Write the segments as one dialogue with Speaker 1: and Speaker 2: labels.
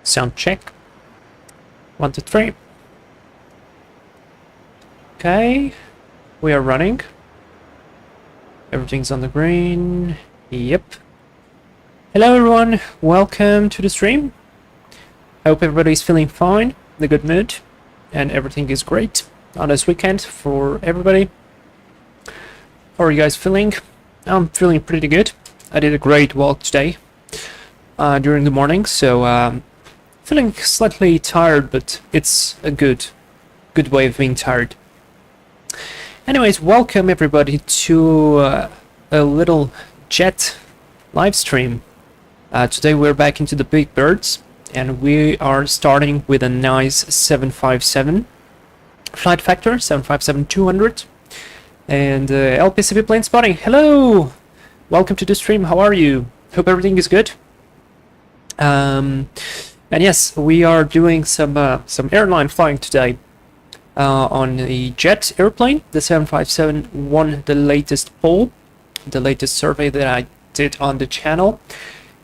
Speaker 1: Sound check. 1, 2, 3. Okay, we are running. Everything's on the green. Yep. Hello everyone, welcome to the stream. I hope everybody's feeling fine, in a good mood, and everything is great on this weekend for everybody. How are you guys feeling? I'm feeling pretty good. I did a great walk today during the morning, so feeling slightly tired, but it's a good way of being tired. Anyways, welcome everybody to a little jet live stream. Today we're back into the big birds, and we are starting with a nice 757 FlightFactor 757-200 and LPCP plane spotting. Hello, welcome to the stream. How are you? Hope everything is good. And yes, we are doing some airline flying today. On the jet airplane, the 757 won the latest poll, the latest survey that I did on the channel,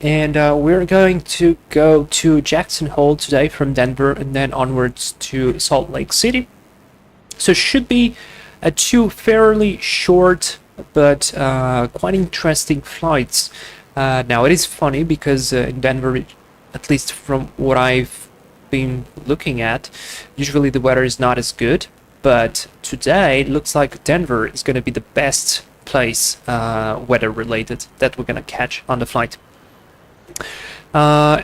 Speaker 1: and we're going to go to Jackson Hole today from Denver and then onwards to Salt Lake City. So it should be two fairly short but quite interesting flights. Now it is funny because in Denver, at least from what I've been looking at, usually the weather is not as good, but today it looks like Denver is going to be the best place weather related that we're going to catch on the flight.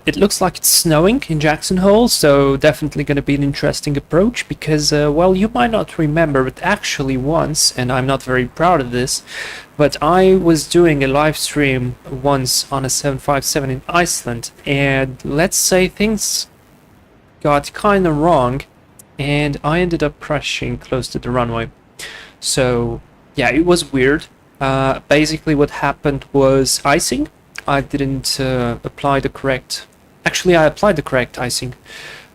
Speaker 1: It looks like it's snowing in Jackson Hole, so definitely going to be an interesting approach because well, you might not remember, but actually once, and I'm not very proud of this, but I was doing a live stream once on a 757 in Iceland, and let's say things got kind of wrong, and I ended up crashing close to the runway. So yeah, it was weird. Basically what happened was icing. I didn't apply the correct... Actually, I applied the correct icing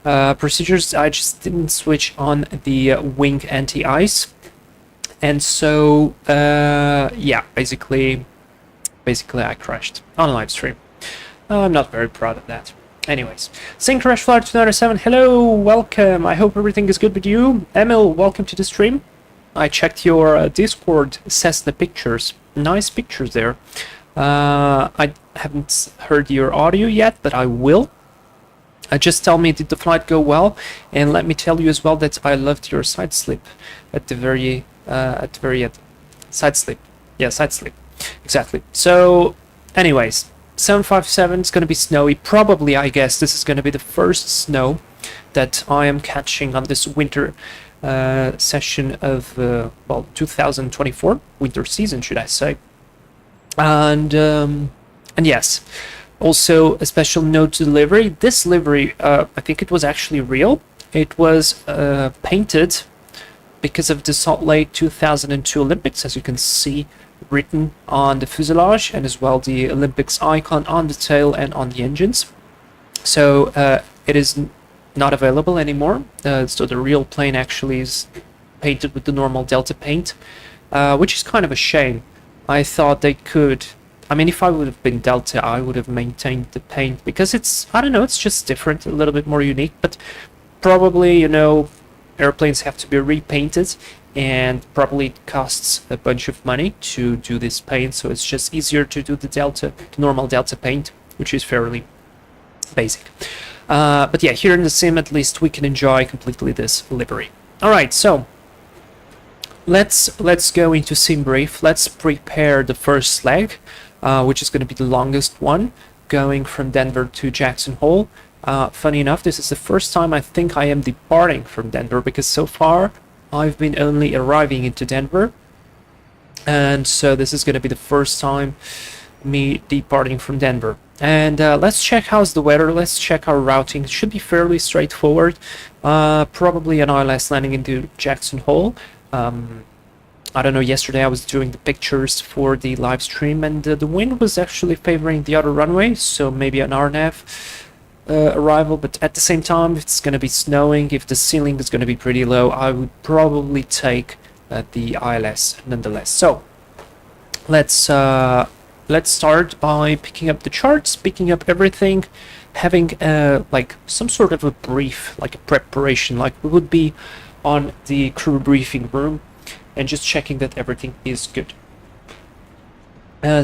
Speaker 1: procedures. I just didn't switch on the wing anti-ice. And so, yeah, basically I crashed on live stream. I'm not very proud of that. Anyways, Sync Crash Flight 297, hello, welcome. I hope everything is good with you. Emil, welcome to the stream. I checked your Discord Cessna pictures. Nice pictures there. I haven't heard your audio yet, but I will. Just tell me, did the flight go well? And let me tell you as well that I loved your side slip at the very end. Side slip. Yeah, side slip. Exactly. So, anyways, 757 is going to be snowy. Probably, I guess, this is going to be the first snow that I am catching on this winter session of, well, 2024. Winter season, should I say. And yes, also a special note to the livery. This livery, I think it was actually real. It was painted because of the Salt Lake 2002 Olympics, as you can see written on the fuselage, and as well the Olympics icon on the tail and on the engines. So it is not available anymore. So the real plane actually is painted with the normal Delta paint, which is kind of a shame. I thought they could... I mean, if I would have been Delta, I would have maintained the paint, because it's, I don't know, it's just different, a little bit more unique, but probably, you know, airplanes have to be repainted, and probably it costs a bunch of money to do this paint, so it's just easier to do the normal Delta paint, which is fairly basic. But yeah, here in the sim, at least, we can enjoy completely this livery. Alright, so let's go into sim brief. Let's prepare the first leg, which is going to be the longest one, going from Denver to Jackson Hole. Funny enough, this is the first time I think I am departing from Denver, because so far I've been only arriving into Denver, and so this is going to be the first time me departing from Denver. And let's check how's the weather, let's check our routing. It should be fairly straightforward. Probably an ILS landing into Jackson Hole. I don't know, yesterday I was doing the pictures for the live stream, and the wind was actually favoring the other runway, so maybe an RNAV arrival, but at the same time, if it's going to be snowing, if the ceiling is going to be pretty low, I would probably take the ILS nonetheless. So let's let's start by picking up the charts, picking up everything, having like some sort of a brief, like a preparation, like we would be on the crew briefing room, and just checking that everything is good.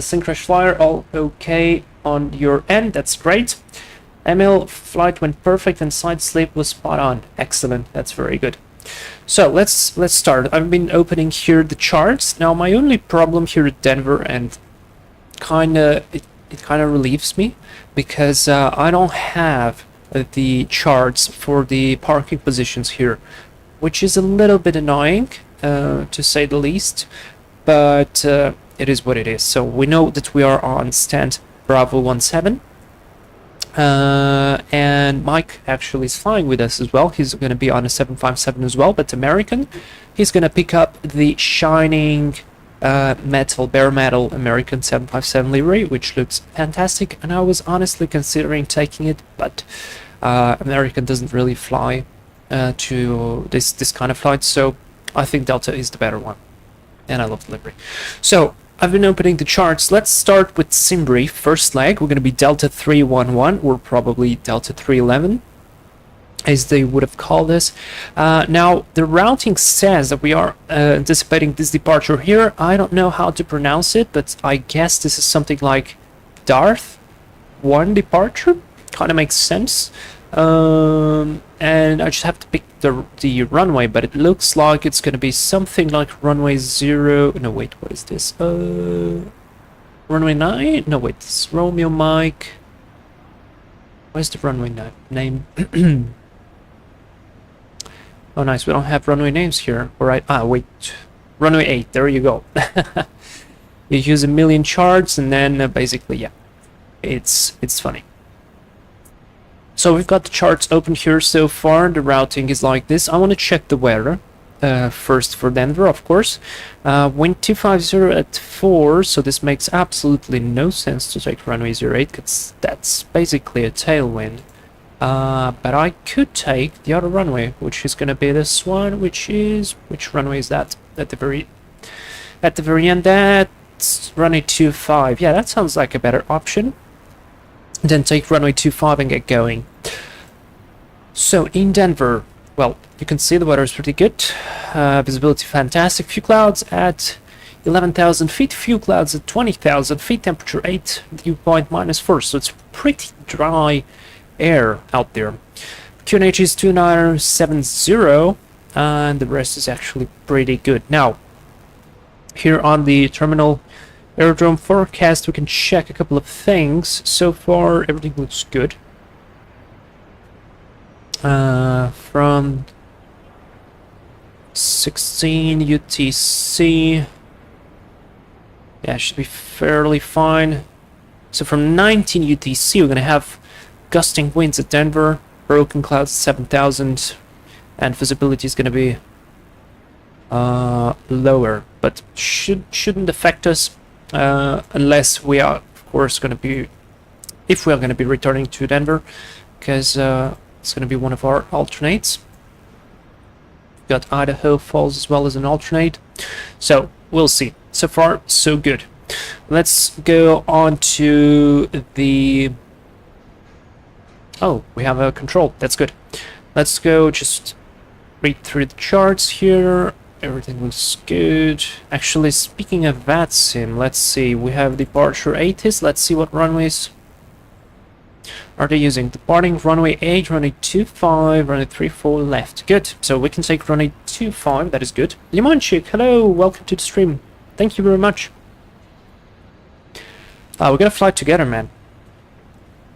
Speaker 1: Sync crash flyer, all okay on your end, that's great. ML flight went perfect and side sleep was spot on. Excellent, that's very good. So let's start. I've been opening here the charts. Now my only problem here at Denver, and it kind of relieves me, because I don't have the charts for the parking positions here, which is a little bit annoying, to say the least, but it is what it is. So we know that we are on stand Bravo 17, and Mike actually is flying with us as well. He's going to be on a 757 as well, but American. He's going to pick up the shining bare metal American 757 livery, which looks fantastic, and I was honestly considering taking it, but American doesn't really fly to this kind of flight, so I think Delta is the better one, and I love the livery. So I've been opening the charts. Let's start with SimBrief. First leg, we're going to be Delta 311, or probably Delta 311, as they would have called this. Now, the routing says that we are anticipating this departure here. I don't know how to pronounce it, but I guess this is something like Darth 1 departure. Kind of makes sense. And I just have to pick the runway, but it looks like it's going to be something like runway 0. No, wait, what is this? Runway 9? No, wait, this is Romeo Mike. Where's the runway name? Oh, nice, we don't have runway names here. Alright, wait, runway 8, there you go. You use a million charts, and then basically, yeah, it's funny. So we've got the charts open here so far. The routing is like this. I want to check the weather first for Denver, of course. Wind 250 at 4, so this makes absolutely no sense to take runway 08, because that's basically a tailwind. But I could take the other runway, which is going to be this one, which runway is that? At the very end, that's runway 25. Yeah, that sounds like a better option. Then take runway 25 and get going. So in Denver, well, you can see the weather is pretty good. Visibility fantastic. Few clouds at 11,000 feet. Few clouds at 20,000 feet. Temperature 8. Dew point -4. So it's pretty dry air out there. QNH is 2970, and the rest is actually pretty good. Now, here on the terminal aerodrome forecast, we can check a couple of things. So far, everything looks good. From 16 UTC, yeah, should be fairly fine. So from 19 UTC, we're going to have gusting winds at Denver, broken clouds at 7,000, and visibility is going to be lower, but shouldn't affect us. Unless we are, of course, going to be, if we are going to be returning to Denver, because it's going to be one of our alternates. We've got Idaho Falls as well as an alternate, so we'll see. So far, so good. Let's go on to the... Oh, we have a control. That's good. Let's go just read through the charts here. Everything looks good. Actually, speaking of VATSIM, let's see. We have departure 80s. Let's see what runways are they using. Departing runway 8, runway 25, runway 34 left. Good. So we can take runway 25. That is good. Limanchik, hello. Welcome to the stream. Thank you very much. We're gonna fly together, man.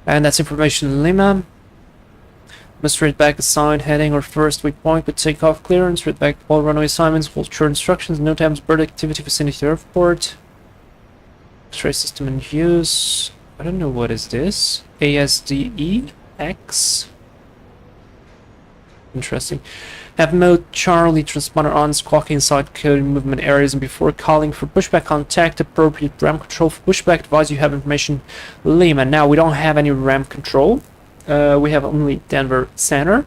Speaker 1: And that's information Lima. Must read back assigned heading or first waypoint with takeoff clearance. Read back all runway assignments, hold short instructions, no times bird activity vicinity airport. X-ray system in use. I don't know what is this. ASDEX. Interesting. Have mode Charlie transponder on, squawking inside code movement areas, and before calling for pushback, contact appropriate ramp control for pushback. Advise you have information Lima. Now we don't have any ramp control. We have only Denver Center,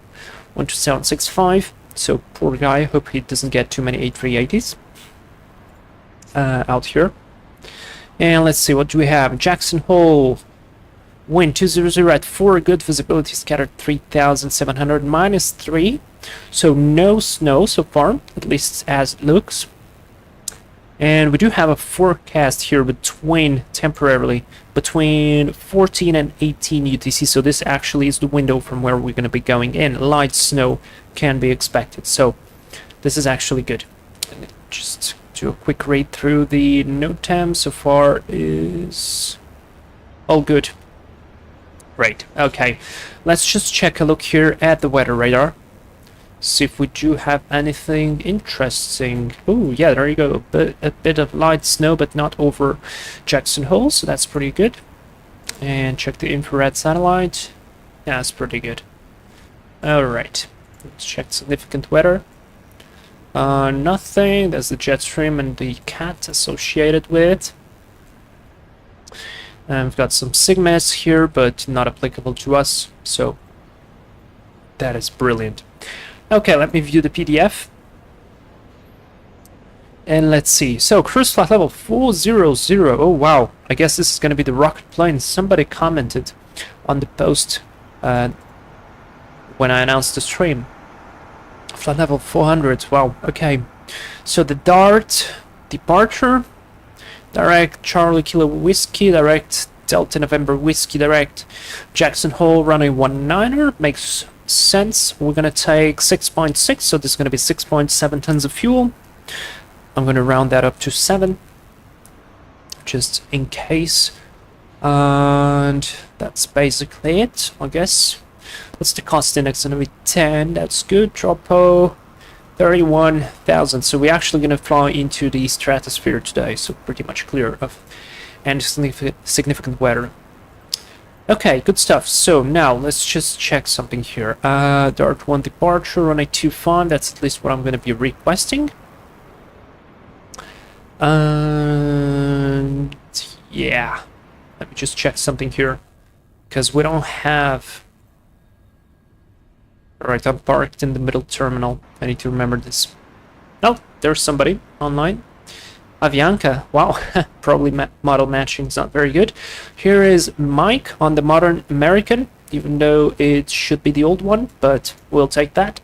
Speaker 1: 12765. So poor guy. Hope he doesn't get too many A380s out here. And let's see, what do we have? Jackson Hole, wind 200 at 4, good visibility, scattered 3,700, -3. So no snow so far, at least as it looks. And we do have a forecast here temporarily, between 14 and 18 UTC. So this actually is the window from where we're going to be going in. Light snow can be expected. So this is actually good. And just do a quick read through the NOTAM. So far is all good. Great. Okay. Let's just check a look here at the weather radar. See if we do have anything interesting. Oh, yeah, there you go. A bit of light snow, but not over Jackson Hole, so that's pretty good. And check the infrared satellite. Yeah, that's pretty good. Alright. Let's check significant weather. Nothing. There's the jet stream and the cat associated with it. And we've got some sigmas here, but not applicable to us, so that is brilliant. Okay, let me view the PDF. And let's see. So, cruise flight level 400. Oh, wow. I guess this is going to be the rocket plane. Somebody commented on the post when I announced the stream. Flight level 400. Wow, okay. So, the DART departure. Direct Charlie Kilo Whiskey. Direct Delta November Whiskey. Direct Jackson Hole runway 19er. Makes sense. We're gonna take 6.6, so this is gonna be 6.7 tons of fuel. I'm gonna round that up to 7 just in case, and that's basically it, I guess. What's the cost index? Gonna be 10. That's good. Tropo 31,000. So we're actually gonna fly into the stratosphere today, so pretty much clear of any significant weather. Okay, good stuff. So now let's just check something here. Dart 1 departure, runway 25. That's at least what I'm going to be requesting. And yeah, let me just check something here, because we don't have. Alright, I'm parked in the middle terminal. I need to remember this. Oh, there's somebody online. Avianca, wow, probably model matching is not very good. Here is Mike on the modern American, even though it should be the old one, but we'll take that.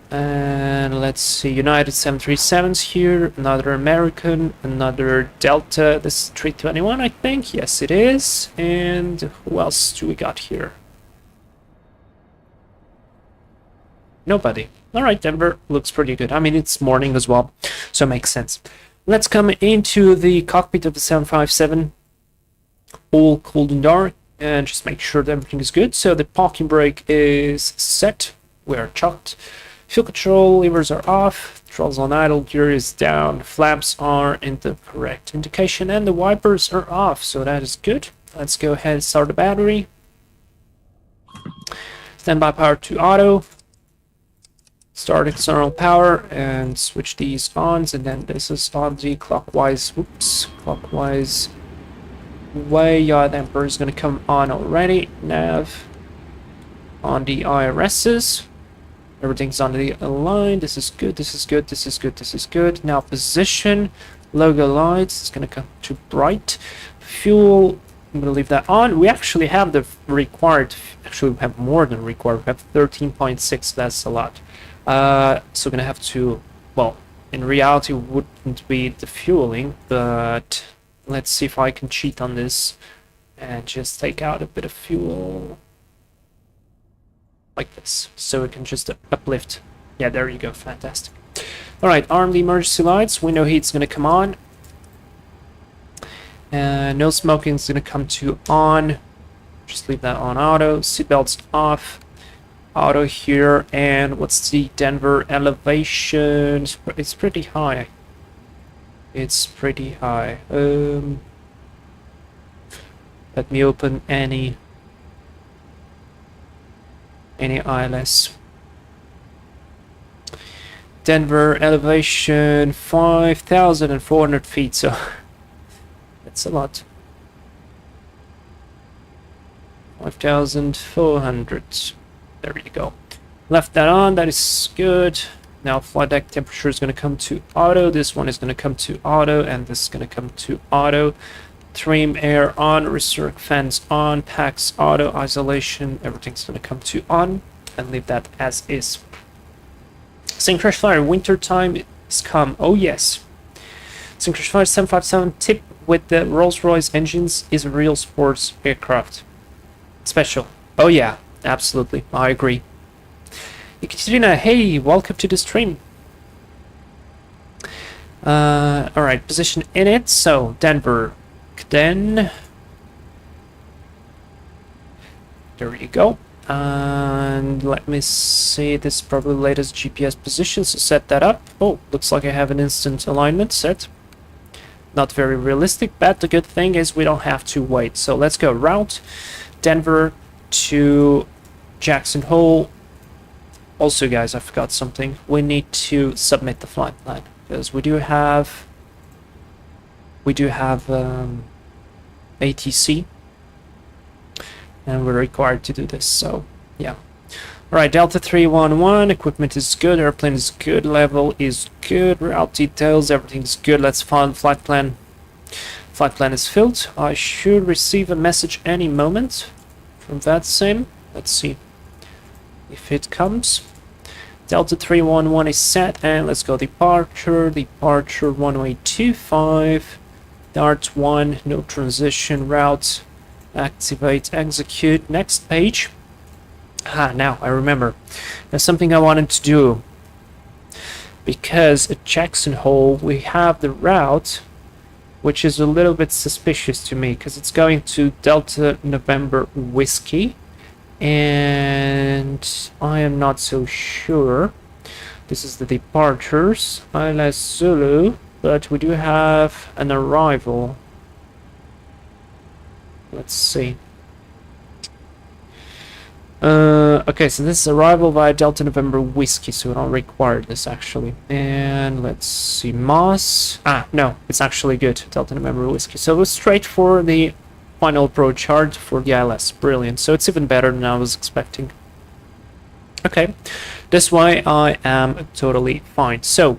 Speaker 1: And let's see, United 737s here, another American, another Delta. This is 321, I think. Yes, it is. And who else do we got here? Nobody. Alright, Denver looks pretty good. I mean, it's morning as well, so it makes sense. Let's come into the cockpit of the 757, all cold and dark, and just make sure that everything is good. So the parking brake is set, we're chucked. Fuel control levers are off, throttles on idle, gear is down, flaps are in the correct indication, and the wipers are off, so that is good. Let's go ahead and start the battery. Standby power to auto. Start external power and switch these on, and then this is on the clockwise way. Yeah, the Emperor is going to come on already. Nav on the IRSs. Everything's on the line. This is good, this is good, this is good, this is good. Now position, logo lights, it's going to come to bright. Fuel, I'm going to leave that on. We actually have the required, actually we have more than required. We have 13.6, that's a lot. So we're gonna have to, well, in reality wouldn't be the fueling, but let's see if I can cheat on this and just take out a bit of fuel like this, so we can just uplift. Yeah, there you go, fantastic. Alright, arm the emergency lights, window heat's gonna come on, and no smoking is gonna come to on. Just leave that on auto. Seatbelts off. Auto here. And what's the Denver elevation? It's pretty high. It's pretty high. Let me open any ILS. Denver elevation 5,400 feet, so that's a lot. 5,400. There you go. Left that on, that is good. Now flight deck temperature is going to come to auto, this one is going to come to auto, and this is going to come to auto. Trim air on, recirc fans on, packs auto, isolation, everything's going to come to on, and leave that as is. Crash Flyer, winter time is come. Oh yes. Crash Flyer 757 tip with the Rolls-Royce engines is a real sports aircraft. Special. Oh yeah, absolutely. I agree. Ekaterina, hey, welcome to the stream. Alright, position in it. So, Denver. Then there you go. And let me see, this is probably the latest GPS position, so set that up. Oh, looks like I have an instant alignment set. Not very realistic, but the good thing is we don't have to wait. So let's go route Denver to Jackson Hole. Also guys, I forgot something. We need to submit the flight plan because we do have ATC and we're required to do this, so yeah. Alright, Delta 311, equipment is good, airplane is good, level is good, route details, everything's good. Let's find flight plan. Flight plan is filled. I should receive a message any moment from VATSIM. Let's see if it comes. Delta 311 is set, and let's go departure 1825, Dart 1, no transition, route, activate, execute, next page. Now I remember. There's something I wanted to do. Because at Jackson Hole we have the route, which is a little bit suspicious to me, because it's going to Delta November Whiskey, and I am not so sure. This is the departures, ILS Zulu, but we do have an arrival. Let's see. Okay, so this is arrival via Delta November Whiskey, so we don't require this actually. And let's see, Moss. No, it's actually good, Delta November Whiskey. So we're straight for the final approach hard for the ILS. Brilliant. So it's even better than I was expecting. Okay, this way I am totally fine. So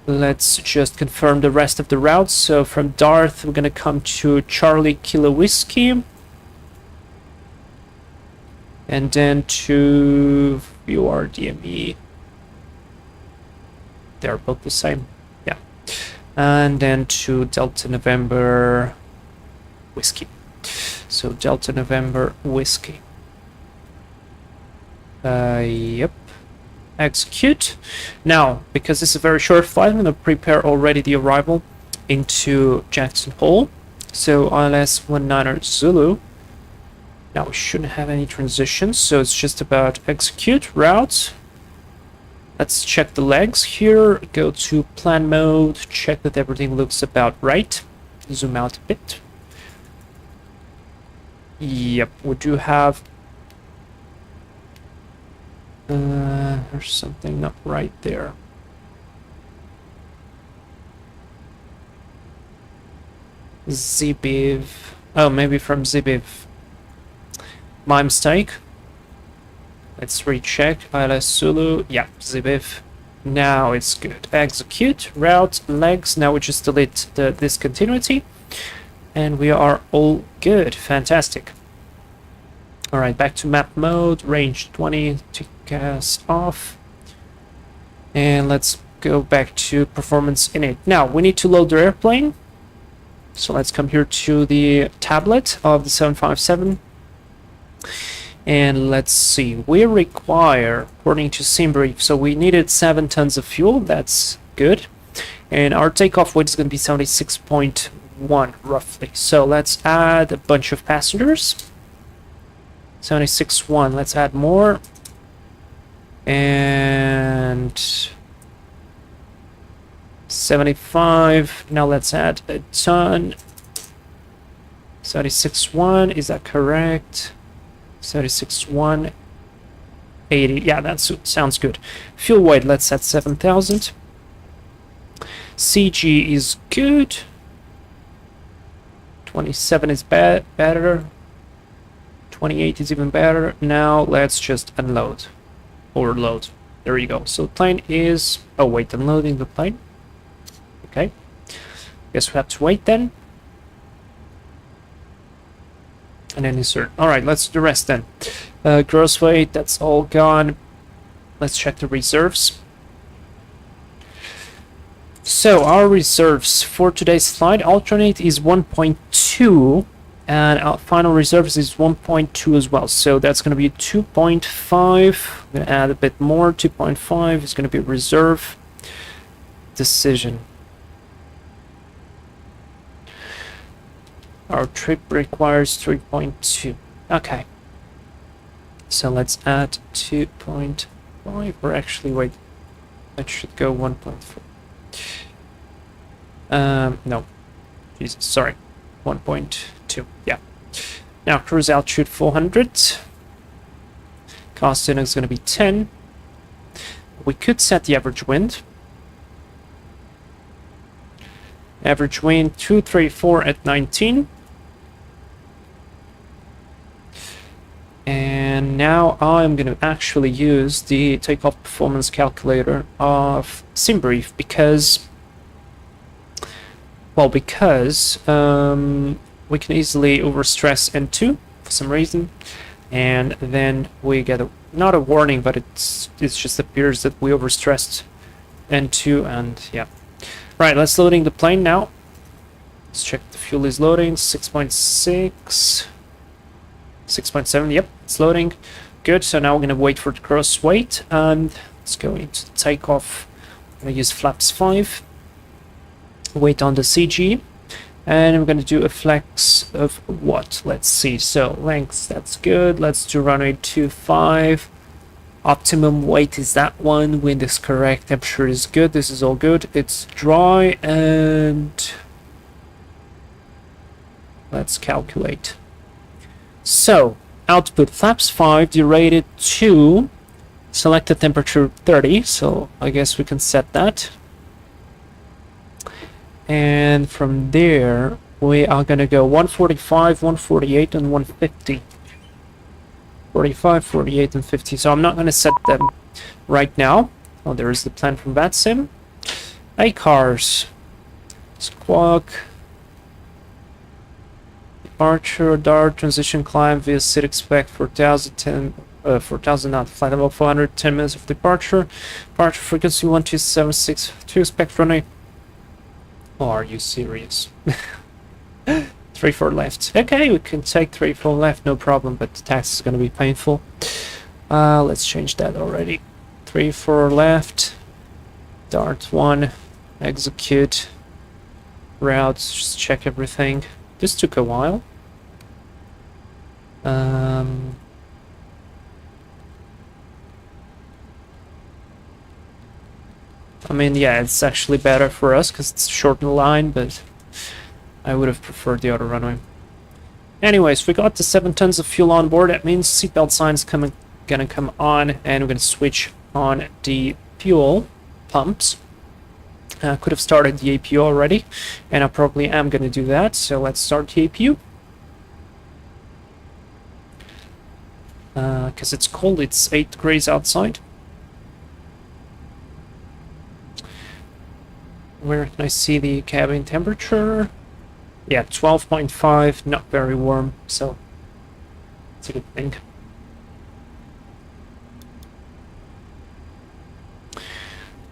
Speaker 1: let's just confirm the rest of the routes. So from Darth, we're gonna come to Charlie Kilo Whiskey. And then to VORDME. They're both the same. Yeah. And then to Delta November Whiskey. So Delta November Whiskey. Yep. Execute. Now, because this is a very short flight, I'm going to prepare already the arrival into Jackson Hole. So ILS 19 Zulu. Now we shouldn't have any transitions, so it's just about execute, route. Let's check the legs here, go to plan mode, check that everything looks about right. Zoom out a bit. Yep, we do have... there's something not right there. Zibiv. Oh, maybe from Zibiv. My mistake. Let's recheck. ILS Zulu. Yeah, Zibiv. Now it's good. Execute, route, legs. Now we just delete the discontinuity. And we are all good. Fantastic. Alright, back to map mode. Range 20. TCAS off. And let's go back to performance in it. Now, we need to load the airplane. So let's come here to the tablet of the 757. And let's see, we require, according to SimBrief, so we needed 7 tons of fuel. That's good. And our takeoff weight is going to be 76.1 roughly. So let's add a bunch of passengers. 76.1. Let's add more. And 75. Now let's add a ton. 76.1. Is that correct? 76.1. 80. Yeah, that sounds good. Fuel weight, let's set 7,000. CG is good. 27 is better. 28 is even better. Now let's just unload or load. There you go. So the plane is... Oh, wait, unloading the plane. Okay. Guess we have to wait then. And then insert. Alright, let's do the rest then. Gross weight, that's all gone. Let's check the reserves. So our reserves for today's flight, alternate is 1.2. And our final reserves is 1.2 as well. So that's going to be 2.5. I'm going to add a bit more. 2.5 is going to be reserve decision. Our trip requires 3.2. Okay. So let's add 2.5. Or actually, wait. That should go 1.4. No. Jesus, sorry. 1.2. Yeah. Now cruise altitude 400. Cost is going to be 10. We could set the average wind. Average wind 234 at 19. And now I'm going to actually use the takeoff performance calculator of SimBrief because, well, because we can easily overstress N2 for some reason, and then we get a, not a warning, but it just appears that we overstressed N2, and yeah. Right, let's loading the plane now. Let's check the fuel is loading. 6.6. 6.7, yep, it's loading. Good, so now we're going to wait for the gross weight, and let's go into the takeoff. I'm going to use flaps 5. Wait on the CG. And I'm going to do a flex of what? Let's see. So length, that's good. Let's do runway 25. Optimum weight is that one. Wind is correct. Temperature is good. This is all good. It's dry, and let's calculate. So output flaps 5 derated to selected temperature 30. So I guess we can set that. And from there we are going to go 145, 148, and 150. 45, 48, and 50. So I'm not going to set them right now. Oh, there is the plan from VATSIM. Hey, cars. Squawk. Departure, dart, transition, climb, via sit, expect 4,000 knot, flight level 400, 10 minutes of departure. Departure frequency 12762, expect runway. Oh, are you serious? 3-4 left. Okay, we can take 3-4 left, no problem, but the tax is going to be painful. Let's change that already. 3-4 left. Dart 1. Execute. Routes, just check everything. This took a while. I mean, yeah, it's actually better for us because it's short in the line, but I would have preferred the other runway. Anyways, we got the 7 tons of fuel on board. That means seatbelt signs gonna come on, and we're gonna switch on the fuel pumps. I could have started the APU already, and I probably am gonna do that. So let's start the APU. Because it's cold, it's 8 degrees outside. Where can I see the cabin temperature? Yeah, 12.5, not very warm, so it's a good thing.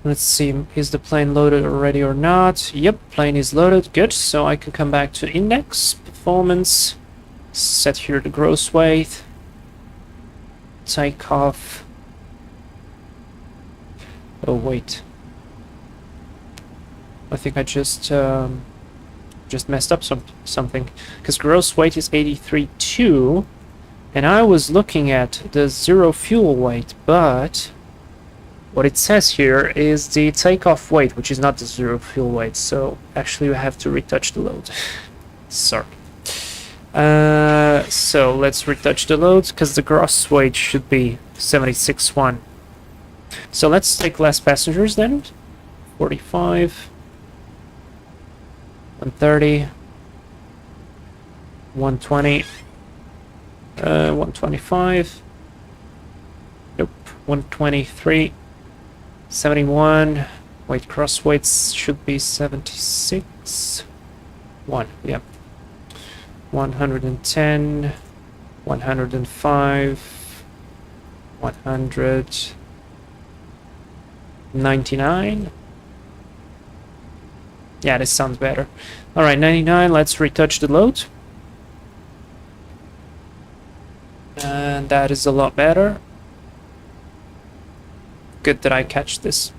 Speaker 1: Let's see, is the plane loaded already or not? Yep, plane is loaded, good. So I can come back to index, performance, set here the gross weight, takeoff. Oh wait, I think I just messed up something, because gross weight is 83.2, and I was looking at the zero fuel weight, but what it says here is the takeoff weight, which is not the zero fuel weight, so actually we have to retouch the load. Sorry. So let's retouch the load, because the gross weight should be 76.1. So let's take less passengers then. 45, 130, 120, 125, nope, 123, 71. Wait, cross weights should be 76. 1, yep. 110, 105, 199. Yeah, this sounds better. Alright, 99, let's retouch the load. And that is a lot better. Good that I catch this.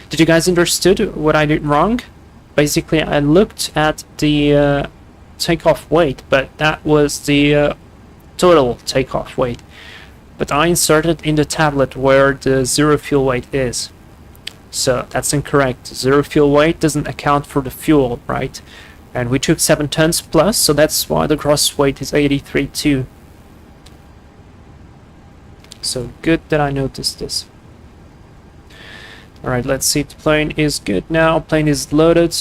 Speaker 1: Did you guys understood what I did wrong? Basically, I looked at the takeoff weight, but that was the total takeoff weight. But I inserted in the tablet where the zero fuel weight is. So that's incorrect. Zero fuel weight doesn't account for the fuel, right? And we took 7 tons plus, so that's why the gross weight is 83.2. So good that I noticed this. Alright, let's see if the plane is good now. Plane is loaded.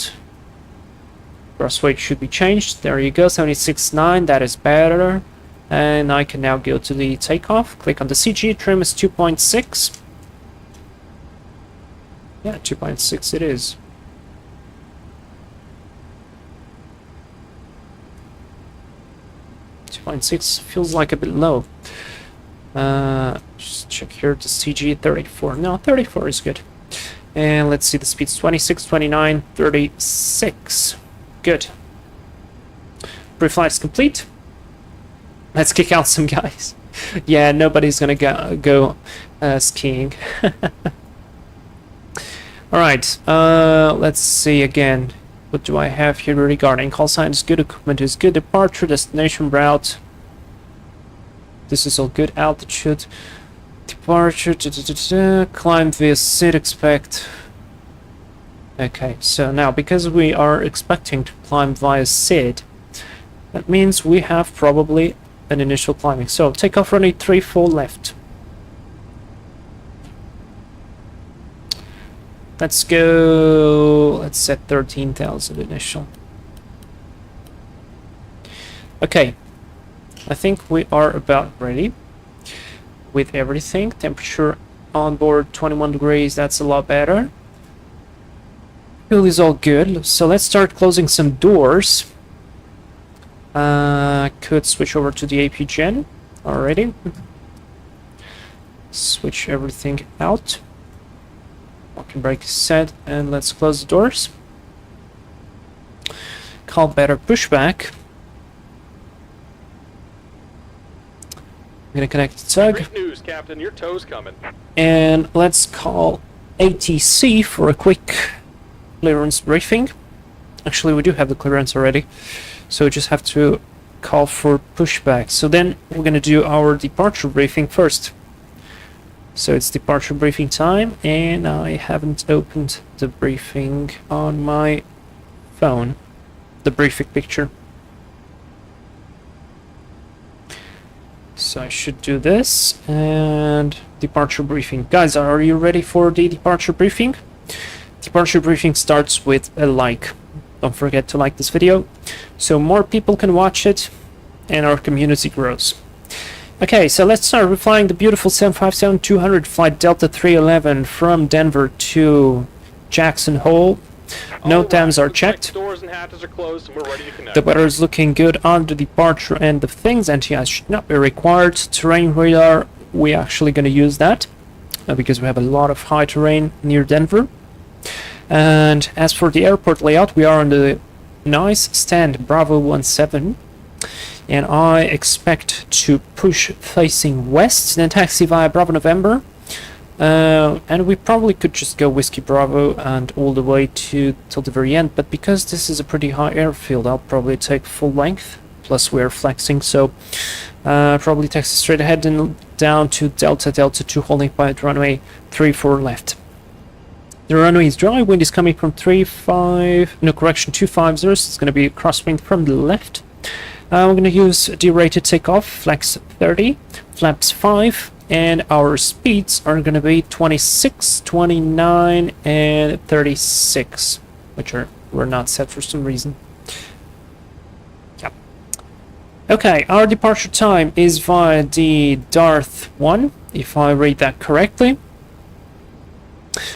Speaker 1: Gross weight should be changed. There you go, 76.9, that is better. And I can now go to the takeoff. Click on the CG, trim is 2.6. Yeah, 2.6 it is. .6 feels like a bit low. Just check here the CG 34. No, 34 is good. And let's see the speeds 26, 29, 36. Good. Pre-flight is complete. Let's kick out some guys. Yeah, nobody's gonna go skiing. Alright, let's see again. What do I have here regarding call sign is good, equipment is good, departure, destination route. This is all good, altitude, departure, climb via SID, expect. Okay, so now because we are expecting to climb via SID, that means we have probably an initial climbing. So takeoff runway 34 left. Let's go, let's set 13,000 initial. Okay, I think we are about ready with everything. Temperature on board 21 degrees, that's a lot better. Fuel is all good, so let's start closing some doors. Could switch over to the AP Gen already. Switch everything out. Walking brake is set, and let's close the doors. Call better pushback. I'm gonna connect the tug.
Speaker 2: Great news, Captain. Your tow's coming.
Speaker 1: And let's call ATC for a quick clearance briefing. Actually, we do have the clearance already, so we just have to call for pushback. So then we're gonna do our departure briefing first. So it's departure briefing time, and I haven't opened the briefing on my phone, the briefing picture. So I should do this, and departure briefing. Guys, are you ready for the departure briefing? Departure briefing starts with a like. Don't forget to like this video, so more people can watch it, and our community grows. Okay, so let's start. We're flying the beautiful 757-200 flight Delta 311 from Denver to Jackson Hole. No dams are checked.
Speaker 2: Doors and hatches are closed, and we're ready to connect.
Speaker 1: The weather is looking good on the departure end of things. Anti-ice should not be required. Terrain radar, we're actually going to use that because we have a lot of high terrain near Denver. And as for the airport layout, we are on the nice stand Bravo 17. And I expect to push facing west, then taxi via Bravo November. And we probably could just go Whiskey Bravo and all the way till the very end, but because this is a pretty high airfield, I'll probably take full length, plus we're flexing, so probably taxi straight ahead and down to Delta 2, holding by the runway 34 left. The runway is dry, wind is coming from 250, so it's going to be a crosswind from the left. We're going to use derated takeoff, flex 30, flaps 5, and our speeds are going to be 26, 29, and 36, which were not set for some reason. Yep. Okay, our departure time is via the Darth 1, if I read that correctly.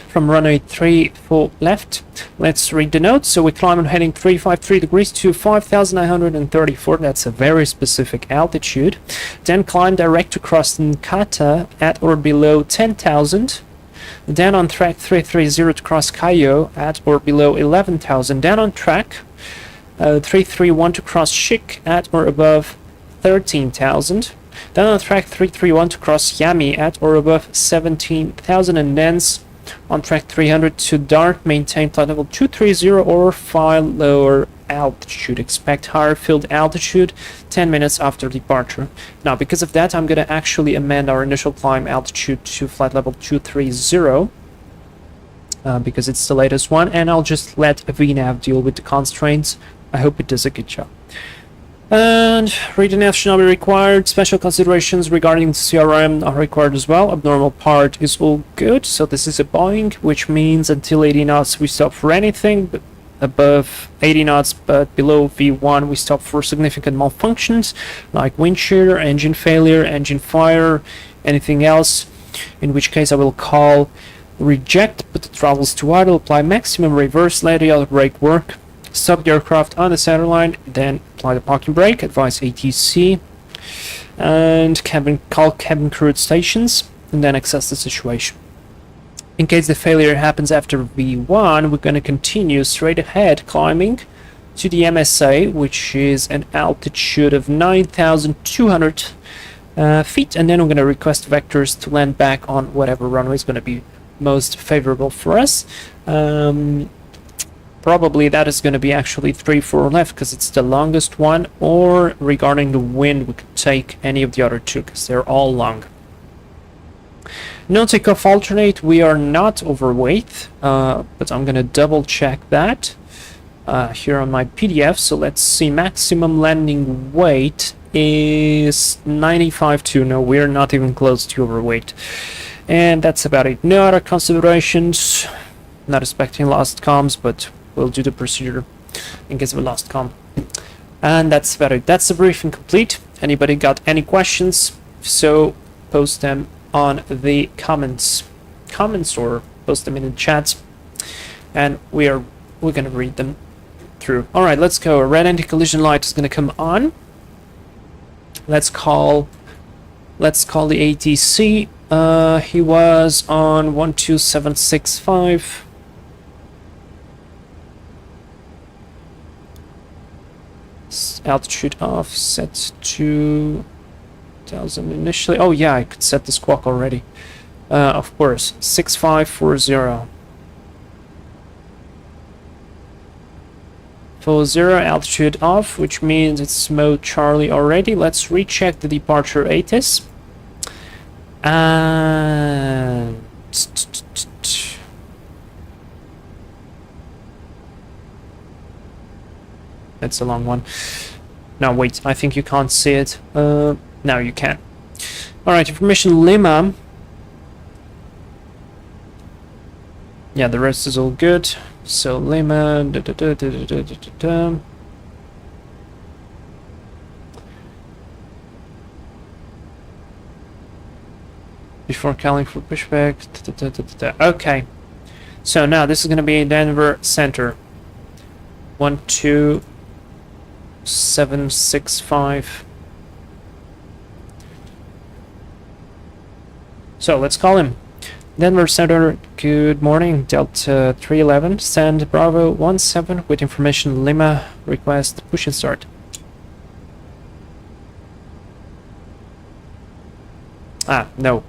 Speaker 1: From runway 34 left. Let's read the notes. So we climb on heading 353 degrees to 5,934. That's a very specific altitude. Then climb direct to cross Nkata at or below 10,000. Then on track 330 to cross Cayo at or below 11,000. Then on track 331 to cross Shik at or above 13,000. Then on track 331 to cross Yami at or above 17,000, and then on track 300 to Dart, maintain flight level 230 or fly lower altitude. Expect higher field altitude 10 minutes after departure. Now, because of that, I'm going to actually amend our initial climb altitude to flight level 230 because it's the latest one, and I'll just let VNAV deal with the constraints. I hope it does a good job. And reading F should not be required. Special considerations regarding CRM are required as well. Abnormal part is all good. So this is a Boeing, which means until 80 knots we stop for anything but above 80 knots, but below V1 we stop for significant malfunctions like wind shear, engine failure, engine fire, anything else, in which case I will call reject, put the throttles to idle, apply maximum reverse, let the other brake work. Stop the aircraft on the center line, then apply the parking brake, advise ATC, and call cabin crew at stations, and then assess the situation. In case the failure happens after V1, we're going to continue straight ahead, climbing to the MSA, which is an altitude of 9,200 feet, and then we're going to request vectors to land back on whatever runway is going to be most favorable for us. Probably that is going to be actually 3-4 left because it's the longest one, or regarding the wind we could take any of the other two because they're all long. No takeoff alternate, we are not overweight, but I'm going to double check that here on my PDF. So let's see, maximum landing weight is 95.2. No, we're not even close to overweight. And that's about it. No other considerations. Not expecting lost comms, but we'll do the procedure in case of a lost comm. And that's about it. That's the briefing complete. Anybody got any questions? If so, post them on the comments or post them in the chats, and we're gonna read them through. All right, let's go. A red anti-collision light is gonna come on. Let's call the ATC. He was on 12765. Altitude off, set to 1000 initially. Oh yeah, I could set the squawk already. Of course, 6540. 40 altitude off, which means it's mode Charlie already. Let's recheck the departure ATIS. And that's a long one. No, wait, I think you can't see it. Now you can. Alright, information Lima. Yeah, the rest is all good. So Lima. Before calling for pushback. Okay. So now this is going to be Denver Center. 12765. So let's call him. Denver Center, good morning. Delta 311, send Bravo 17 with information Lima, request push and start. Ah, no.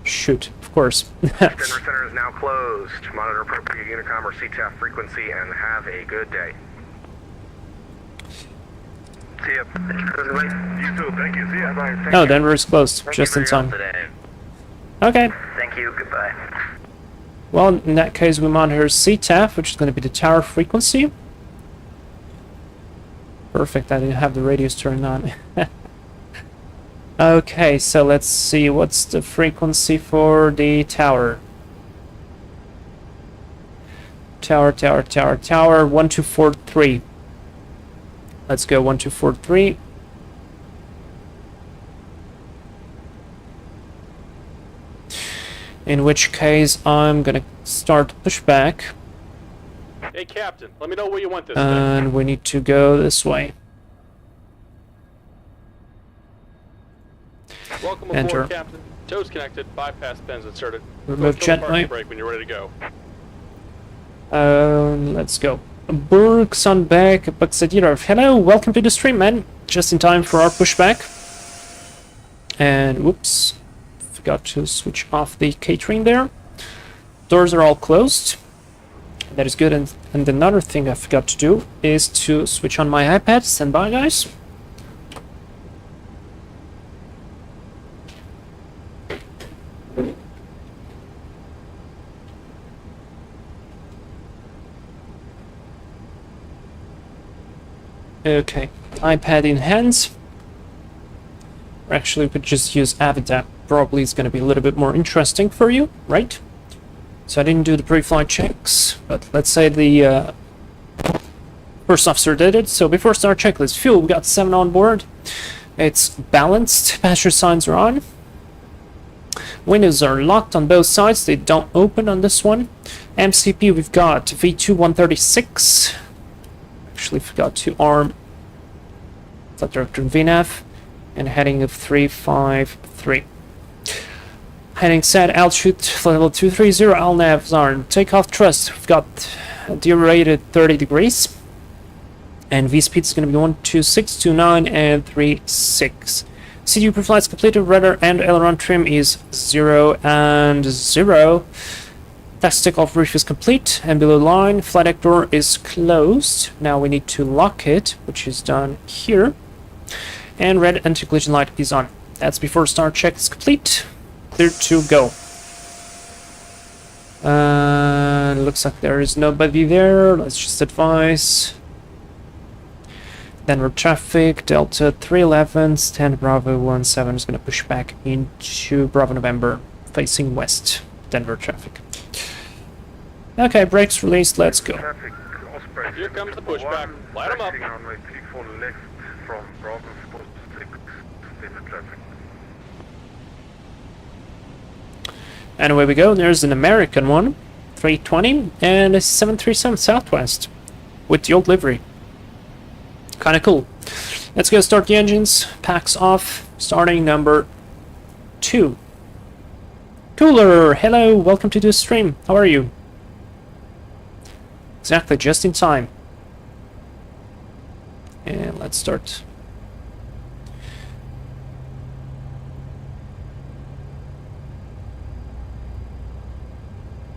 Speaker 1: Shoot, of course.
Speaker 3: Denver Center is now closed. Monitor appropriate Unicom or CTAF frequency and have a good day. See ya. You too, thank you. See ya. Bye.
Speaker 1: No, Denver is closed, just in time. Okay.
Speaker 3: Thank you, goodbye.
Speaker 1: Well, in that case, we monitor CTAF, which is going to be the tower frequency. Perfect, I didn't have the radios turned on. Okay, so let's see, what's the frequency for the tower? Tower, 1243. Let's go 1243. In which case, I'm gonna start pushback,
Speaker 2: Hey, Captain, let me know where you want this thing.
Speaker 1: and we need to go this way.
Speaker 2: Welcome
Speaker 1: Enter.
Speaker 2: aboard, Captain. Toes connected, bypass pins inserted.
Speaker 1: Remove
Speaker 2: Go kill the
Speaker 1: gently.
Speaker 2: parking brake when you're ready to go.
Speaker 1: Let's go. Burks on back, Buxadira. Hello, welcome to the stream, man. Just in time for our pushback. And whoops, forgot to switch off the catering there. Doors are all closed. That is good. And another thing I forgot to do is to switch on my iPad. Stand by, guys. Okay, iPad in hands. Or actually, we could just use AvidApp. Probably it's going to be a little bit more interesting for you, right? So I didn't do the pre-flight checks, but let's say the first officer did it. So before start checklist, fuel, we got 7 on board. It's balanced. Passenger signs are on. Windows are locked on both sides. They don't open on this one. MCP, we've got V2 136. Actually forgot to arm flight director VNAV and heading of 353. Heading set, altitude level 230, LNAVs are takeoff thrust. We've got derated 30 degrees. And V speed is going to be 126, 29, and 36. CDU pre-flights completed, rudder and aileron trim is 0 and 0. Taxi takeoff brief is complete, and below line, flight deck door is closed. Now we need to lock it, which is done here. And red anti-collision light is on. That's before start check is complete. Clear to go. Looks like there is nobody there. Let's just advise. Denver traffic, Delta 311, stand Bravo 17 is going to push back into Bravo November, facing west. Denver traffic. Okay, brakes released, let's go.
Speaker 3: Traffic, Osprey.
Speaker 2: Here comes the pushback. Light 'em up.
Speaker 3: Taxiing on my 34 left from Bravo 46, Denver traffic.
Speaker 1: And away we go, there's an American one, 320, and a 737 Southwest, with the old livery. Kinda cool. Let's go start the engines, packs off, starting number 2. Cooler, hello, welcome to the stream, how are you? Exactly, just in time. And let's start.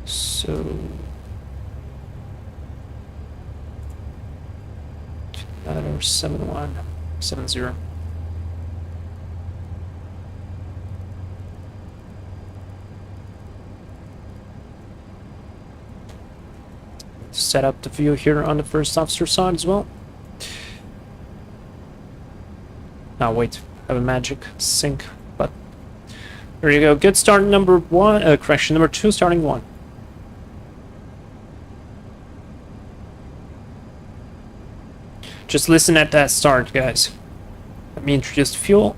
Speaker 1: So... or 7170. Set up the view here on the first officer side as well. Now wait, I have a magic sync, but there you go. Good start number 1, correction number 2, starting 1. Just listen at that start, guys. Let me introduce fuel.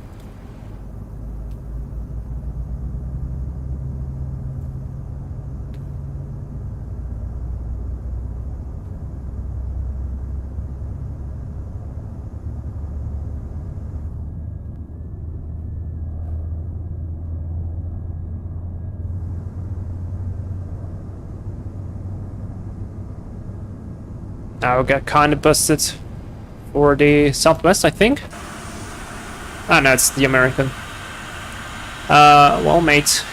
Speaker 1: Now we got kind of busted for the Southwest, I think. Ah, no, it's the American. Well, mate,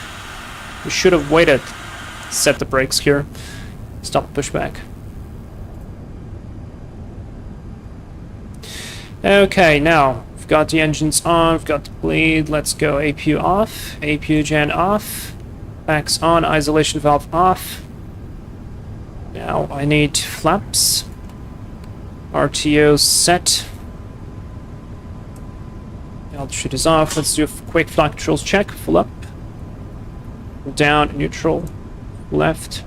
Speaker 1: we should have waited. Set the brakes here. Stop pushback. Okay, now we've got the engines on, we've got the bleed. Let's go. APU off, APU gen off, backs on, isolation valve off. Now I need flaps. RTO set. Altitude is off. Let's do a quick flight controls check. Full up, full down, neutral, left,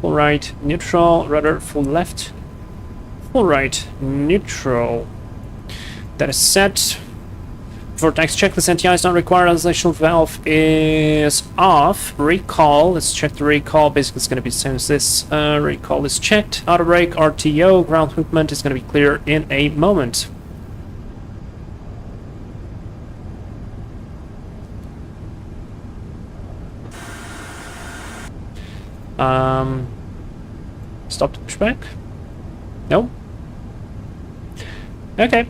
Speaker 1: full right, neutral, rudder, full left, full right, neutral. That is set. Vortex checklist, NTI is not required, isolation valve is off. Recall, let's check the recall. Basically it's going to be the same as this. Recall is checked. Auto brake, RTO, ground movement is going to be clear in a moment. Stop the pushback? No? Okay.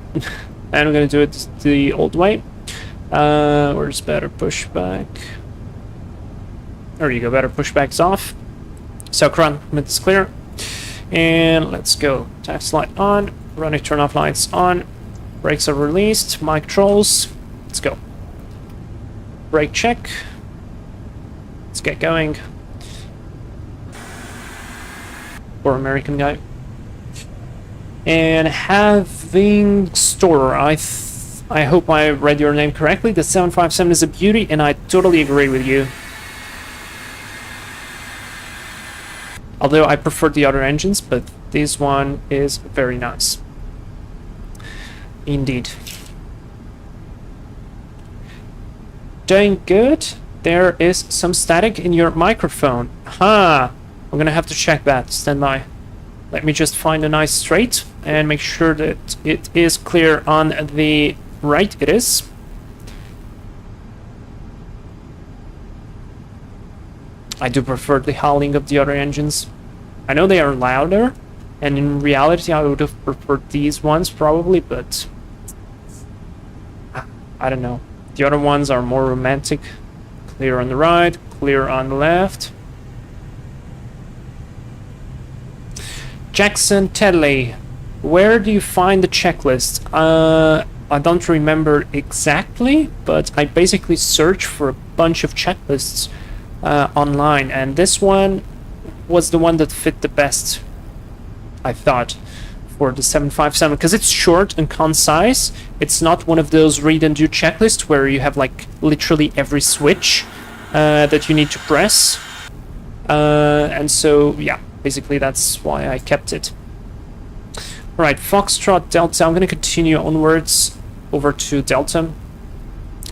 Speaker 1: And we're gonna do it the old way. Where's better pushback? There you go, better pushback's off. So ground movement is clear. And let's go. Tax light on, running turn off lights on. Brakes are released, mic controls. Let's go. Brake check. Let's get going. Poor American guy. And having store, I hope I read your name correctly. The 757 is a beauty, and I totally agree with you. Although I prefer the other engines, but this one is very nice. Indeed. Doing good. There is some static in your microphone. I'm gonna have to check that. Stand by. Let me just find a nice straight and make sure that it is clear on the right. It is. I do prefer the howling of the other engines. I know they are louder, and in reality I would have preferred these ones probably, but I don't know. The other ones are more romantic. Clear on the right, clear on the left. Jackson Tedley, where do you find the checklist? I don't remember exactly, but I basically searched for a bunch of checklists online, and this one was the one that fit the best, I thought, for the 757, because it's short and concise. It's not one of those read and do checklists where you have like literally every switch that you need to press, and so yeah, basically that's why I kept it. Alright, Foxtrot Delta, I'm going to continue onwards over to Delta.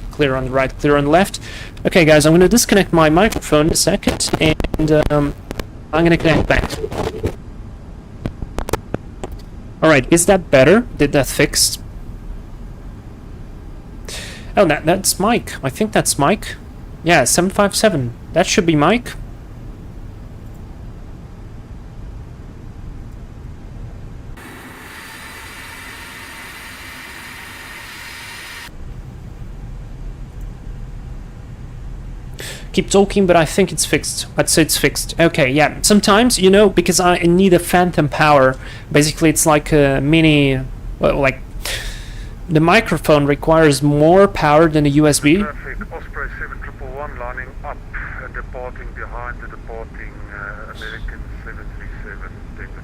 Speaker 1: Clear on the right, clear on the left. Okay guys, I'm going to disconnect my microphone in a second, and I'm going to connect back. Alright, is that better? Did that fix? Oh, that's Mike. I think that's Mike. Yeah, 757. That should be Mike. Keep talking, but I think it's fixed. I'd say it's fixed. Okay, yeah. Sometimes, you know, because I need a phantom power, basically it's like a mini, well, like, the microphone requires more power than a USB.
Speaker 4: Traffic, Osprey 7111 lining up and departing behind the departing American 737, take the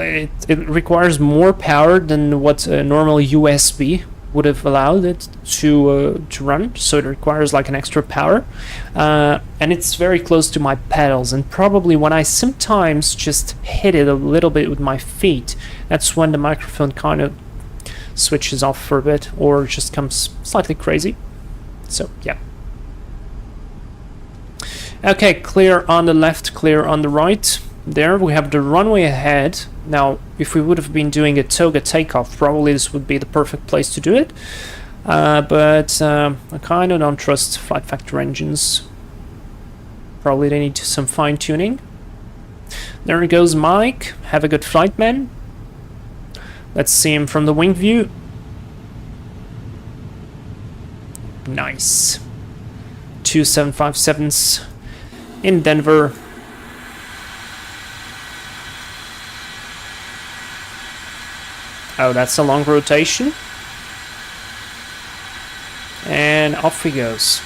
Speaker 4: traffic.
Speaker 1: It requires more power than what a normal USB would have allowed it to run, so it requires like an extra power, and it's very close to my pedals, and probably when I sometimes just hit it a little bit with my feet, that's when the microphone kind of switches off for a bit or just comes slightly crazy. So yeah. Okay, clear on the left, clear on the right. There we have the runway ahead. Now, if we would have been doing a toga takeoff, probably this would be the perfect place to do it. But I kind of don't trust FlightFactor engines. Probably they need some fine-tuning. There goes Mike. Have a good flight, man. Let's see him from the wing view. Nice. 2 757s in Denver. Oh, that's a long rotation. And off he goes.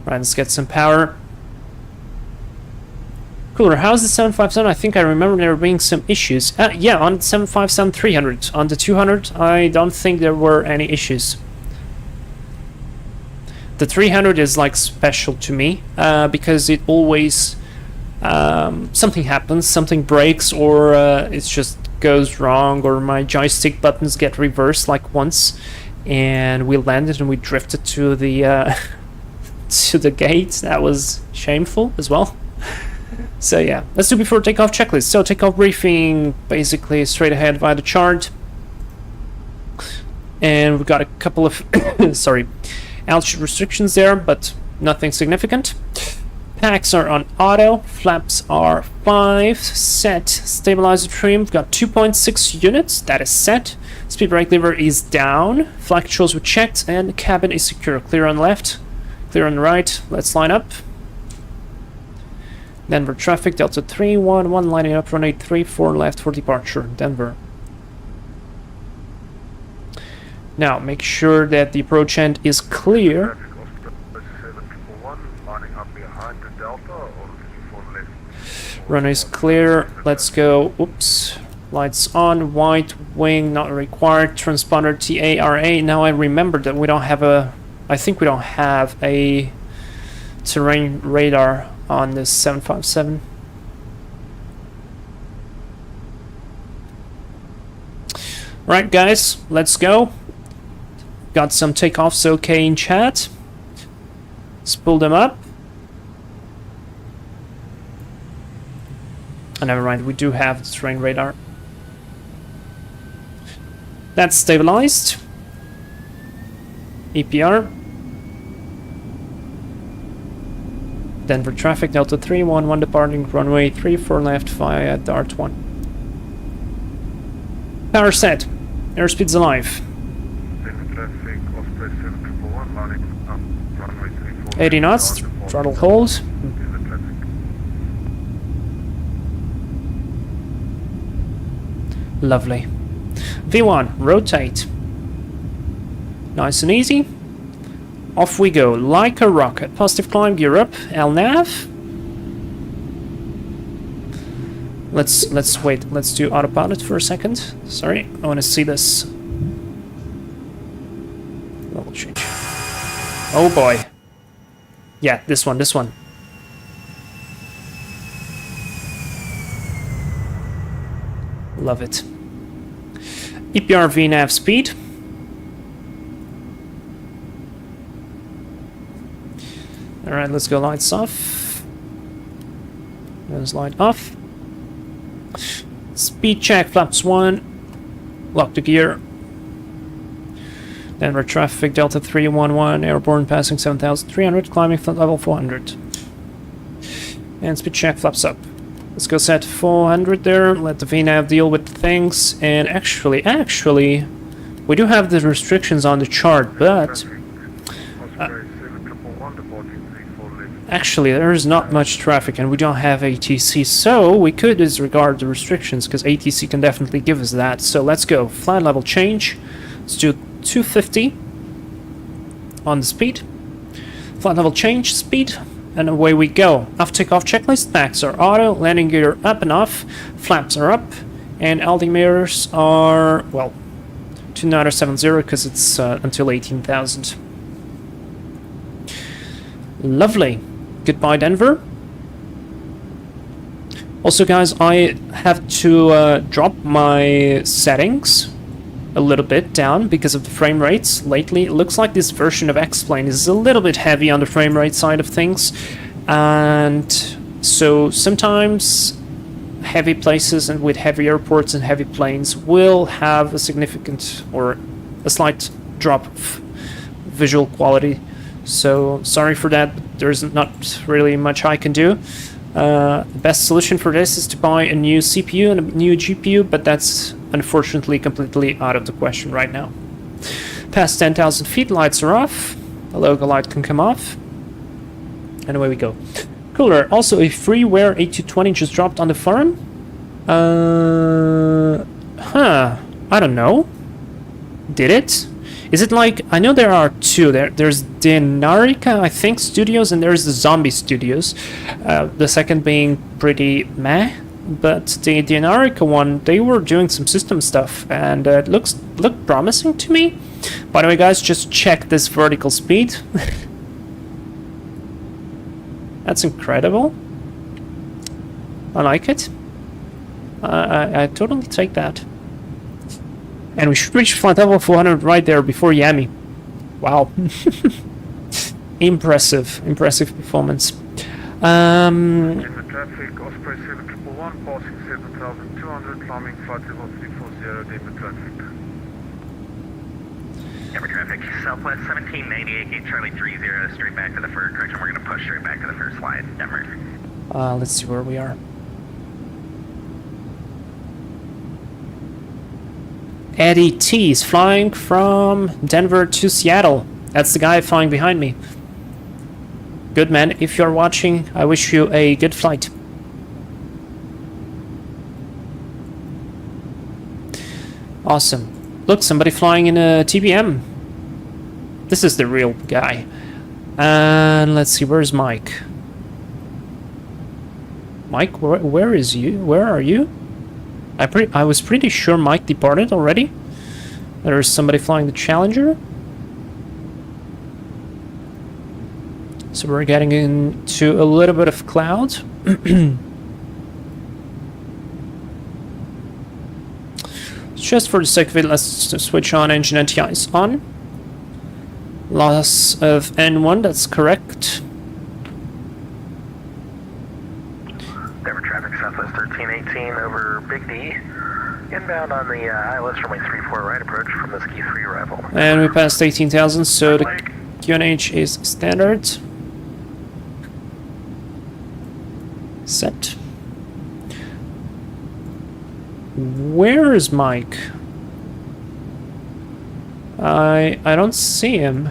Speaker 1: Right, let's get some power. Cooler, how's the 757? I think I remember there being some issues. Yeah, on 757 300. On the 200, I don't think there were any issues. The 300 is like special to me, because it always... something happens, something breaks, or it's just goes wrong or my joystick buttons get reversed like once, and we landed and we drifted to the to the gate. That was shameful as well. So yeah, let's do before takeoff checklist. So takeoff briefing, basically straight ahead via the chart, and we've got a couple of sorry, altitude restrictions there, but nothing significant. Packs are on auto, flaps are 5, set, stabilizer trim, we've got 2.6 units, that is set. Speed brake lever is down, flight controls were checked, and cabin is secure. Clear on the left, clear on the right, let's line up. Denver traffic, Delta 311, lining up, runway 34 left for departure, Denver. Now, make sure that the approach end is clear. Runway's clear, let's go. Oops. Lights on, white wing not required, transponder TARA. Now I remember that we don't have a, I think we don't have a terrain radar on this 757. Right guys, let's go. Got some takeoffs okay in chat. Let's pull them up. Oh, never mind, we do have the terrain radar. That's stabilized. EPR. Denver traffic, Delta 311 departing runway 34 left via Dart 1. Power set. Airspeed's alive. 80 knots, throttle hold. Lovely. V1, rotate. Nice and easy. Off we go, like a rocket. Positive climb, gear up, LNAV. Let's wait, let's do autopilot for a second. Sorry, I want to see this. Level change. Oh boy. Yeah, this one. Love it. EPR VNAV speed. Alright, let's go lights off. Nose light off. Speed check, flaps 1. Lock the gear. Denver traffic, Delta 311, airborne passing 7,300, climbing flight level 400. And speed check, flaps up. Let's go set 400 there, let the VNAV deal with things, and actually, we do have the restrictions on the chart, but actually there is not much traffic and we don't have ATC, so we could disregard the restrictions because ATC can definitely give us that. So let's go, flight level change, let's do 250 on the speed, flight level change, speed, and away we go. After takeoff checklist, packs are auto, landing gear up and off, flaps are up, and altimeters are, well, 2970 because it's until 18,000. Lovely. Goodbye, Denver. Also, guys, I have to drop my settings a little bit down because of the frame rates lately. It looks like this version of X-Plane is a little bit heavy on the frame rate side of things, and so sometimes heavy places and with heavy airports and heavy planes will have a significant or a slight drop of visual quality. So sorry for that, but there's not really much I can do. The best solution for this is to buy a new CPU and a new GPU, but that's unfortunately completely out of the question right now. Past 10,000 feet, lights are off. The logo light can come off. And away we go. Cooler, also a freeware A220 just dropped on the forum. I don't know. Did it? Is it like, I know there are two. There's Dinarica, I think, studios, and there's the Zombie Studios. The second being pretty meh. But the Dinarica one, they were doing some system stuff, and it looked promising to me. By the way, guys, just check this vertical speed. That's incredible. I like it. I totally take that. And we should reach flight level 400 right there before Yami. Wow. Impressive performance.
Speaker 4: In the traffic, Osprey 7111, passing 7,200, climbing flight level 340, in the traffic.
Speaker 3: Denver traffic, Southwest 1798, gate Charlie 30, straight back to the first direction. We're going to push straight back to the first flight, Denver.
Speaker 1: Let's see where we are. Eddie T is flying from Denver to Seattle. That's the guy flying behind me. Good man, if you're watching, I wish you a good flight. Awesome. Look, somebody flying in a TBM. This is the real guy. And let's see, where's Mike? Mike, where is you? Where are you? I was pretty sure Mike departed already. There's somebody flying the Challenger. So we're getting into a little bit of cloud. Just for the sake of it, let's switch on engine anti-ice on. Loss of N1, that's correct.
Speaker 3: Denver traffic, Southwest 1318 over Big D. Inbound on the ILS runway 34 right approach from the ski 3 arrival.
Speaker 1: And we passed 18,000, so the QNH is standard. Set. Where is Mike? I don't see him.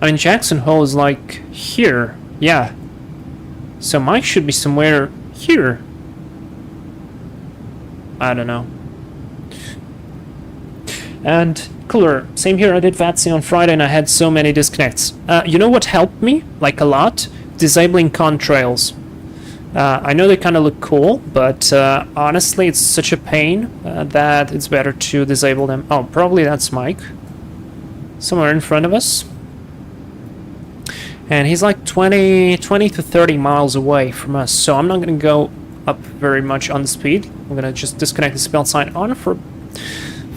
Speaker 1: I mean, Jackson Hole is like here. Yeah. So Mike should be somewhere here. I don't know. And cooler. Same here, I did VATSIM on Friday and I had so many disconnects. You know what helped me? Like a lot? Disabling contrails. I know they kind of look cool, but honestly it's such a pain that it's better to disable them. Oh, probably that's Mike. Somewhere in front of us. And he's like 20 to 30 miles away from us, so I'm not going to go up very much on the speed. I'm going to just disconnect the spell sign on for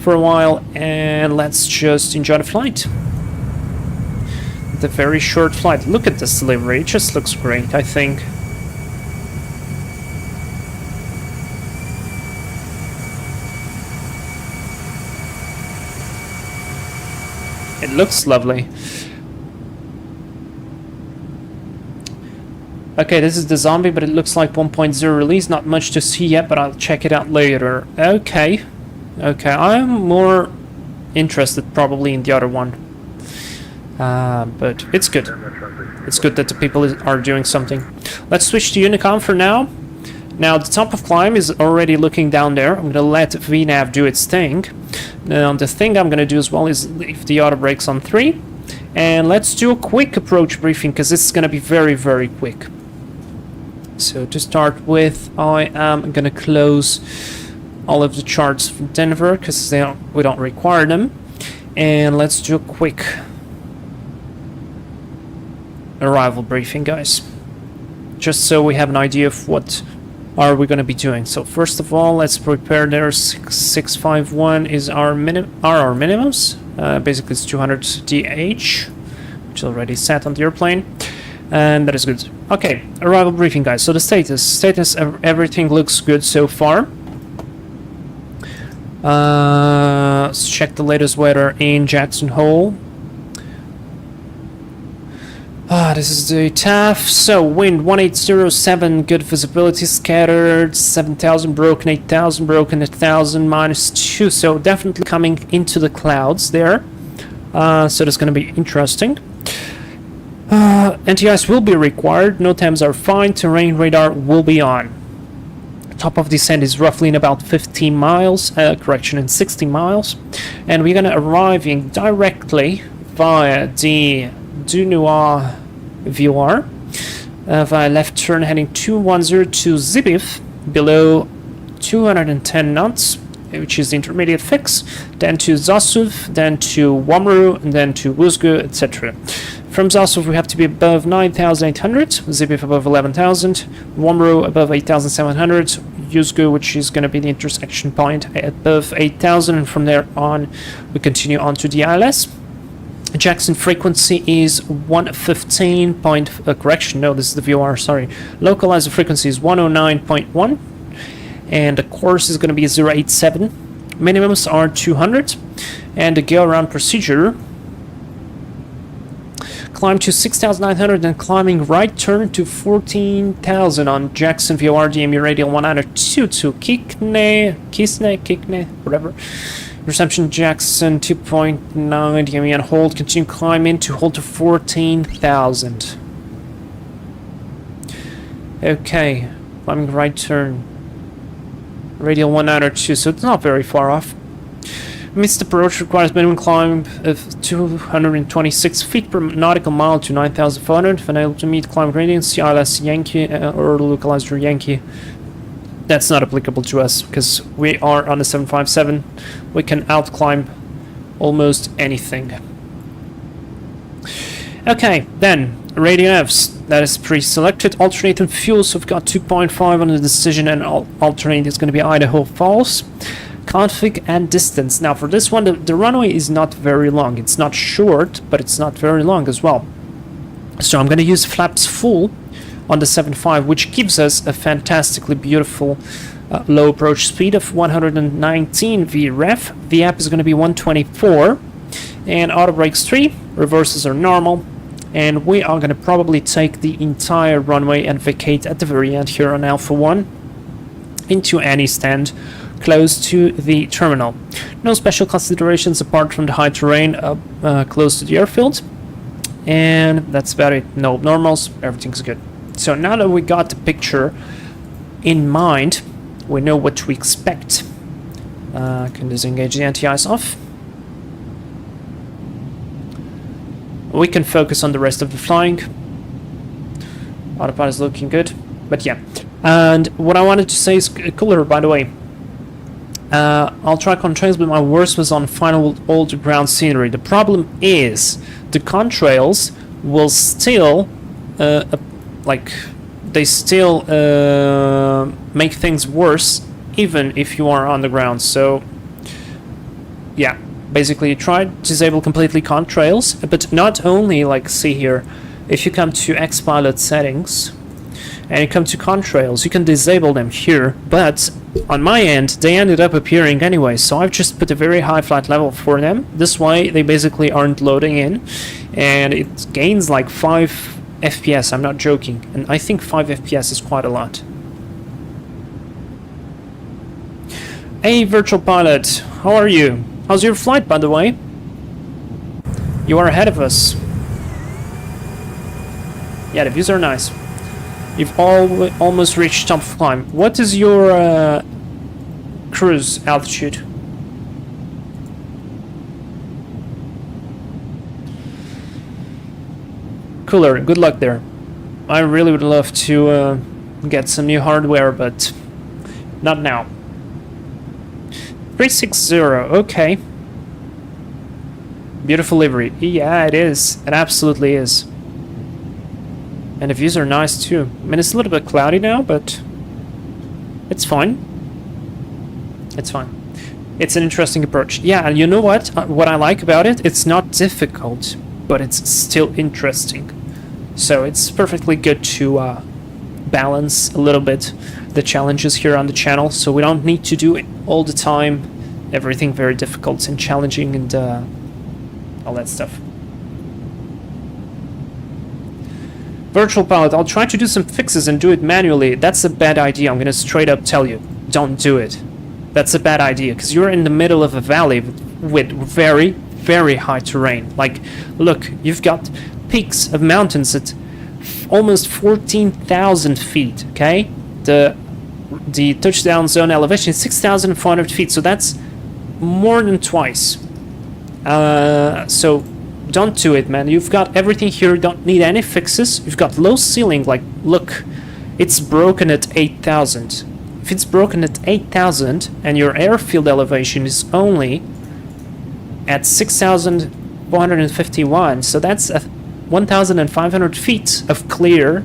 Speaker 1: a while, and let's just enjoy the flight. The very short flight. Look at this delivery, it just looks great, I think. It looks lovely. Okay, this is the zombie, but it looks like 1.0 release. Not much to see yet, but I'll check it out later. Okay. Okay, I'm more interested probably in the other one. But it's good. It's good that the people are doing something. Let's switch to Unicom for now. Now, the top of climb is already looking down there. I'm going to let VNAV do its thing. Now, the thing I'm going to do as well is leave the auto brakes on 3. And let's do a quick approach briefing, because this is going to be very, very quick. So to start with, I am going to close all of the charts from Denver because we don't require them. And let's do a quick arrival briefing, guys. Just so we have an idea of what are we going to be doing. So first of all, let's prepare there. 651 is our minimums. Basically it's 200 DH, which is already set on the airplane. And that is good. Okay, arrival briefing, guys. So the status, everything looks good so far. Let's check the latest weather in Jackson Hole. This is the TAF. So wind 1807, good visibility, scattered 7,000 broken, 8,000 broken, 1,000 -2. So definitely coming into the clouds there. So that's going to be interesting. NTIs will be required, NOTAMs are fine, terrain radar will be on. Top of descent is roughly in about 15 miles, correction, in 60 miles. And we're going to arrive in directly via the Dunois VOR, via left turn heading 210 to Zibif, below 210 knots. which is the intermediate fix, then to Zasov, then to Wamru, and then to Wuzgu, etc. From Zasov we have to be above 9,800, Zipif above 11,000, Wamru above 8,700, Wuzgu, which is going to be the intersection point, above 8,000, and from there on we continue on to the ILS. Jackson frequency is 115 point, correction, no, this is the VOR, sorry. Localizer frequency is 109.1, and the course is going to be 087. Minimums are 200, and the go-around procedure, climb to 6,900 and climbing right turn to 14,000 on Jackson VOR DME radial 102 to Kisne, whatever. Reception Jackson 2.9 DME and hold, continue climbing to hold to 14,000. Okay, climbing right turn. Radial 102, so it's not very far off. Missed approach requires minimum climb of 226 feet per nautical mile to 9,400. Unable to meet climb gradients, CLS Yankee or localizer Yankee. That's not applicable to us because we are on the 757. We can outclimb almost anything. Okay, then radio Fs. That is pre-selected. Alternating fuel, so we've got 2.5 on the decision, and alternate is going to be Idaho Falls. Config and distance. Now for this one, the runway is not very long. It's not short, but it's not very long as well. So I'm going to use flaps full on the 7.5, which gives us a fantastically beautiful low approach speed of 119 VREF. VAP is going to be 124, and auto brakes 3, reverses are normal, and we are going to probably take the entire runway and vacate at the very end here on Alpha 1 into any stand close to the terminal. No special considerations apart from the high terrain close to the airfield, and that's about it. No normals, everything's good. So now that we got the picture in mind, we know what to expect. Can disengage the anti-ice off. We can focus on the rest of the flying. Autopilot is looking good, but yeah. And what I wanted to say is cooler, by the way. I'll try contrails, but my worst was on final older ground scenery. The problem is the contrails will still make things worse even if you are on the ground. So yeah, basically you try to disable completely contrails, but not only, like, see here, if you come to Xpilot settings and you come to contrails, you can disable them here, but on my end they ended up appearing anyway, so I've just put a very high flight level for them. This way they basically aren't loading in, and it gains like 5 FPS, I'm not joking, and I think 5 FPS is quite a lot. Hey virtual pilot, how are you? How's your flight, by the way? You are ahead of us. Yeah, the views are nice. You've almost reached top of climb. What is your cruise altitude? Cooler, good luck there. I really would love to get some new hardware, but not now. 360, okay. Beautiful livery. Yeah, it is. It absolutely is. And the views are nice too. I mean, it's a little bit cloudy now, but it's fine. It's fine. It's an interesting approach. Yeah, and you know what? What I like about it? It's not difficult, but it's still interesting. So it's perfectly good to balance a little bit the challenges here on the channel, so we don't need to do it all the time. Everything very difficult and challenging and all that stuff. Virtual pilot, I'll try to do some fixes and do it manually. That's a bad idea. I'm gonna straight up tell you, don't do it. That's a bad idea, because you're in the middle of a valley with very, very high terrain. Like, look, you've got peaks of mountains at almost 14,000 feet, okay? The touchdown zone elevation is 6,400 feet, so that's more than twice. So don't do it, man. You've got everything here, you don't need any fixes. You've got low ceiling, like, look, it's broken at 8,000. if it's broken at 8,000 and your airfield elevation is only at 6,451, so that's 1,500 feet of clear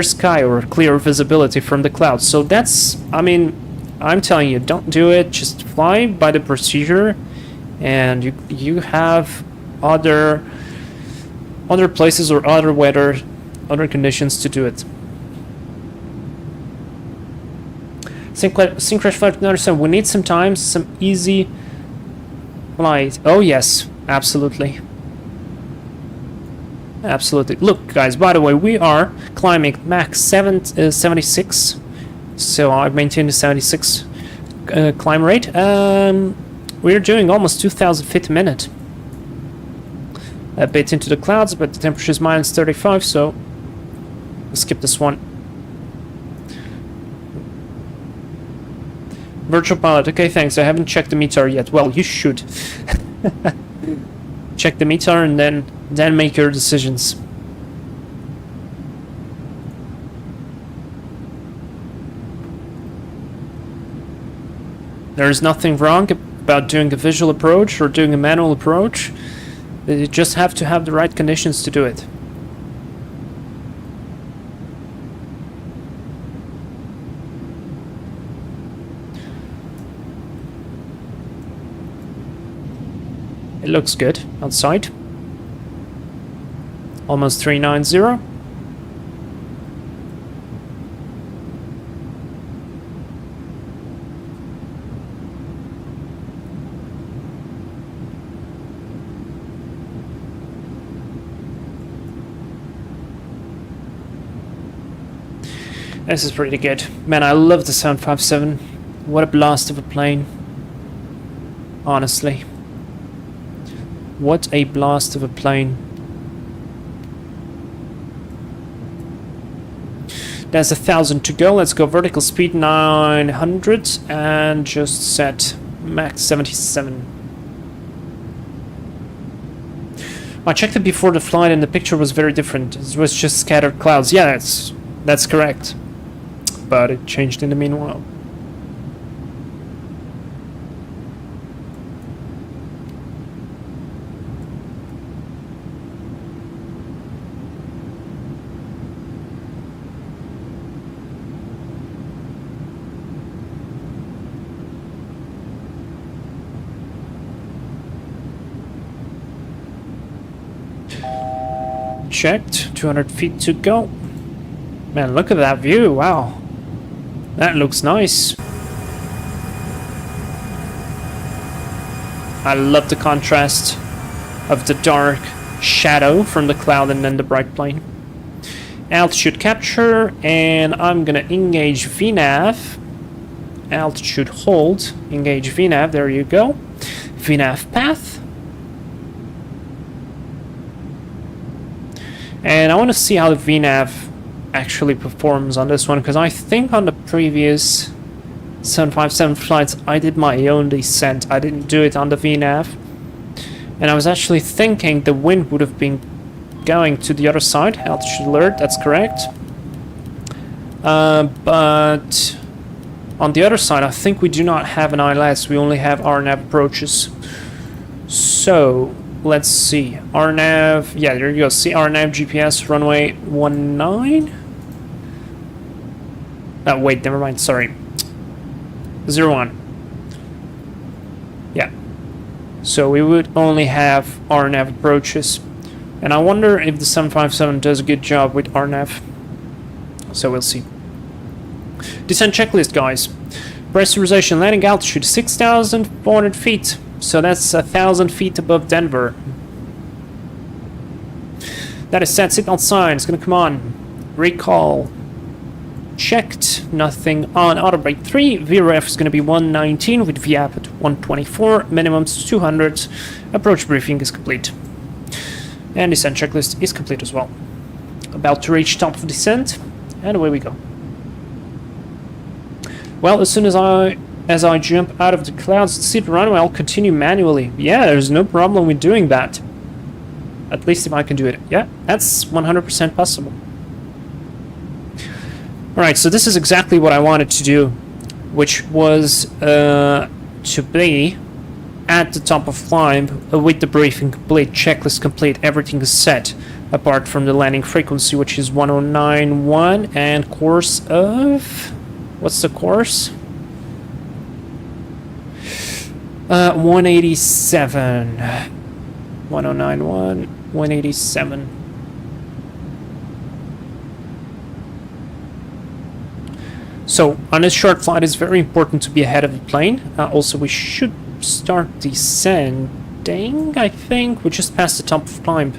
Speaker 1: sky or clear visibility from the clouds. So that's, I mean, I'm telling you, don't do it. Just fly by the procedure, and you have other places or other weather, other conditions to do it. Syncrash Flight understand we need some time, some easy flight. Oh yes, absolutely. Absolutely. Look, guys, by the way, we are climbing max 76. So I've maintained a 76 climb rate. We're doing almost 2,000 feet a minute. A bit into the clouds, but the temperature is minus 35, so we'll skip this one. Virtual pilot, okay, thanks. I haven't checked the meter yet. Well, you should. Check the meter and then make your decisions. There is nothing wrong about doing a visual approach or doing a manual approach. You just have to have the right conditions to do it. It looks good outside. Almost 390. This is pretty good. Man, I love the 757. What a blast of a plane. Honestly. What a blast of a plane. There's 1,000 to go. Let's go vertical speed 900 and just set max 77. I checked it before the flight and the picture was very different. It was just scattered clouds. Yeah, that's correct. But it changed in the meanwhile. Checked. 200 feet to go. Man, look at that view. Wow. That looks nice. I love the contrast of the dark shadow from the cloud and then the bright plane. Altitude capture, and I'm gonna engage VNAV. Altitude hold. Engage VNAV. There you go. VNAV path. And I want to see how the VNAV actually performs on this one, because I think on the previous 757 flights I did my own descent. I didn't do it on the VNAV. And I was actually thinking the wind would have been going to the other side. Altitude alert, that's correct. But on the other side, I think we do not have an ILS. We only have RNAV approaches. So let's see. RNAV, yeah, there you go. See RNAV GPS runway 19. Oh, wait, never mind. Sorry. 01. Yeah. So we would only have RNAV approaches. And I wonder if the 757 does a good job with RNAV. So we'll see. Descent checklist, guys. Pressurization landing altitude 6,400 feet. So that's 1,000 feet above Denver. That is set. Signal sign. It's gonna come on. Recall. Checked. Nothing on. Auto brake 3. VRF is gonna be 119 with VAP at 124. Minimums 200. Approach briefing is complete. And descent checklist is complete as well. About to reach top of descent. And away we go. Well, as soon as I jump out of the clouds to see the runway, I'll continue manually. Yeah, there's no problem with doing that. At least if I can do it. Yeah, that's 100% possible. Alright, so this is exactly what I wanted to do, which was to be at the top of climb with the briefing complete, checklist complete, everything is set, apart from the landing frequency, which is 1091, and course of... what's the course? 187. 1091, 187. So, on a short flight, it's very important to be ahead of the plane. Also, we should start descending, I think. We just passed the top of climb.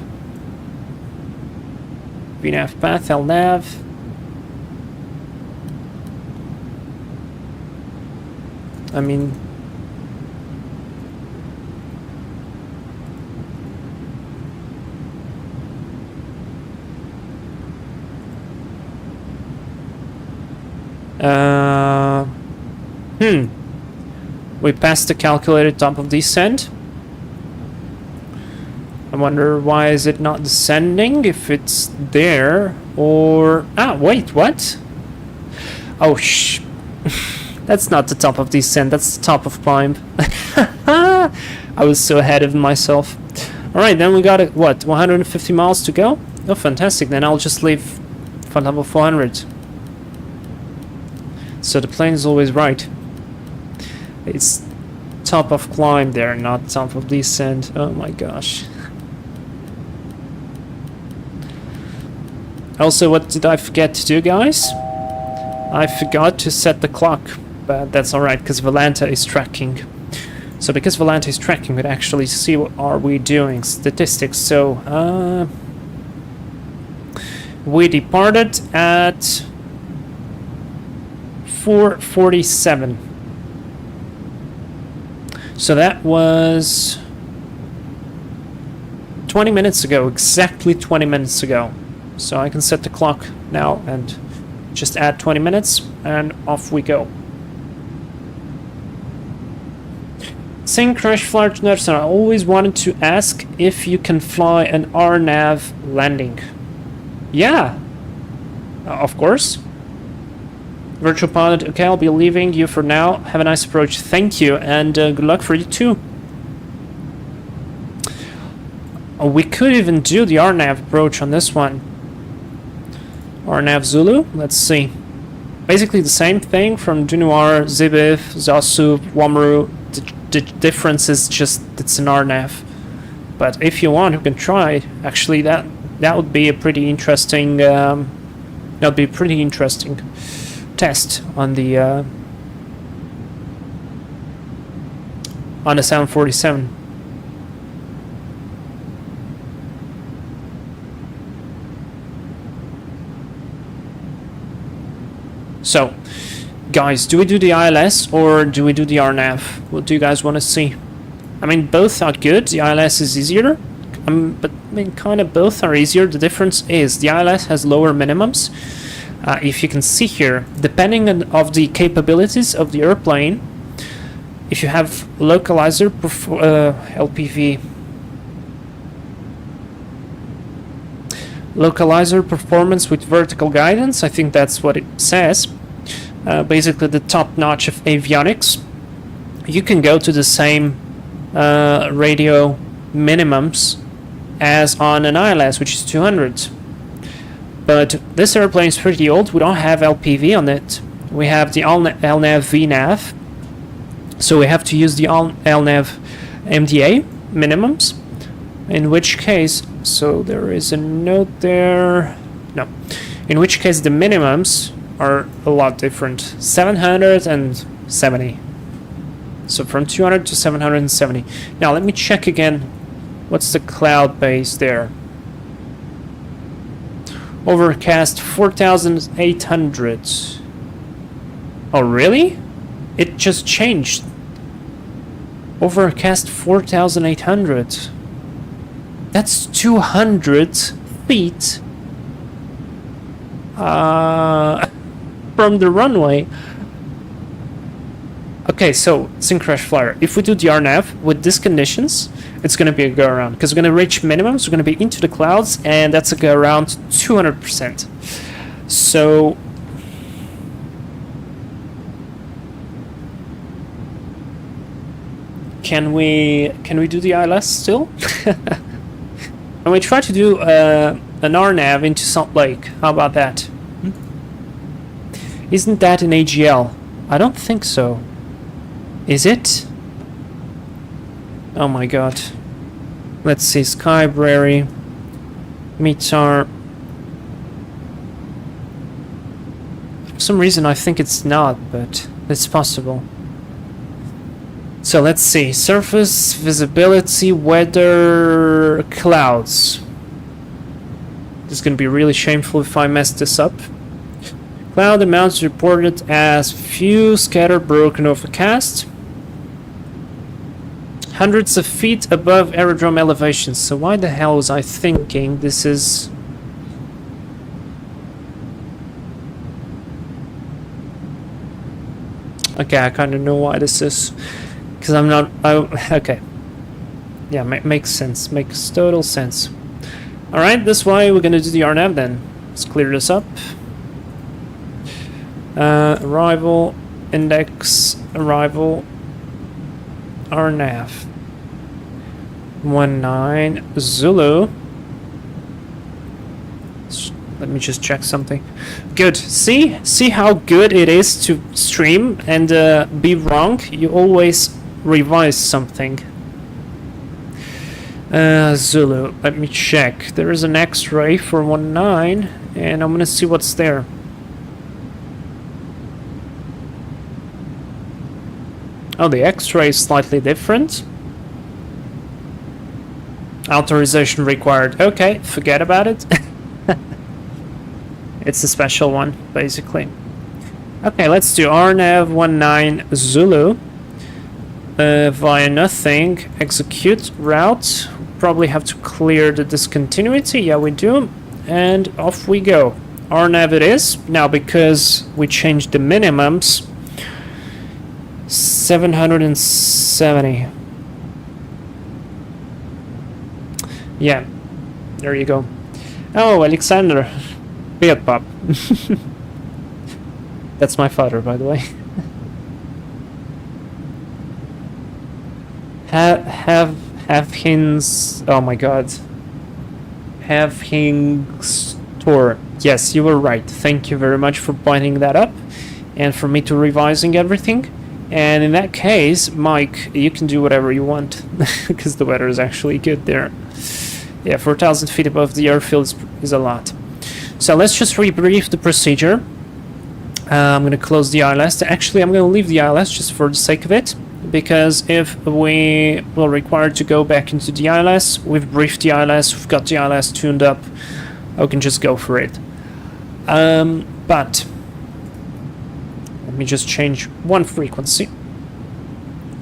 Speaker 1: VNAV path, LNAV. I mean... We passed the calculated top of descent. I wonder why is it not descending if it's there, or... Ah, wait, what? Oh, that's not the top of descent, that's the top of climb. I was so ahead of myself. Alright, then we got, what, 150 miles to go? Oh, fantastic, then I'll just leave for level 400. So the plane is always right. It's top of climb there, not top of descent. Oh my gosh. Also, what did I forget to do, guys? I forgot to set the clock, but that's alright, because Volanta is tracking. So because Volanta is tracking, we can actually see what are we doing. Statistics, so... we departed at... 4:47. So that was 20 minutes ago, exactly 20 minutes ago. So I can set the clock now and just add 20 minutes and off we go. Saying crash flight notes, I always wanted to ask if you can fly an RNAV landing. Yeah, of course. Virtual pilot, okay, I'll be leaving you for now. Have a nice approach. Thank you, and good luck for you too. Oh, we could even do the RNAV approach on this one. RNAV Zulu, let's see. Basically the same thing from Dunuar, Zibif, Zasu, Wamaru. The difference is just it's an RNAV. But if you want, you can try. Actually, that would be a pretty interesting. That would be pretty interesting. Test on the 747. So, guys, do we do the ILS or do we do the RNAV? What do you guys want to see? I mean, both are good. The ILS is easier, but I mean, kind of both are easier. The difference is the ILS has lower minimums. If you can see here, depending on of the capabilities of the airplane, if you have localizer LPV, localizer performance with vertical guidance, I think that's what it says. Basically the top notch of avionics. You can go to the same radio minimums as on an ILS, which is 200. But this airplane is pretty old. We don't have LPV on it. We have the LNAV VNAV. So we have to use the LNAV MDA minimums. In which case, so there is a note there. No. In which case the minimums are a lot different. 770. So from 200 to 770. Now let me check again. What's the cloud base there? Overcast 4,800. Oh, really? It just changed. Overcast 4,800. That's 200 feet from the runway. Okay, so Syncrash Flyer. If we do the RNAV with these conditions, it's going to be a go around because we're going to reach minimums. We're going to be into the clouds, and that's a go around 200%. So Can we do the ILS still? And we try to do an RNAV into Salt Lake. How about that? Isn't that an AGL? I don't think so. Is it? Oh my god. Let's see. Skybrary. METAR. For some reason I think it's not, but it's possible. So let's see. Surface, visibility, weather, clouds. This is going to be really shameful if I mess this up. Cloud amounts reported as few, scattered, broken, overcast. Hundreds of feet above aerodrome elevations. So why the hell was I thinking this is... Okay, I kind of know why this is. Because I'm not... okay. Yeah, makes sense. Makes total sense. Alright, that's why we're gonna do the RNAV then. Let's clear this up. Arrival, index, arrival, RNAV. 19 Zulu. Let me just check something. Good. See how good it is to stream and be wrong? You always revise something. Zulu. Let me check. There is an X-ray for 19, and I'm gonna see what's there. Oh, the X-ray is slightly different. Authorization required. Okay, forget about it. It's a special one, basically. Okay, let's do RNAV 19 Zulu. Via nothing. Execute route. Probably have to clear the discontinuity. Yeah, we do. And off we go. RNAV it is. Now, because we changed the minimums, 770. Yeah, there you go. Oh, Alexander. Beard Pop. That's my father, by the way. Have his... Oh my god. Have his tour. Yes, you were right. Thank you very much for pointing that up. And for me to revising everything. And in that case, Mike, you can do whatever you want. Because the weather is actually good there. Yeah, 4,000 feet above the airfield is a lot. So let's just rebrief the procedure. I'm going to close the ILS. Actually, I'm going to leave the ILS just for the sake of it. Because if we will require to go back into the ILS, we've briefed the ILS, we've got the ILS tuned up, I can just go for it. But let me just change one frequency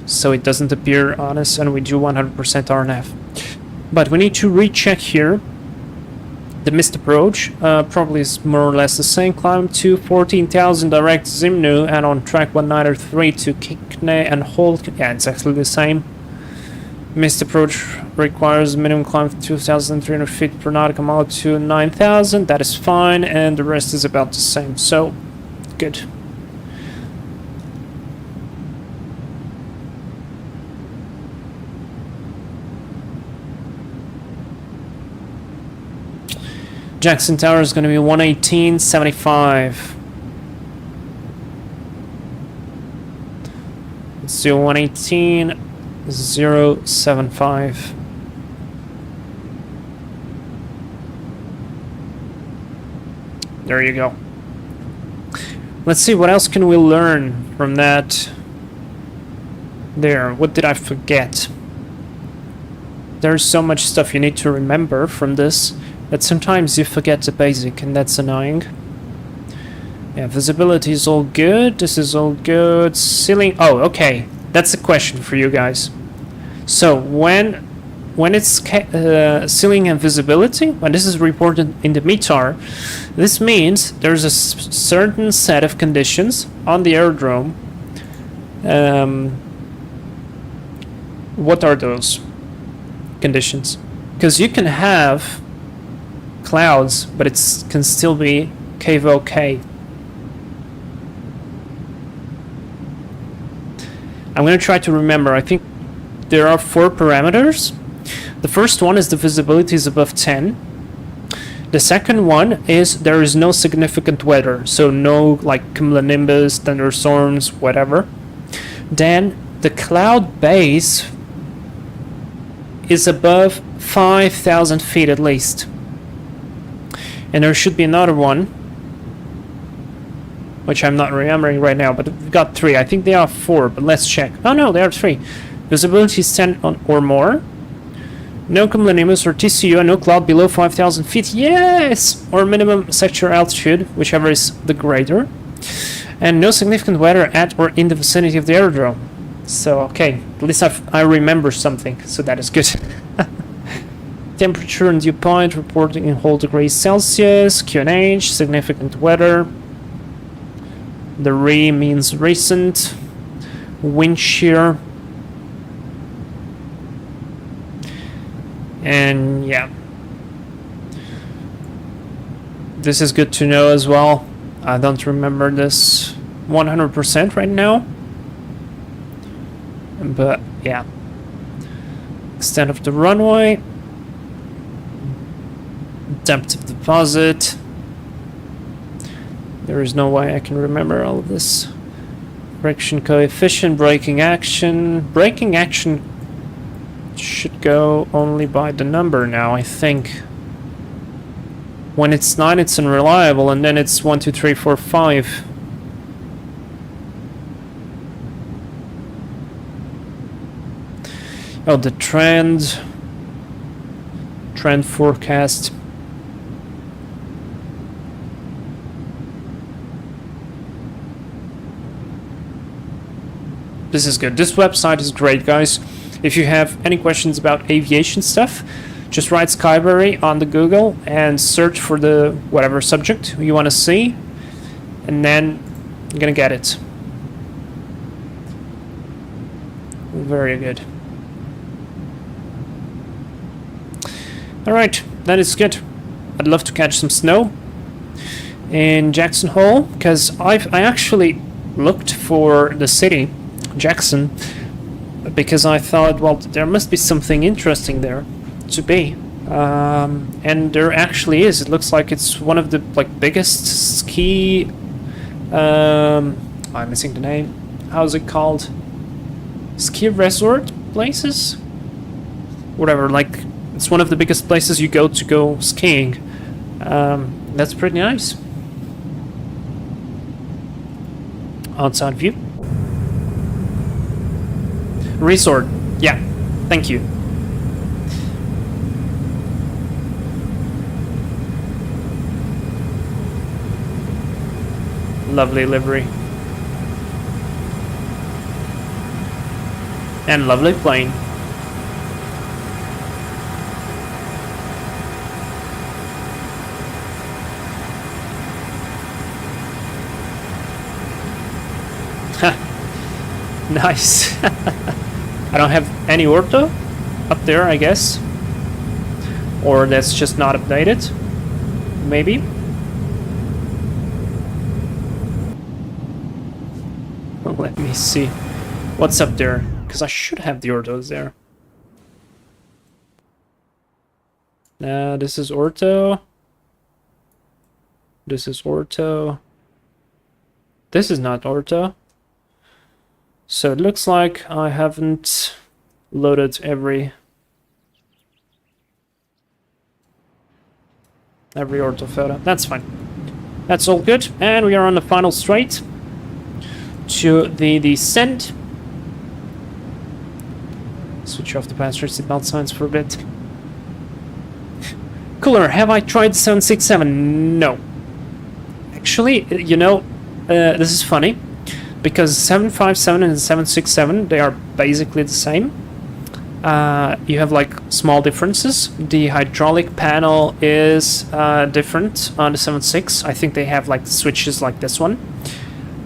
Speaker 1: so it doesn't appear on us and we do 100% RNF. But we need to recheck here. The missed approach probably is more or less the same. Climb to 14,000 direct Zimnu and on track 193 to Kikne and hold. Yeah, it's actually the same. Missed approach requires minimum climb of 2,300 feet per nautical mile to 9,000. That is fine, and the rest is about the same. So, good. Jackson Tower is going to be 118.75. Let's do 118.075. There you go. Let's see, what else can we learn from that? There, what did I forget? There's so much stuff you need to remember from this. But sometimes you forget the basic, and that's annoying. Yeah, visibility is all good. This is all good. Ceiling. Oh, okay. That's a question for you guys. So when it's ceiling and visibility, when this is reported in the METAR, this means there's a certain set of conditions on the aerodrome. What are those conditions? Because you can have clouds, but it can still be KVOK. I'm going to try to remember. I think there are 4 parameters. The first one is the visibility is above 10. The second one is there is no significant weather, so no like cumulonimbus, thunderstorms, whatever. Then the cloud base is above 5,000 feet at least. And there should be another one, which I'm not remembering right now, but we've got 3. I think they are 4, but let's check. Oh no, there are 3. Visibility is 10 or more. No cumulonimbus or TCU and no cloud below 5,000 feet. Yes! Or minimum sector altitude, whichever is the greater. And no significant weather at or in the vicinity of the aerodrome. So, okay, at least I remember something, so that is good. Temperature and dew point reporting in whole degrees Celsius. QNH, significant weather. The RE means recent. Wind shear. And yeah, this is good to know as well. I don't remember this 100% right now, but yeah. Extent of the runway, depth of deposit. There is no way I can remember all of this. Friction coefficient, braking action. Braking action should go only by the number now, I think. When it's 9, it's unreliable, and then it's 1, 2, 3, 4, 5. Oh, the trend forecast. This is good. This website is great, guys. If you have any questions about aviation stuff, just write Skyberry on the Google and search for the whatever subject you want to see, and then you're gonna get it. Very good. Alright, that is good. I'd love to catch some snow in Jackson Hole, because I actually looked for the city, Jackson, because I thought, well, there must be something interesting there to be, and there actually is. It looks like it's one of the biggest ski. I'm missing the name. How's it called? Ski resort places? Whatever. Like, it's one of the biggest places you go to go skiing. That's pretty nice. Outside view. Resort, yeah, thank you. Lovely livery. And lovely plane. Nice. I don't have any ortho up there, I guess. Or that's just not updated. Maybe. Well, let me see what's up there, because I should have the orthos there. This is ortho. This is ortho. This is not ortho. So it looks like I haven't loaded every ortho photo. That's fine. That's all good. And we are on the final straight to the descent. Switch off the passenger seatbelt signs for a bit. Cooler, have I tried 767? No. Actually, you know, this is funny, because 757 and 767, they are basically the same. You have like small differences. The hydraulic panel is different on the 76. I think they have like switches like this one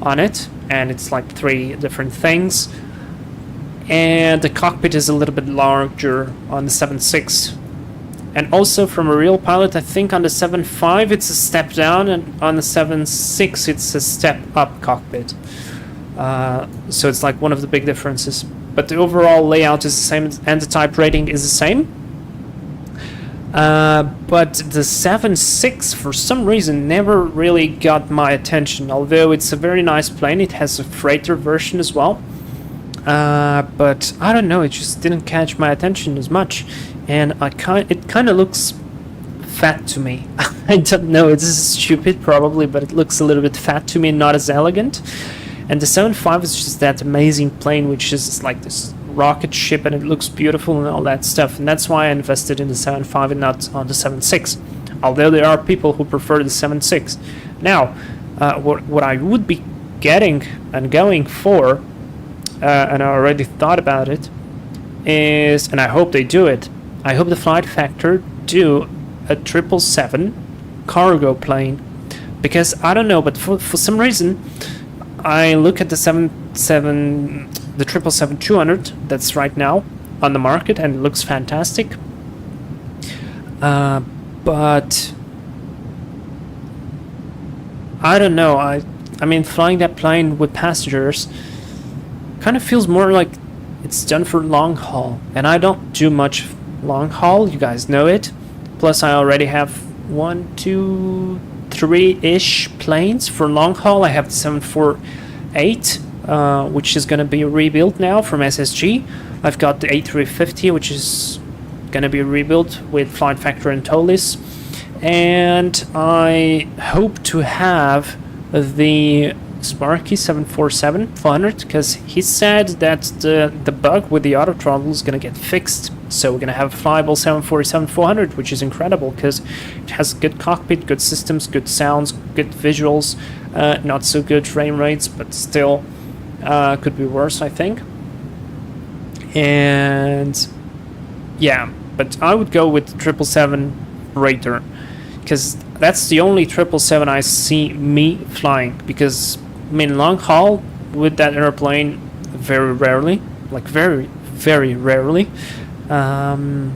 Speaker 1: on it, and it's like 3 different things. And the cockpit is a little bit larger on the 76. And also from a real pilot, I think on the 7.5 it's a step down, and on the 7.6 it's a step up cockpit. So it's like one of the big differences. but the overall layout is the same and the type rating is the same. But the 7.6 for some reason never really got my attention, although it's a very nice plane. It has a freighter version as well. But I don't know, it just didn't catch my attention as much, and it kind of looks fat to me. I don't know, it's stupid probably, but it looks a little bit fat to me, not as elegant. And the 7.5 is just that amazing plane, which is like this rocket ship, and it looks beautiful and all that stuff, and that's why I invested in the 7.5 and not on the 7.6, although there are people who prefer the 7.6. Now, what I would be getting and going for, and I already thought about it, is, and I hope they do it, I hope the FlightFactor do a 777 cargo plane, because I don't know, but for some reason I look at the 777-200 that's right now on the market, and it looks fantastic, but I don't know, I mean, flying that plane with passengers kind of feels more like it's done for long haul, and I don't do much long haul, you guys know it. Plus I already have 1, 2, 3-ish planes for long haul. I have the 748, which is going to be rebuilt now from SSG. I've got the A350, which is going to be rebuilt with FlightFactor and TOLIS, and I hope to have the Sparky 747-400, because he said that the bug with the auto throttle is going to get fixed, so we're going to have a flyable 747-400, which is incredible because it has good cockpit, good systems, good sounds, good visuals, not so good frame rates, but still could be worse, I think. And yeah, but I would go with the 777 Raider, because that's the only 777 I see me flying, because I mean, long haul with that airplane, very rarely, like very, very rarely. Oh,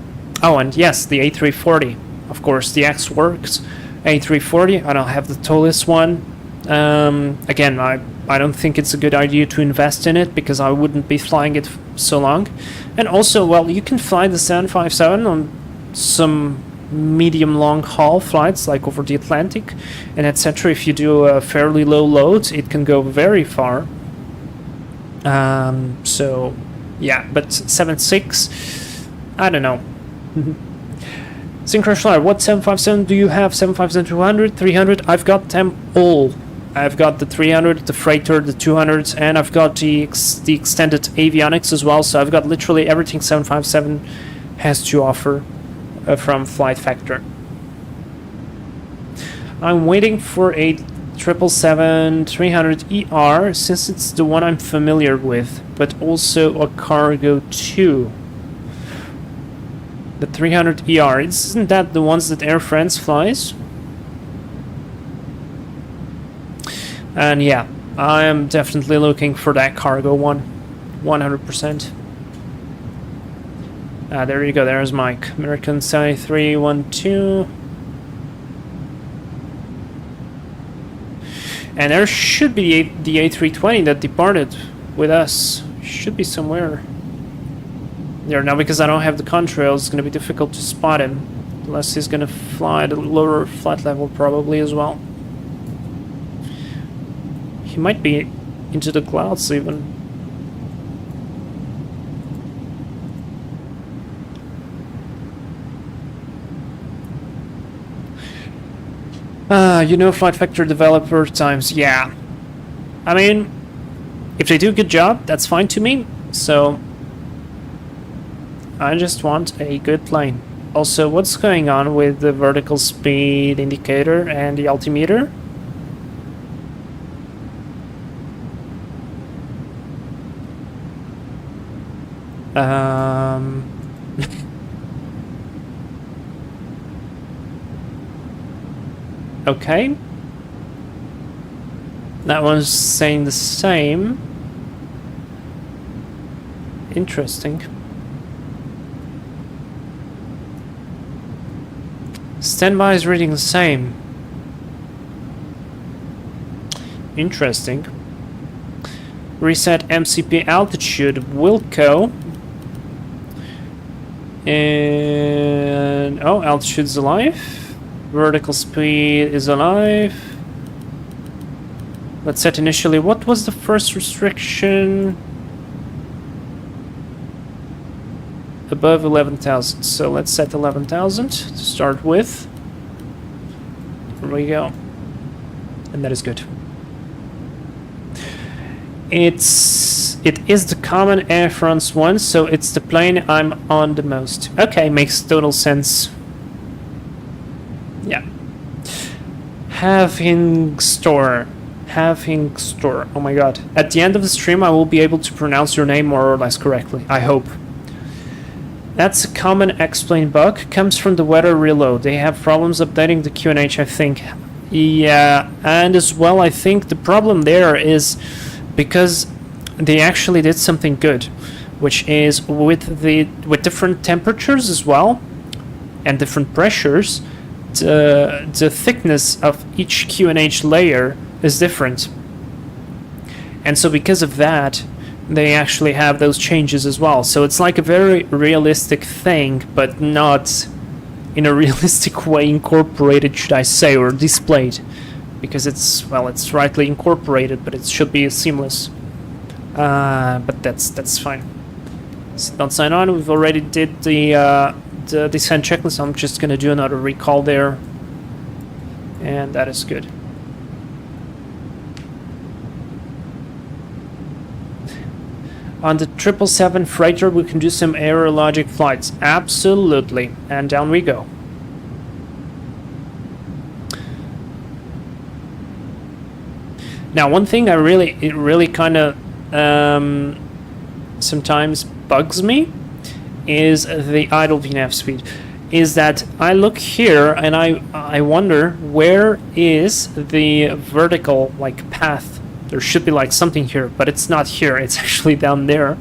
Speaker 1: and yes, the A340, of course, the X works. A340, I don't have the TOLIS one. Again, I don't think it's a good idea to invest in it, because I wouldn't be flying it so long. And also, well, you can fly the 757 on some medium long haul flights like over the Atlantic and etc. If you do a fairly low load, it can go very far. So yeah, but 7.6, I don't know. Synchronous Flyer, what 757 do you have? 757-200, 300? I've got them all. I've got the 300, the freighter, the 200s, and I've got the extended avionics as well, so I've got literally everything 757 has to offer from FlightFactor. I'm waiting for a 777-300ER, since it's the one I'm familiar with, but also a cargo too. The 300ER, isn't that the ones that Air France flies? And yeah, I am definitely looking for that cargo one, 100%. There you go, there's Mike. American 7312. And there should be the A320 that departed with us. Should be somewhere there. Now, because I don't have the contrails, it's going to be difficult to spot him. Unless he's going to fly at a lower flight level probably as well. He might be into the clouds even. You know, FlightFactor developer times, yeah. I mean, if they do a good job, that's fine to me. So, I just want a good plane. Also, what's going on with the vertical speed indicator and the altimeter? Okay. That one's saying the same. Interesting. Standby is reading the same. Reset MCP altitude, Wilco. And oh, altitude's alive. Vertical speed is alive. Let's set initially. What was the first restriction? Above 11,000. So let's set 11,000 to start with. Here we go. And that is good. It is the common Air France one, so it's the plane I'm on the most. Okay, makes total sense. Yeah. Having store. Oh my god. At the end of the stream, I will be able to pronounce your name more or less correctly. I hope. That's a common X-plane bug. Comes from the weather reload. They have problems updating the QNH, I think. Yeah, and as well, I think the problem there is because they actually did something good, which is with different temperatures as well and different pressures, the thickness of each QNH layer is different, and so because of that they actually have those changes as well. So it's like a very realistic thing, but not in a realistic way incorporated, should I say, or displayed, because it's, well, it's rightly incorporated, but it should be seamless. But that's fine. So don't sign on. We've already did the descent checklist. I'm just gonna do another recall there, and that is good. On the 777 freighter, we can do some aerologic flights. Absolutely. And down we go. Now, one thing it really kind of sometimes bugs me is the idle VNAV speed. Is that I look here and I wonder where is the vertical like path. There should be like something here, but it's not here. It's actually down there.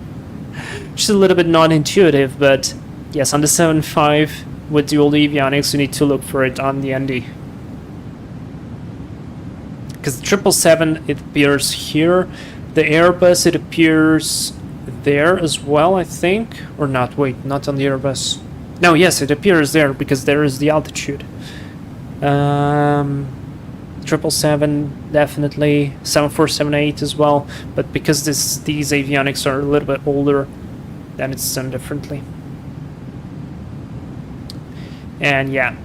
Speaker 1: Which is a little bit non-intuitive, but yes, on the 7.5 with dual avionics, you need to look for it on the ND. Because the 777, it appears here. The Airbus, it appears there as well, I think. Or not, wait, not on the Airbus. No, yes, it appears there because there is the altitude. 777 definitely, 7478 as well, but because these avionics are a little bit older, then it's done differently. And yeah,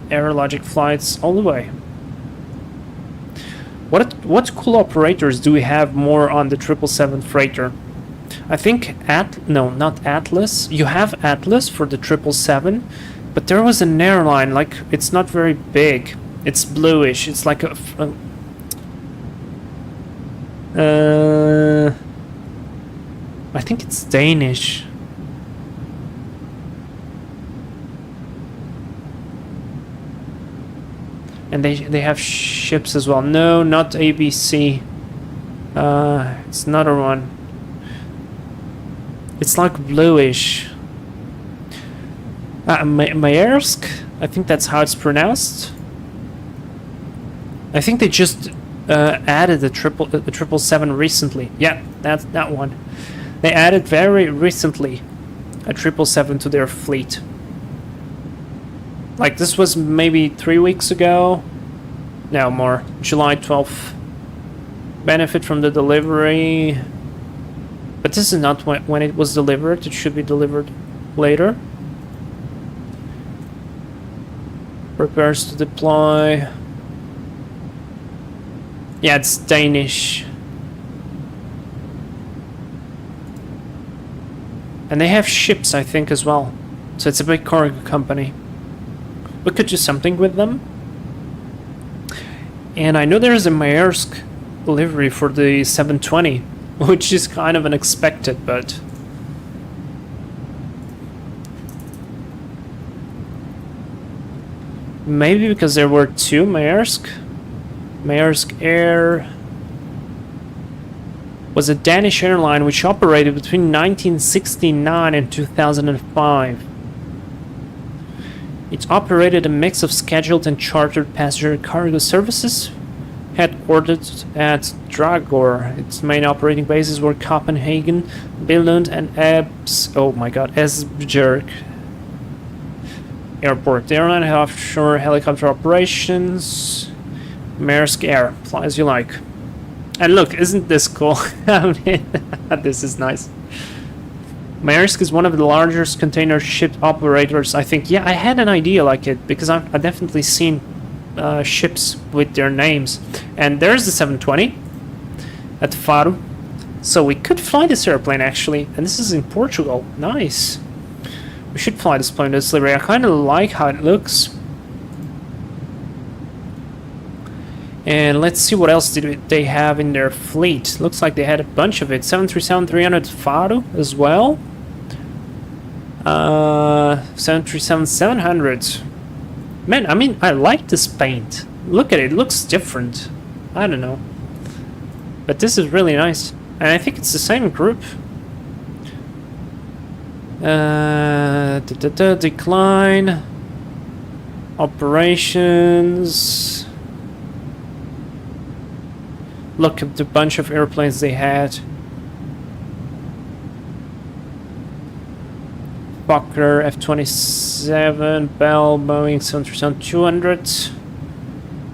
Speaker 1: aerologic flights all the way. What cool operators do we have more on the 777 freighter? I think not Atlas. You have Atlas for the 777, but there was an airline, like, it's not very big. It's bluish. It's like I think it's Danish. And they have ships as well. No, not ABC. It's another one. It's like bluish. Maersk? I think that's how it's pronounced. I think they just added the 777 recently. Yeah, that's that one. They added very recently a 777 to their fleet. Like, this was maybe 3 weeks ago. No, more. July 12th. Benefit from the delivery. But this is not when it was delivered. It should be delivered later. Prepares to deploy. Yeah, it's Danish. And they have ships, I think, as well. So it's a big cargo company. We could do something with them. And I know there's a Maersk delivery for the 720, which is kind of unexpected, but... maybe because there were two Maersk. Maersk Air was a Danish airline which operated between 1969 and 2005. It operated a mix of scheduled and chartered passenger cargo services Headquartered at Dragor. Its main operating bases were Copenhagen, Billund, and Esbjerg Airport. The airline had offshore helicopter operations. Maersk Air. Fly as you like. And look, isn't this cool? I mean, this is nice. Maersk is one of the largest container ship operators, I think. Yeah, I had an idea like it, because I've definitely seen ships with their names. And there's the 720 at Faro. So we could fly this airplane, actually. And this is in Portugal. Nice. We should fly this plane to this livery. I kind of like how it looks. And let's see what else did they have in their fleet. Looks like they had a bunch of it. 737-300 Faro as well. 737-700. Man, I mean, I like this paint. Look at it. It looks different. I don't know. But this is really nice. And I think it's the same group. Decline. Operations. Look at the bunch of airplanes they had. Fokker, F-27, Bell, Boeing 737-200,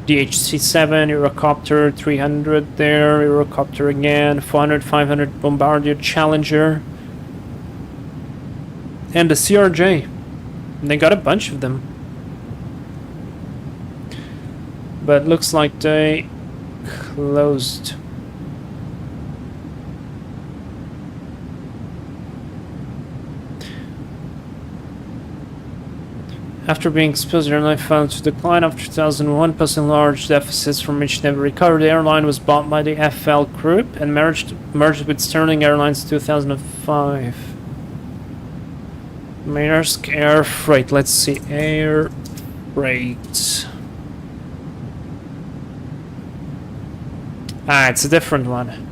Speaker 1: DHC-7, Eurocopter 300 there, Eurocopter again, 400, 500 Bombardier Challenger, and the CRJ. And they got a bunch of them. But looks like they closed. After being exposed, the airline found to decline after 2001, posting large deficits from which never recovered. The airline was bought by the FL Group and merged with Sterling Airlines in 2005. Maersk Air Freight. Let's see. Air Freight. Ah, it's a different one.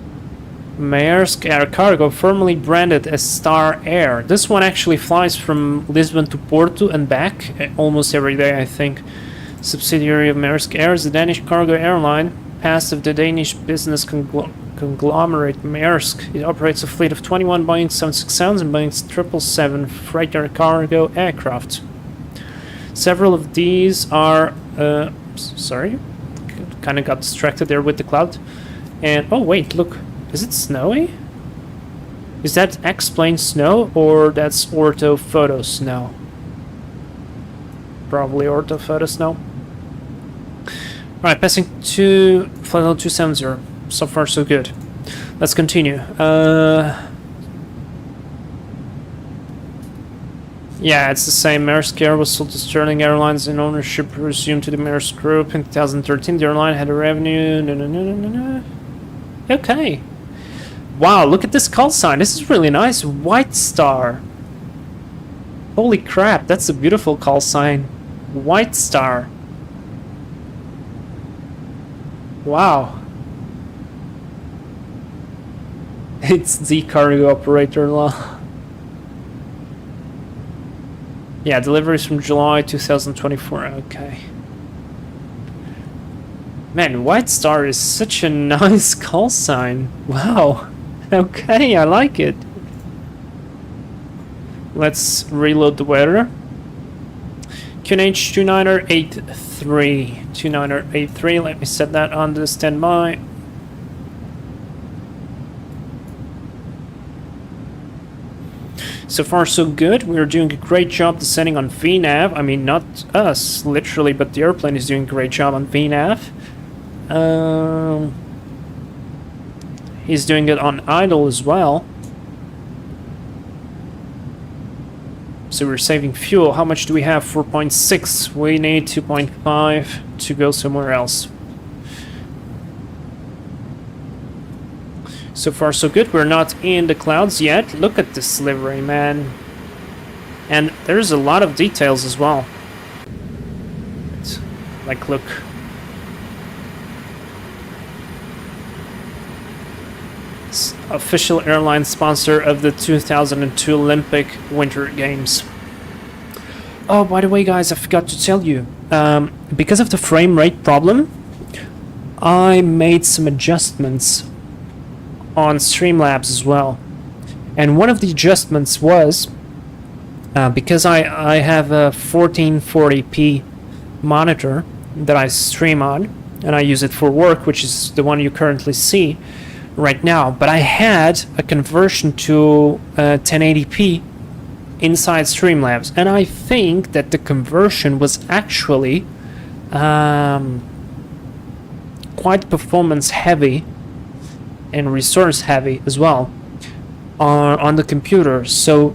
Speaker 1: Maersk Air Cargo, formerly branded as Star Air. This one actually flies from Lisbon to Porto and back almost every day, I think. Subsidiary of Maersk Air is the Danish cargo airline, past of the Danish business conglomerate Maersk. It operates a fleet of 21 Boeing 767s and Boeing 777 freighter cargo aircraft. Several of these are... sorry? Kind of got distracted there with the cloud. And... oh, wait, look. Is it snowy? Is that X-plane snow or that's orthophoto snow? Probably orthophoto snow. Alright, passing to flight level 270. So far so good. Let's continue. Yeah, it's the same. Maersk Air was sold to Sterling Airlines and ownership resumed to the Maersk Group. In 2013, the airline had a revenue... Okay. Wow, look at this call sign. This is really nice. White Star. Holy crap, that's a beautiful call sign. White Star. Wow. It's the cargo operator law. Yeah, deliveries from July 2024. Okay. Man, White Star is such a nice call sign. Wow. Okay, I like it. Let's reload the weather. QNH 2983. 2983. Let me set that on the standby. So far so good. We're doing a great job descending on VNAV. I mean, not us, literally, but the airplane is doing a great job on VNAV. He's doing it on idle as well. So we're saving fuel. How much do we have? 4.6. We need 2.5 to go somewhere else. So far so good. We're not in the clouds yet. Look at this livery, man. And there's a lot of details as well. It's like, look. It's official airline sponsor of the 2002 Olympic Winter Games. Oh, by the way, guys, I forgot to tell you. Because of the frame rate problem, I made some adjustments on Streamlabs as well. And one of the adjustments was, because I have a 1440p monitor that I stream on, and I use it for work, which is the one you currently see right now, but I had a conversion to 1080p inside Streamlabs, and I think that the conversion was actually quite performance heavy and resource heavy as well on the computer. So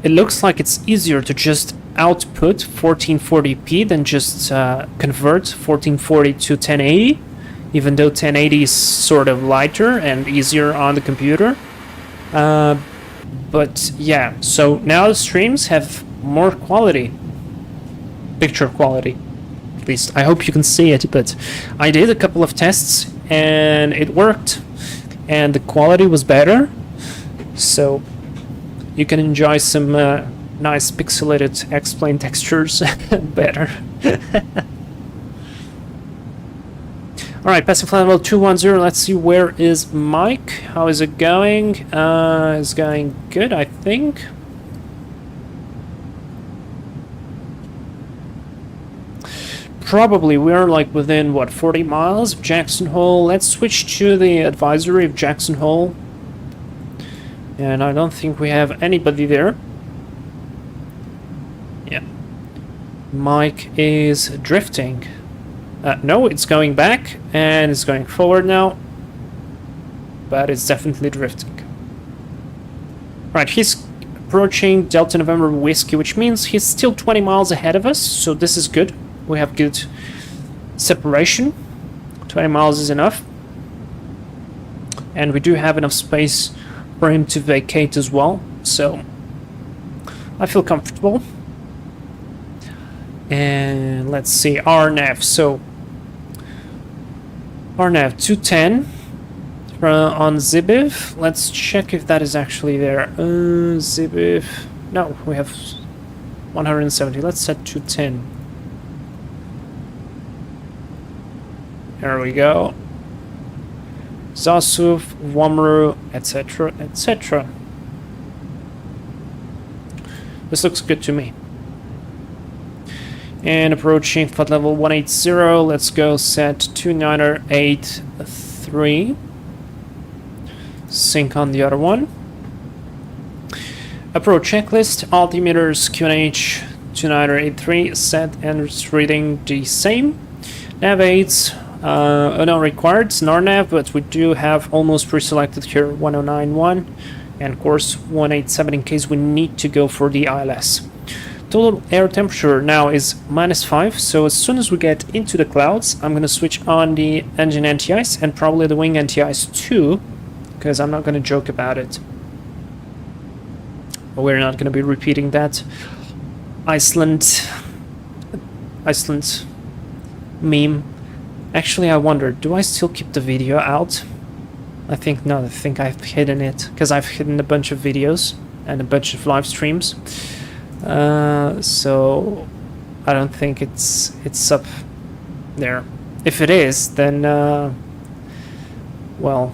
Speaker 1: it looks like it's easier to just output 1440p than just convert 1440 to 1080, even though 1080 is sort of lighter and easier on the computer. But yeah, so now the streams have more quality, picture quality, at least. I hope you can see it, but I did a couple of tests and it worked, and the quality was better, so you can enjoy some nice pixelated X-plane textures better. Alright, passing flight level 210, let's see, where is Mike? How is it going? It's going good, I think. Probably we're like within, what, 40 miles of Jackson Hole. Let's switch to the advisory of Jackson Hole. And I don't think we have anybody there. Yeah. Mike is drifting. No, it's going back, and it's going forward now. But it's definitely drifting. Right, he's approaching Delta November Whiskey, which means he's still 20 miles ahead of us, so this is good. We have good separation. 20 miles is enough. And we do have enough space for him to vacate as well, so I feel comfortable. And let's see, RNAV. So RNAV 210 on Zibiv. Let's check if that is actually there. Zibiv. No, we have 170. Let's set 210. There we go. Zasuf, Wamru, etc., etc. This looks good to me. And approaching flight level 180, let's go set 2983. Sync on the other one. Approach checklist, altimeters QNH 2983 set and it's reading the same. Nav aids, not required, it's NARNAV, but we do have almost pre-selected here 1091 and course 187 in case we need to go for the ILS. Total air temperature now is -5, so as soon as we get into the clouds, I'm going to switch on the engine anti-ice and probably the wing anti-ice too, because I'm not going to joke about it. We're not going to be repeating that Iceland meme. Actually, I wonder, do I still keep the video out? I think not. I think I've hidden it, because I've hidden a bunch of videos and a bunch of live streams. So I don't think it's up there. If it is, then well,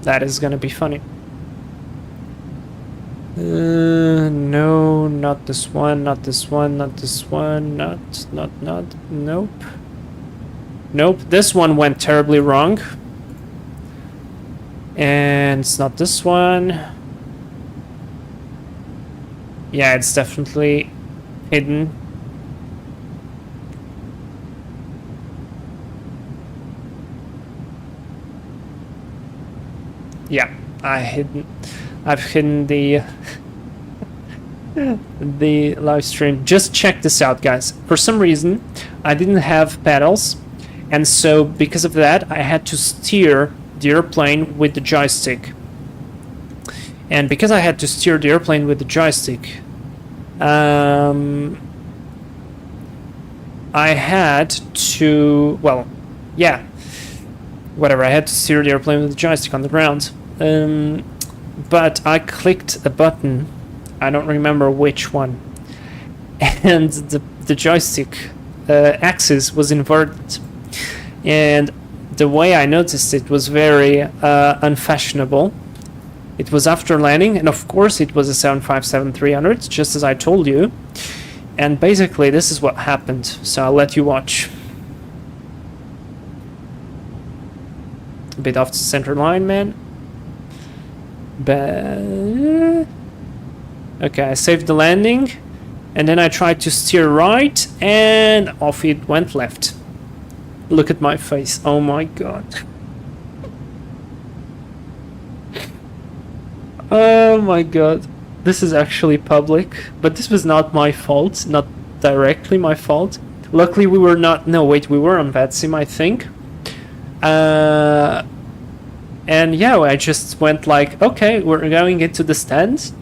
Speaker 1: that is gonna be funny. No, not this one, not this one, not this one, not, nope. Nope, this one went terribly wrong. And it's not this one. Yeah, it's definitely hidden. Yeah, I've hidden the the live stream. Just check this out, guys. For some reason, I didn't have pedals, and so because of that, I had to steer the airplane with the joystick. And because I had to steer the airplane with the joystick, I had to, well, yeah, whatever, I had to steer the airplane with the joystick on the ground. But I clicked a button, I don't remember which one, and the joystick axis was inverted, and the way I noticed it was very unfashionable. It was after landing, and of course it was a 757-300, just as I told you. And basically this is what happened, so I'll let you watch. A bit off the center line, man. But okay, I saved the landing, and then I tried to steer right, and off it went left. Look at my face. Oh my god. Oh my god. This is actually public, but this was not my fault, not directly my fault. Luckily we were not, no wait, we were on VATSIM, I think. And yeah, I just went like, okay, we're going into the stand.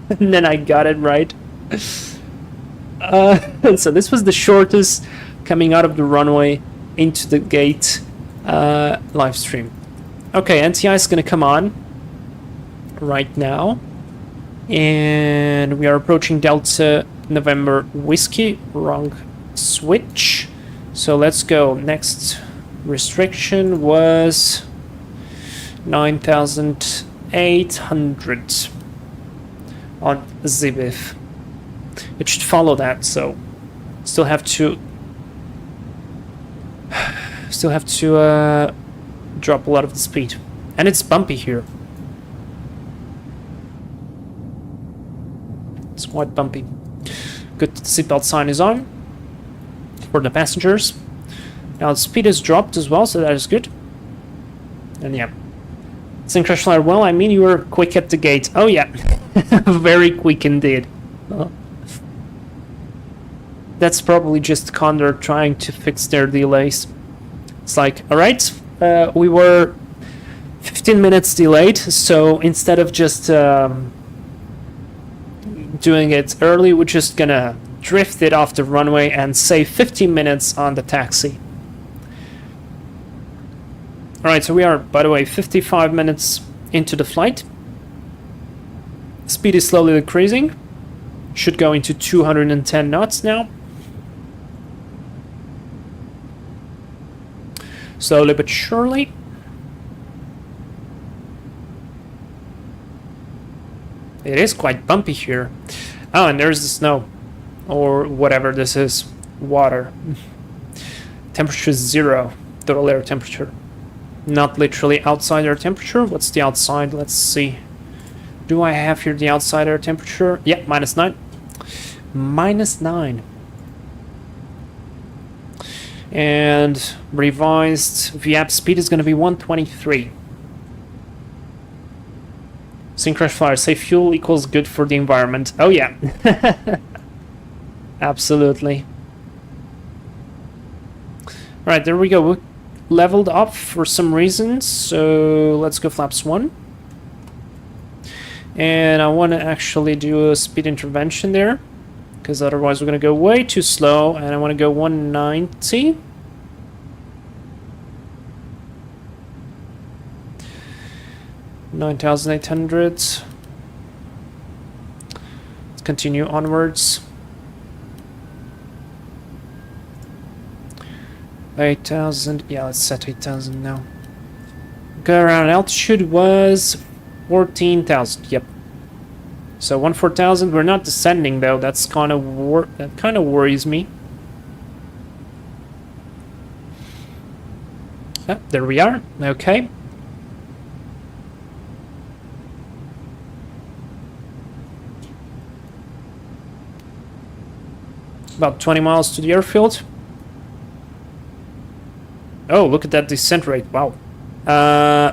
Speaker 1: And then I got it right. So this was the shortest coming out of the runway into the gate live stream. Okay, NTI is gonna come on right now, and we are approaching Delta November Whiskey. Wrong switch. So let's go. Next restriction was 9,800 on Zibif. It should follow that, so still have to drop a lot of the speed, and it's bumpy here. It's quite bumpy. Good, the seatbelt sign is on for the passengers. Now the speed is dropped as well, so that is good. And yeah, Crash Flyer. Well, I mean, you were quick at the gate. Oh yeah, very quick indeed. That's probably just Condor trying to fix their delays. It's like, alright, we were 15 minutes delayed, so instead of just doing it early, we're just gonna drift it off the runway and save 15 minutes on the taxi. Alright, so we are, by the way, 55 minutes into the flight. Speed is slowly decreasing. Should go into 210 knots now. Slowly but surely. It is quite bumpy here. Oh, and there's the snow. Or whatever this is. Water. Temperature is 0. Total air temperature. Not literally outside air temperature. What's the outside? Let's see. Do I have here the outside air temperature? Yeah, -9. -9. And revised VAP speed is going to be 123. Crash Flyer, safe fuel equals good for the environment. Oh yeah. Absolutely. Alright, there we go. We leveled up for some reason, so let's go flaps 1. And I want to actually do a speed intervention there, because otherwise we're going to go way too slow, and I want to go 190. $9,800. Let's continue onwards. 8,000. Yeah, let's set 8,000 now. Go around. Altitude was 14,000. Yep. So 14,000. We're not descending though. That's kind of worries me. Ah, there we are. Okay. About 20 miles to the airfield. Oh, look at that descent rate. Wow.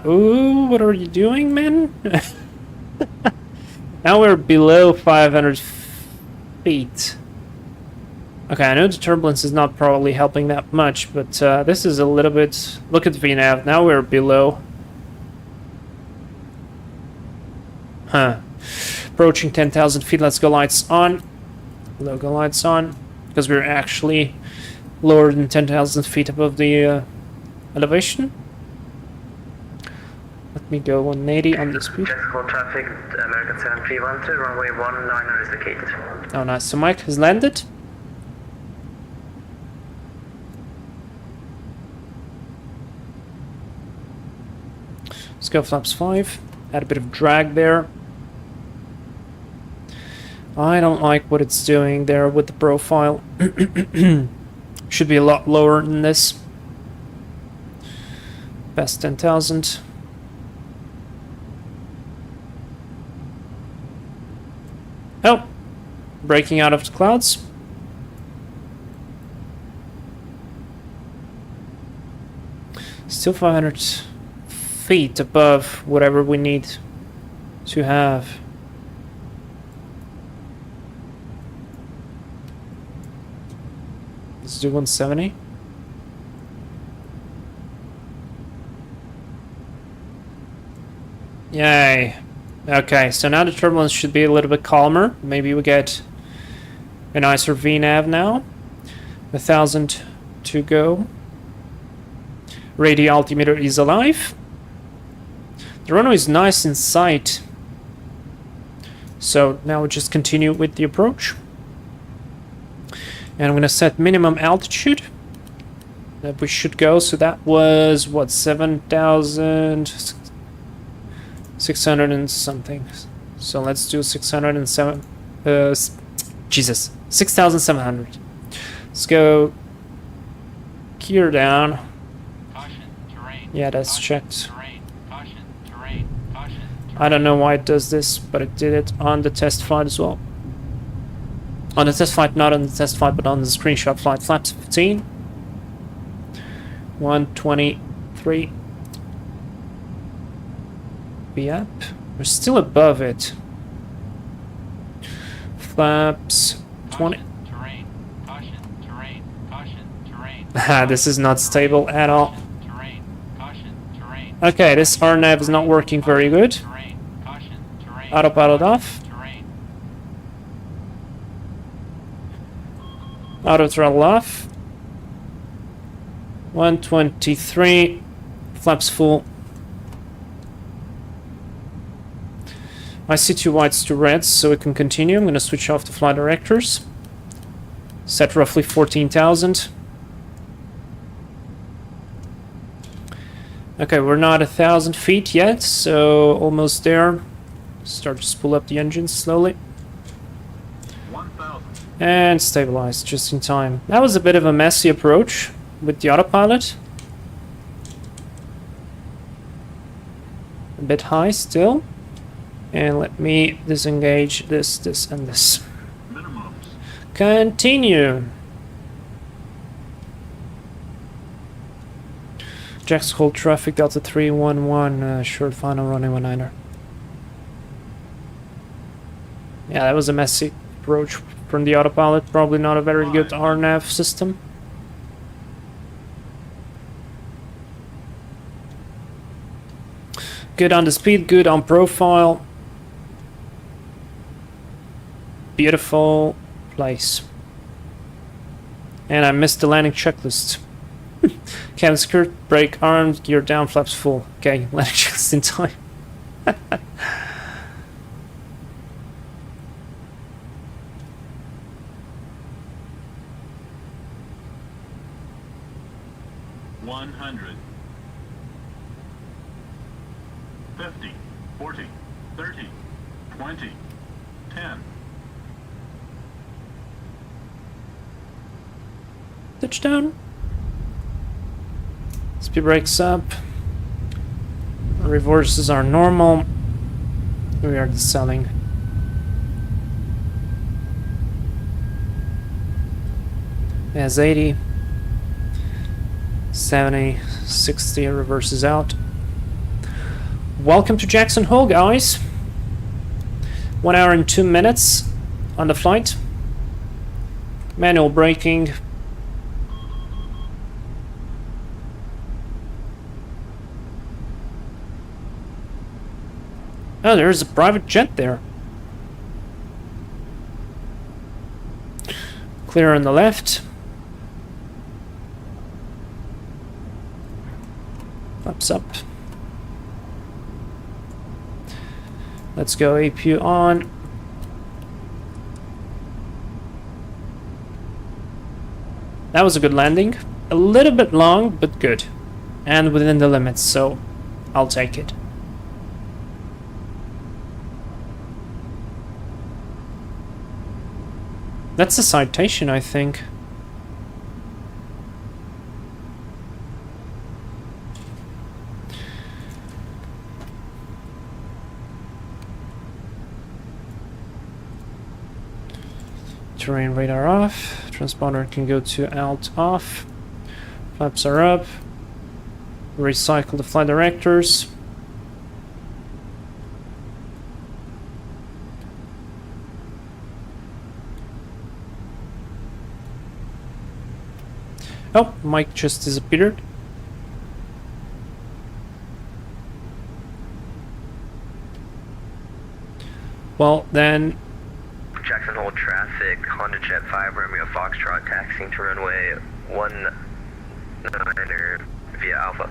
Speaker 1: Ooh, what are you doing, man? Now we're below 500 feet. Okay, I know the turbulence is not probably helping that much, but this is a little bit... Look at VNAV. Now we're below. Huh. Approaching 10,000 feet. Let's go lights on. Logo lights on. Because we're actually lower than 10,000 feet above the elevation. Let me go 180 on the speed.
Speaker 3: Jessica traffic, American 7312, runway 19 is located.
Speaker 1: Oh, nice. So Mike has landed. Let's go flaps 5. Add a bit of drag there. I don't like what it's doing there with the profile. Should be a lot lower than this. Best 10,000. Oh! Breaking out of the clouds. Still 500 feet above whatever we need to have. Let's do 170. Yay. Okay, so now the turbulence should be a little bit calmer. Maybe we get a nicer VNAV now. 1,000 to go. Radio altimeter is alive. The runway is nice in sight. So now we just continue with the approach. And I'm going to set minimum altitude that we should go. So that was, what, 7,600 and something. So let's do 607. Jesus, 6,700. Let's go gear down. Yeah, that's checked. I don't know why it does this, but it did it on the test flight as well. On the test flight, not on the test flight, but on the screenshot flight. Flaps 15. 123. Yep, we're still above it. Flaps 20. This is not stable at all. Okay, this RNAV is not working very good. Autopilot off. Auto throttle off. 123. Flaps full. I see 2 whites, 2 reds, so we can continue. I'm going to switch off the flight directors. Set roughly 14,000. Okay, we're not 1,000 feet yet, so almost there. Start to spool up the engines slowly.
Speaker 2: 1,000.
Speaker 1: And stabilize just in time. That was a bit of a messy approach with the autopilot. A bit high still. And let me disengage this, this, and this.
Speaker 2: Minimums.
Speaker 1: Continue. Jack's hold traffic Delta 311, short final running 19er. Yeah, that was a messy approach from the autopilot. Probably not a very good RNAV system. Good on the speed, good on profile. Beautiful place. And I missed the landing checklist. Cabin skirt, brake armed, gear down, flaps full. Okay, landing checklist in time.
Speaker 2: $100. 50, 40, 30, 20, 10.
Speaker 1: Touchdown. Speed brakes up. Reverses are normal. We are decelerating. As 80, 70, 60 reverses out. Welcome to Jackson Hole, guys. 1 hour and 2 minutes on the flight. Manual braking. Oh, there's a private jet there. Clear on the left. Flaps up. Let's go APU on. That was a good landing. A little bit long, but good. And within the limits, so I'll take it. That's a citation, I think. Terrain radar off. Transponder can go to alt off. Flaps are up. Recycle the flight directors. Oh, Mike just disappeared. Well, then...
Speaker 3: Jackson Hole traffic, Honda Jet 5, Romeo Foxtrot, taxiing to runway 19er via Alpha.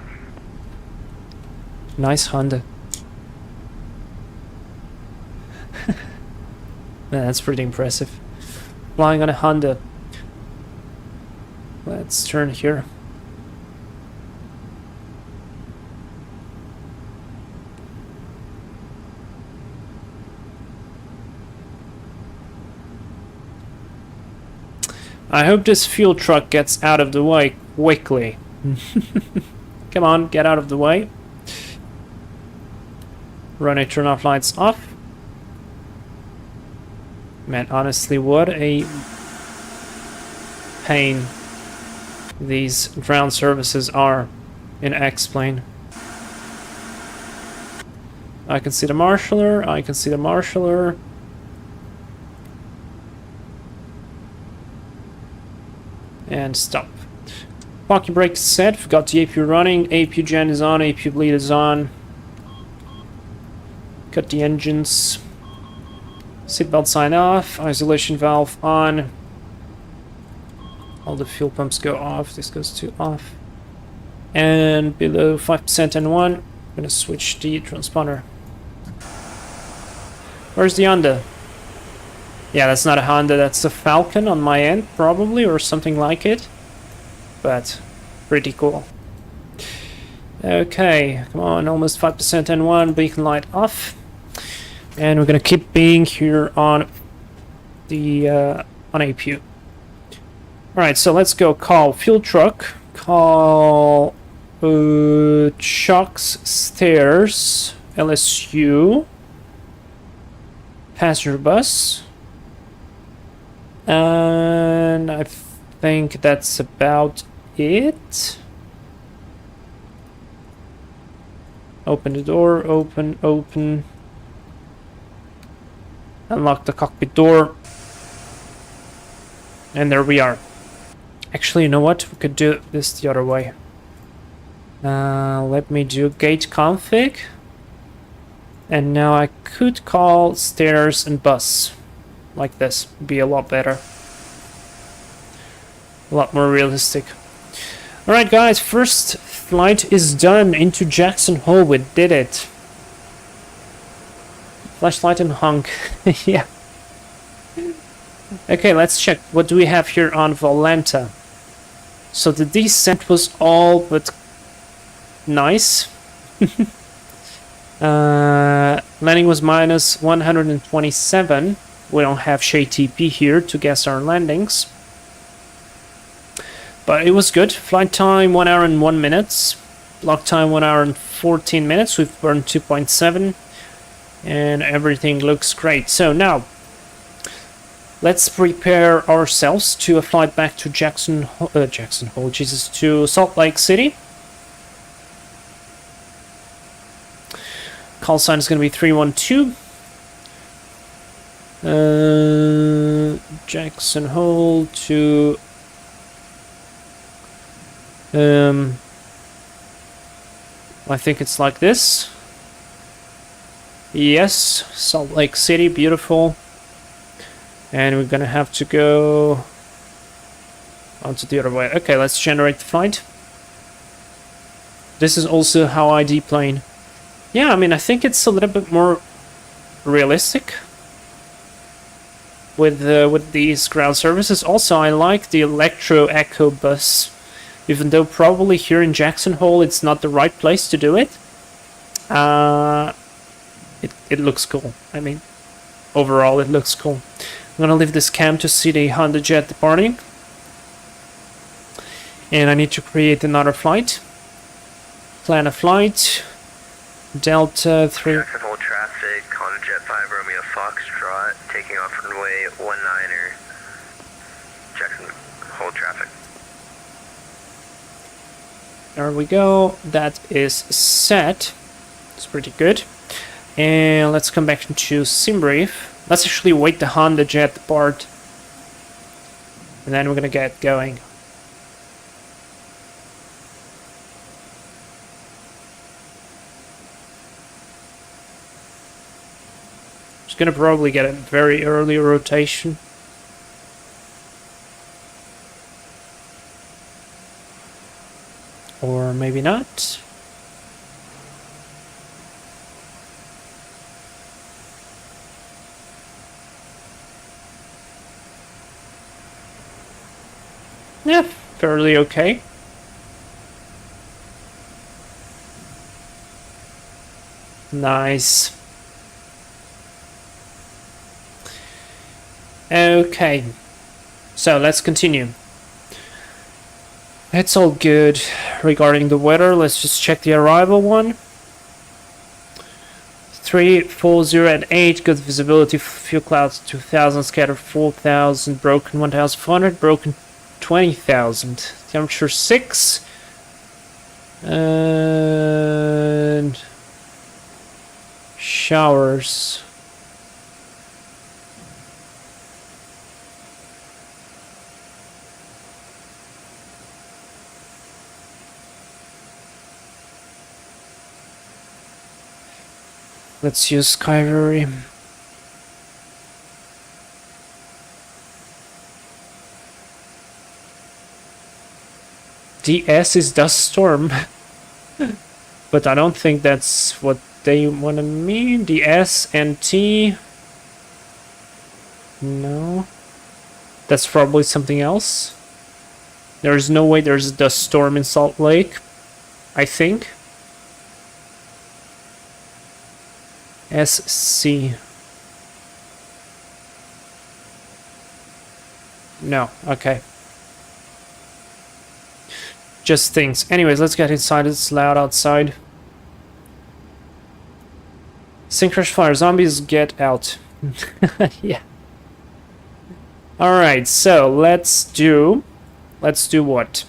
Speaker 1: Nice Honda. That's pretty impressive. Flying on a Honda. Let's turn here. I hope this fuel truck gets out of the way quickly. Come on, get out of the way. Runway turn off, lights off. Man, honestly, what a pain these ground services are in X-Plane. I can see the marshaller, I can see the marshaller. And stop. Parking brake is set, we've got the APU running, APU gen is on, APU bleed is on. Cut the engines. Seatbelt sign off, isolation valve on. All the fuel pumps go off, this goes to off. And below 5% N1, I'm gonna switch the transponder. Where's the Honda? Yeah, that's not a Honda, that's a Falcon on my end, probably, or something like it. But, pretty cool. Okay, come on, almost 5% N1, beacon light off. And we're gonna keep being here on the, on APU. Alright, so let's go call fuel truck, call Chuck's Stairs, LSU, passenger bus, and I think that's about it. Open the door, open. Unlock the cockpit door. And there we are. Actually, you know what? We could do this the other way. Let me do gate config. And now I could call stairs and bus. Like this. Be a lot better. A lot more realistic. Alright guys, first flight is done into Jackson Hole. We did it. Flashlight and honk. Yeah. Okay, let's check. What do we have here on Volanta? So the descent was all but nice. Landing was minus 127. We don't have Shay TP here to guess our landings. But it was good. Flight time 1 hour and 1 minute. Block time 1 hour and 14 minutes. We've burned 2.7. And everything looks great. So now, let's prepare ourselves to a flight back to Jackson Hole, Jesus, to Salt Lake City. Call sign is going to be 312. Jackson Hole to I think it's like this. Yes, Salt Lake City, beautiful. And we're gonna have to go onto the other way. Okay, let's generate the flight. This is also how I deplane. Yeah, I mean, I think it's a little bit more realistic with these ground services. Also, I like the Electro Echo bus, even though probably here in Jackson Hole it's not the right place to do it. It looks cool. I mean, overall it looks cool. gonna leave this cam to see the Honda Jet departing. And I need to create another flight. Plan a flight. Delta 3.
Speaker 3: Jackson, hold traffic, Honda Jet 5 Romeo Foxtrot, taking off runway 19er. Jackson, hold traffic.
Speaker 1: There we go. That is set. It's pretty good. And let's come back into sim brief. Let's actually wait the Honda Jet depart. And then we're gonna get going. Gonna probably get a very early rotation. Or maybe not. Yeah, fairly okay. Nice. Okay, so let's continue. It's all good regarding the weather. Let's just check the arrival one. 3, 4, 0 and 8, good visibility, fuel clouds 2000, scatter 4000, broken 1400, broken 20,000. Temperature 6. And showers. Let's use Skyvery. DS is dust storm. But I don't think that's what they want to mean. DS and T. No. That's probably something else. There's no way there's a dust storm in Salt Lake, I think. SC. No, okay. Just things. Anyways, let's get inside. It's loud outside. Synchronous fire. Zombies, get out. Yeah. Alright, so let's do what?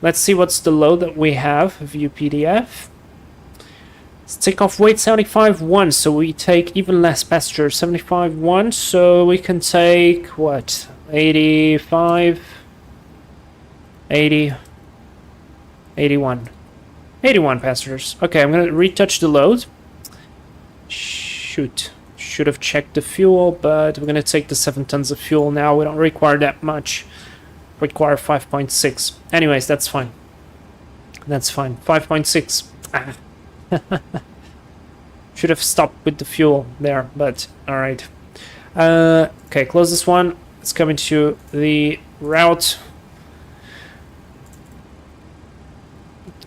Speaker 1: Let's see what's the load that we have. View PDF. Let's take off weight 75.1, so we take even less passengers. 75.1, so we can take what? 85, 80, 81. 81 passengers. Okay, I'm gonna retouch the load. Shoot. Should have checked the fuel, but we're gonna take the 7 tons of fuel now. We don't require that much. Require 5.6. Anyways, that's fine. That's fine. 5.6. Ah. Should have stopped with the fuel there, but alright. Okay, close this one. Let's come into the route.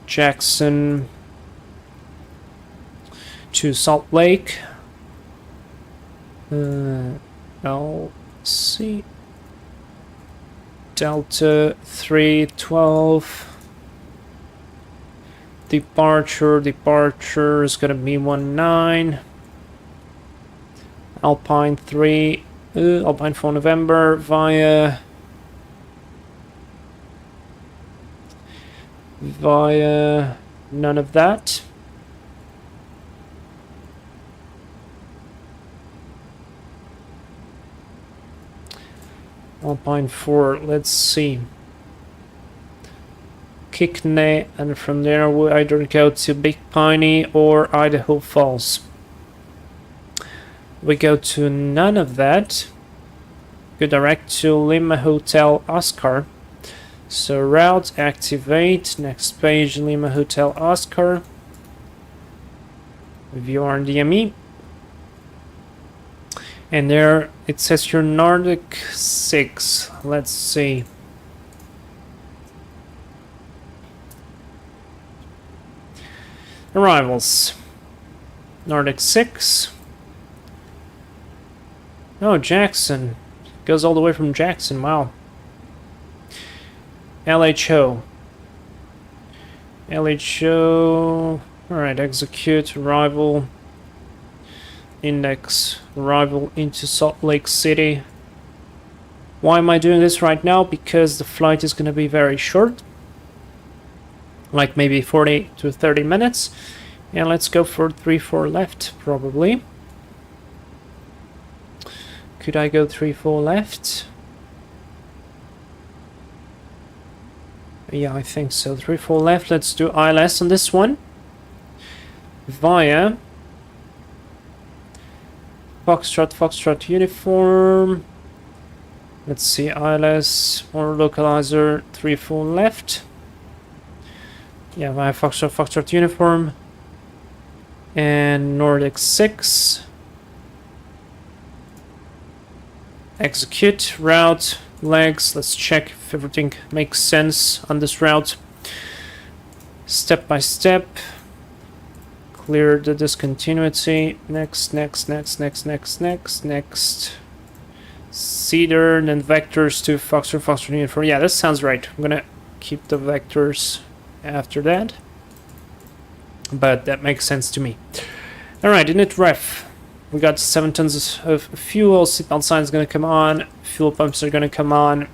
Speaker 1: Jackson to Salt Lake. LC Delta 312. Departure is gonna be 19. Alpine 3, Alpine for November via none of that. Alpine 4, let's see. Kickney, and from there we either go to Big Piney or Idaho Falls. We go to none of that. Go direct to Lima Hotel Oscar. So route activate. Next page, Lima Hotel Oscar. View RDME. And there it says your Nordic 6. Let's see. Arrivals. Nordic 6. Oh, Jackson. Goes all the way from Jackson, wow. LHO. LHO... Alright, execute, arrival. Index, arrival into Salt Lake City. Why am I doing this right now? Because the flight is going to be very short. Like maybe 40 to 30 minutes. And let's go for 3-4 left, probably. Could I go 3-4 left? Yeah, I think so. 3-4 left. Let's do ILS on this one. Via Foxtrot uniform. Let's see, ILS or localizer 3-4 left. Yeah, via Foxtrot uniform. And Nordic 6. Execute, route, legs. Let's check if everything makes sense on this route. Step by step. Clear the discontinuity. Next. Cedar, then vectors to Foxtrot uniform. Yeah, that sounds right. I'm gonna keep the vectors after that. But that makes sense to me. Alright, init ref. We got 7 tons of fuel. Seatbelt sign is gonna come on. Fuel pumps are gonna come on.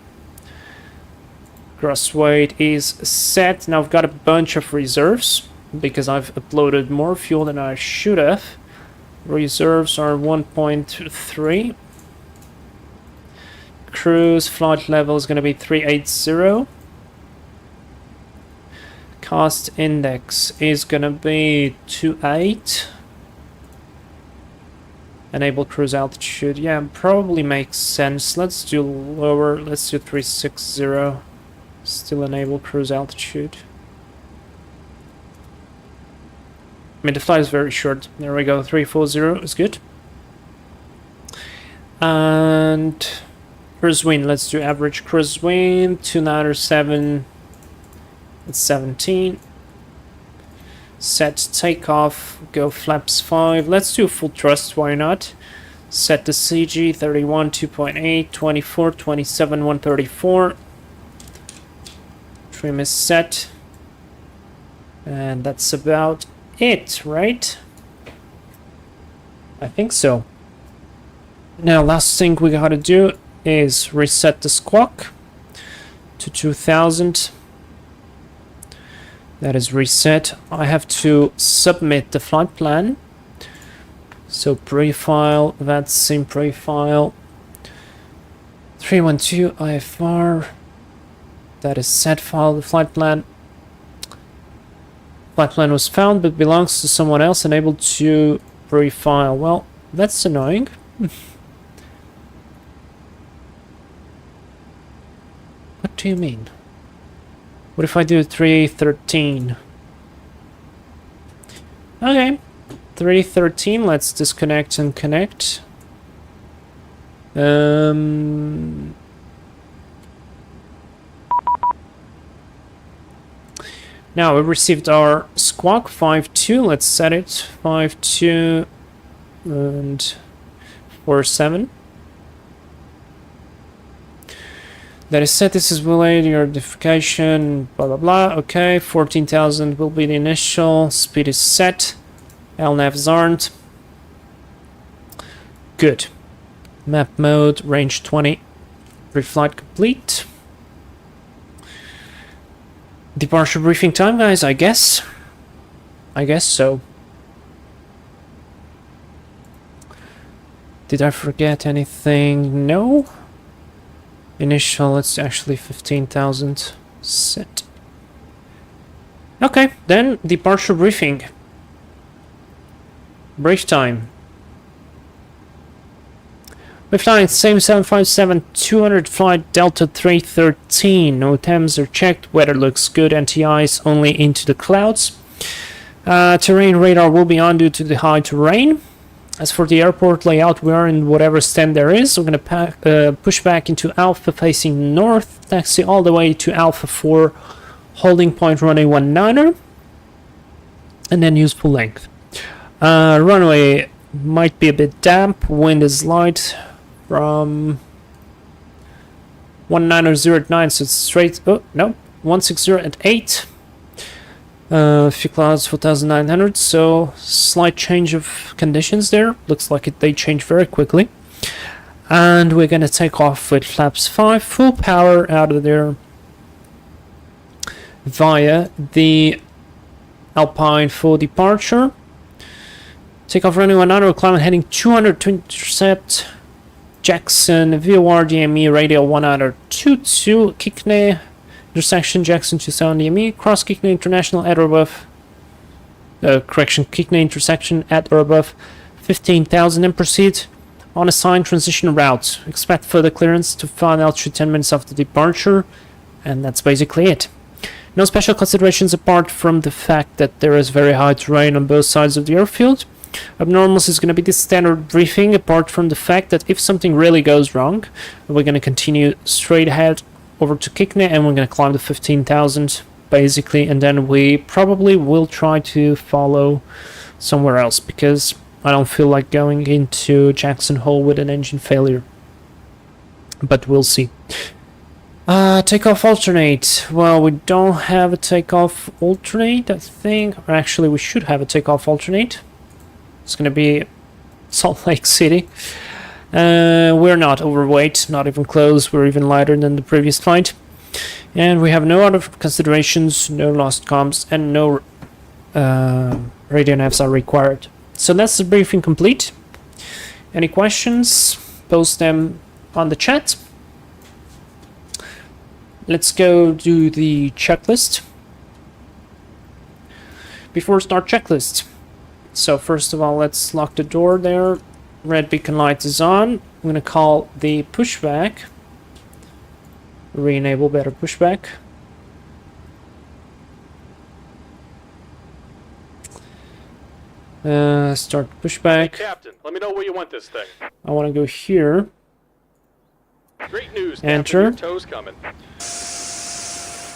Speaker 1: Gross weight is set. Now I've got a bunch of reserves because I've uploaded more fuel than I should have. Reserves are 1.3. Cruise flight level is going to be 380. Cost index is going to be 28. Enable cruise altitude. Yeah, probably makes sense. Let's do lower. Let's do 360. Still enable cruise altitude. I mean, the flight is very short. There we go. 340 is good. And cruise wind. Let's do average cruise wind. 297. It's 17. Set takeoff. Go flaps 5. Let's do full thrust. Why not? Set the CG 31 2.8 24 27 134. Trim is set. And that's about it, right? I think so. Now, last thing we gotta do is reset the squawk to 2000. That is reset. I have to submit the flight plan. So pre-file, VATSIM pre-file 312 IFR. That is set file, the flight plan. Flight plan was found but belongs to someone else, unable to pre-file. Well, that's annoying. What do you mean? What if I do 313? Okay, 313, let's disconnect and connect. Now we received our squawk 52. Let's set it 52 and 47. That is set. This is relayed. Your notification. Blah blah blah. Okay, 14,000 will be the initial. Speed is set. LNAVs aren't. Good. Map mode. Range 20. Pre-flight complete. Departure briefing time, guys, I guess. I guess so. Did I forget anything? No. Initial, it's actually 15,000 set. Okay, then departure briefing. Brief time. We're flying same 757-200 flight Delta 313. No temps are checked. Weather looks good. Anti-ice only into the clouds. Terrain radar will be on due to the high terrain. As for the airport layout, we are in whatever stand there is. We're going to push back into Alpha facing north. Taxi all the way to Alpha 4. Holding point runway 19er. And then use full length. Runway might be a bit damp. Wind is light. from 190 so it's straight. Oh no, 160 at 8. Few clouds 4,900, so slight change of conditions there. Looks like they change very quickly. And we're gonna take off with flaps 5, full power out of there via the Alpine for departure. Takeoff running 100, climb heading 200 to intercept Jackson VOR DME radio 122 Kickney intersection Jackson 2000 DME cross Kickney International at or above Kickney intersection at or above 15,000 and proceed on assigned transition route. Expect further clearance to final altitude 10 minutes after departure, and that's basically it. No special considerations apart from the fact that there is very high terrain on both sides of the airfield. Abnormals is going to be the standard briefing, apart from the fact that if something really goes wrong, we're going to continue straight ahead over to Kickney and we're going to climb to 15,000 basically, and then we probably will try to follow somewhere else because I don't feel like going into Jackson Hole with an engine failure, but we'll see. Takeoff alternate. Well, we don't have a takeoff alternate, I think. Or actually, we should have a takeoff alternate. It's going to be Salt Lake City. We're not overweight, not even close. We're even lighter than the previous flight. And we have no other considerations, no lost comms, and no radio navs are required. So that's the briefing complete. Any questions? Post them on the chat. Let's go do the checklist. Before start checklist. So first of all, let's lock the door there. Red beacon light is on. I'm going to call the pushback. Re-enable better pushback. Start pushback.
Speaker 2: Hey, Captain, let me know where you want this thing.
Speaker 1: I want to go here.
Speaker 2: Great news,
Speaker 1: Enter.
Speaker 2: Captain, your tow's coming.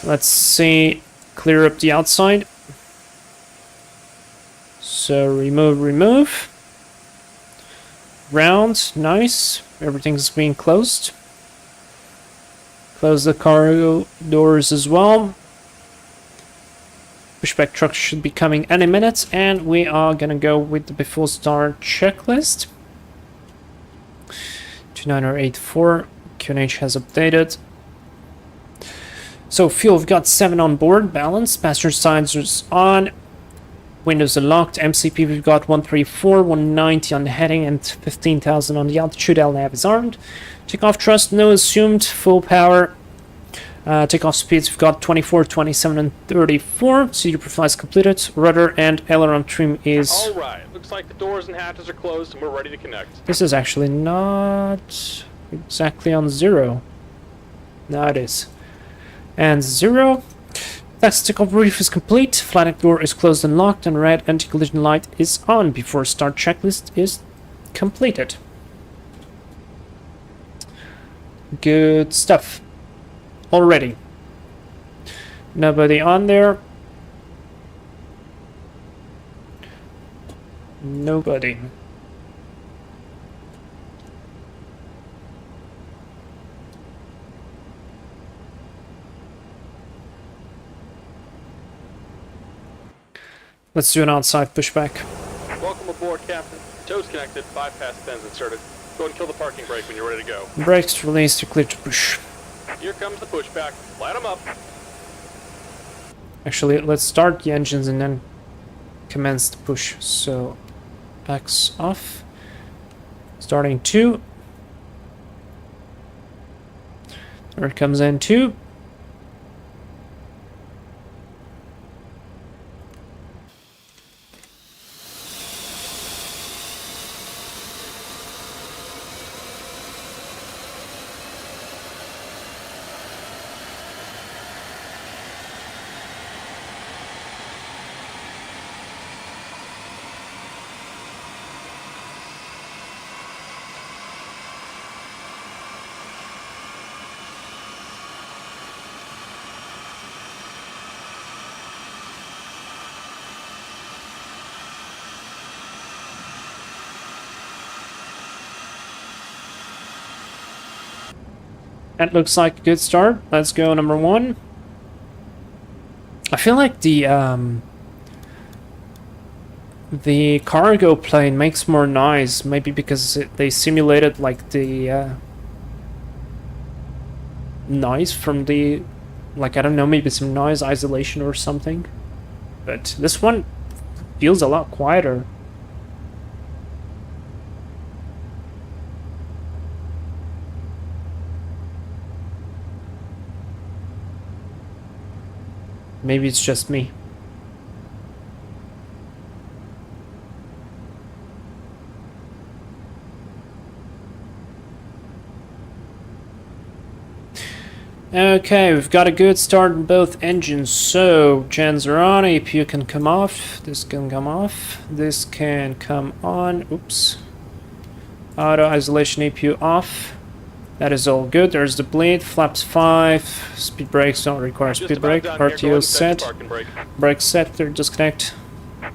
Speaker 1: Let's see, clear up the outside. So remove. Round, nice. Everything's being closed. Close the cargo doors as well. Pushback truck should be coming any minute, and we are gonna go with the before start checklist. 29084, QNH has updated. So fuel, we've got 7 on board, balance, passenger sides is on, windows are locked, MCP we've got 134, 190 on the heading and 15,000 on the altitude, LNAV is armed. Takeoff thrust, no assumed, full power. Takeoff speeds, we've got 24, 27 and 34, CG profile is completed, rudder and aileron trim is...
Speaker 2: Alright, looks like the doors and hatches are closed and we're ready to connect.
Speaker 1: This is actually not exactly on 0. Now it is. And 0. That's takeoff brief is complete. Flight deck door is closed and locked, and red anti-collision light is on before start checklist is completed. Good stuff. Already. Nobody on there. Nobody. Let's do an outside pushback.
Speaker 2: Welcome aboard, Captain. Tow's connected, 5 past 10's inserted. Go and kill the parking brake when you're ready to go.
Speaker 1: Brakes released, you're clear to push.
Speaker 2: Here comes the pushback. Light 'em up.
Speaker 1: Actually, let's start the engines and then commence the push. So, backs off. Starting 2. There it comes in 2. That looks like a good start. Let's go number 1. I feel like the cargo plane makes more noise, maybe because they simulated like the noise from the, like, I don't know, maybe some noise isolation or something. But this one feels a lot quieter. Maybe it's just me. Okay, we've got a good start in both engines, so gens are on, APU can come off, this can come off, this can come on, oops. Auto isolation APU off. That is all good. There's the bleed, flaps 5, speed brakes don't require speed brake, RTO set, brake set, they're disconnect.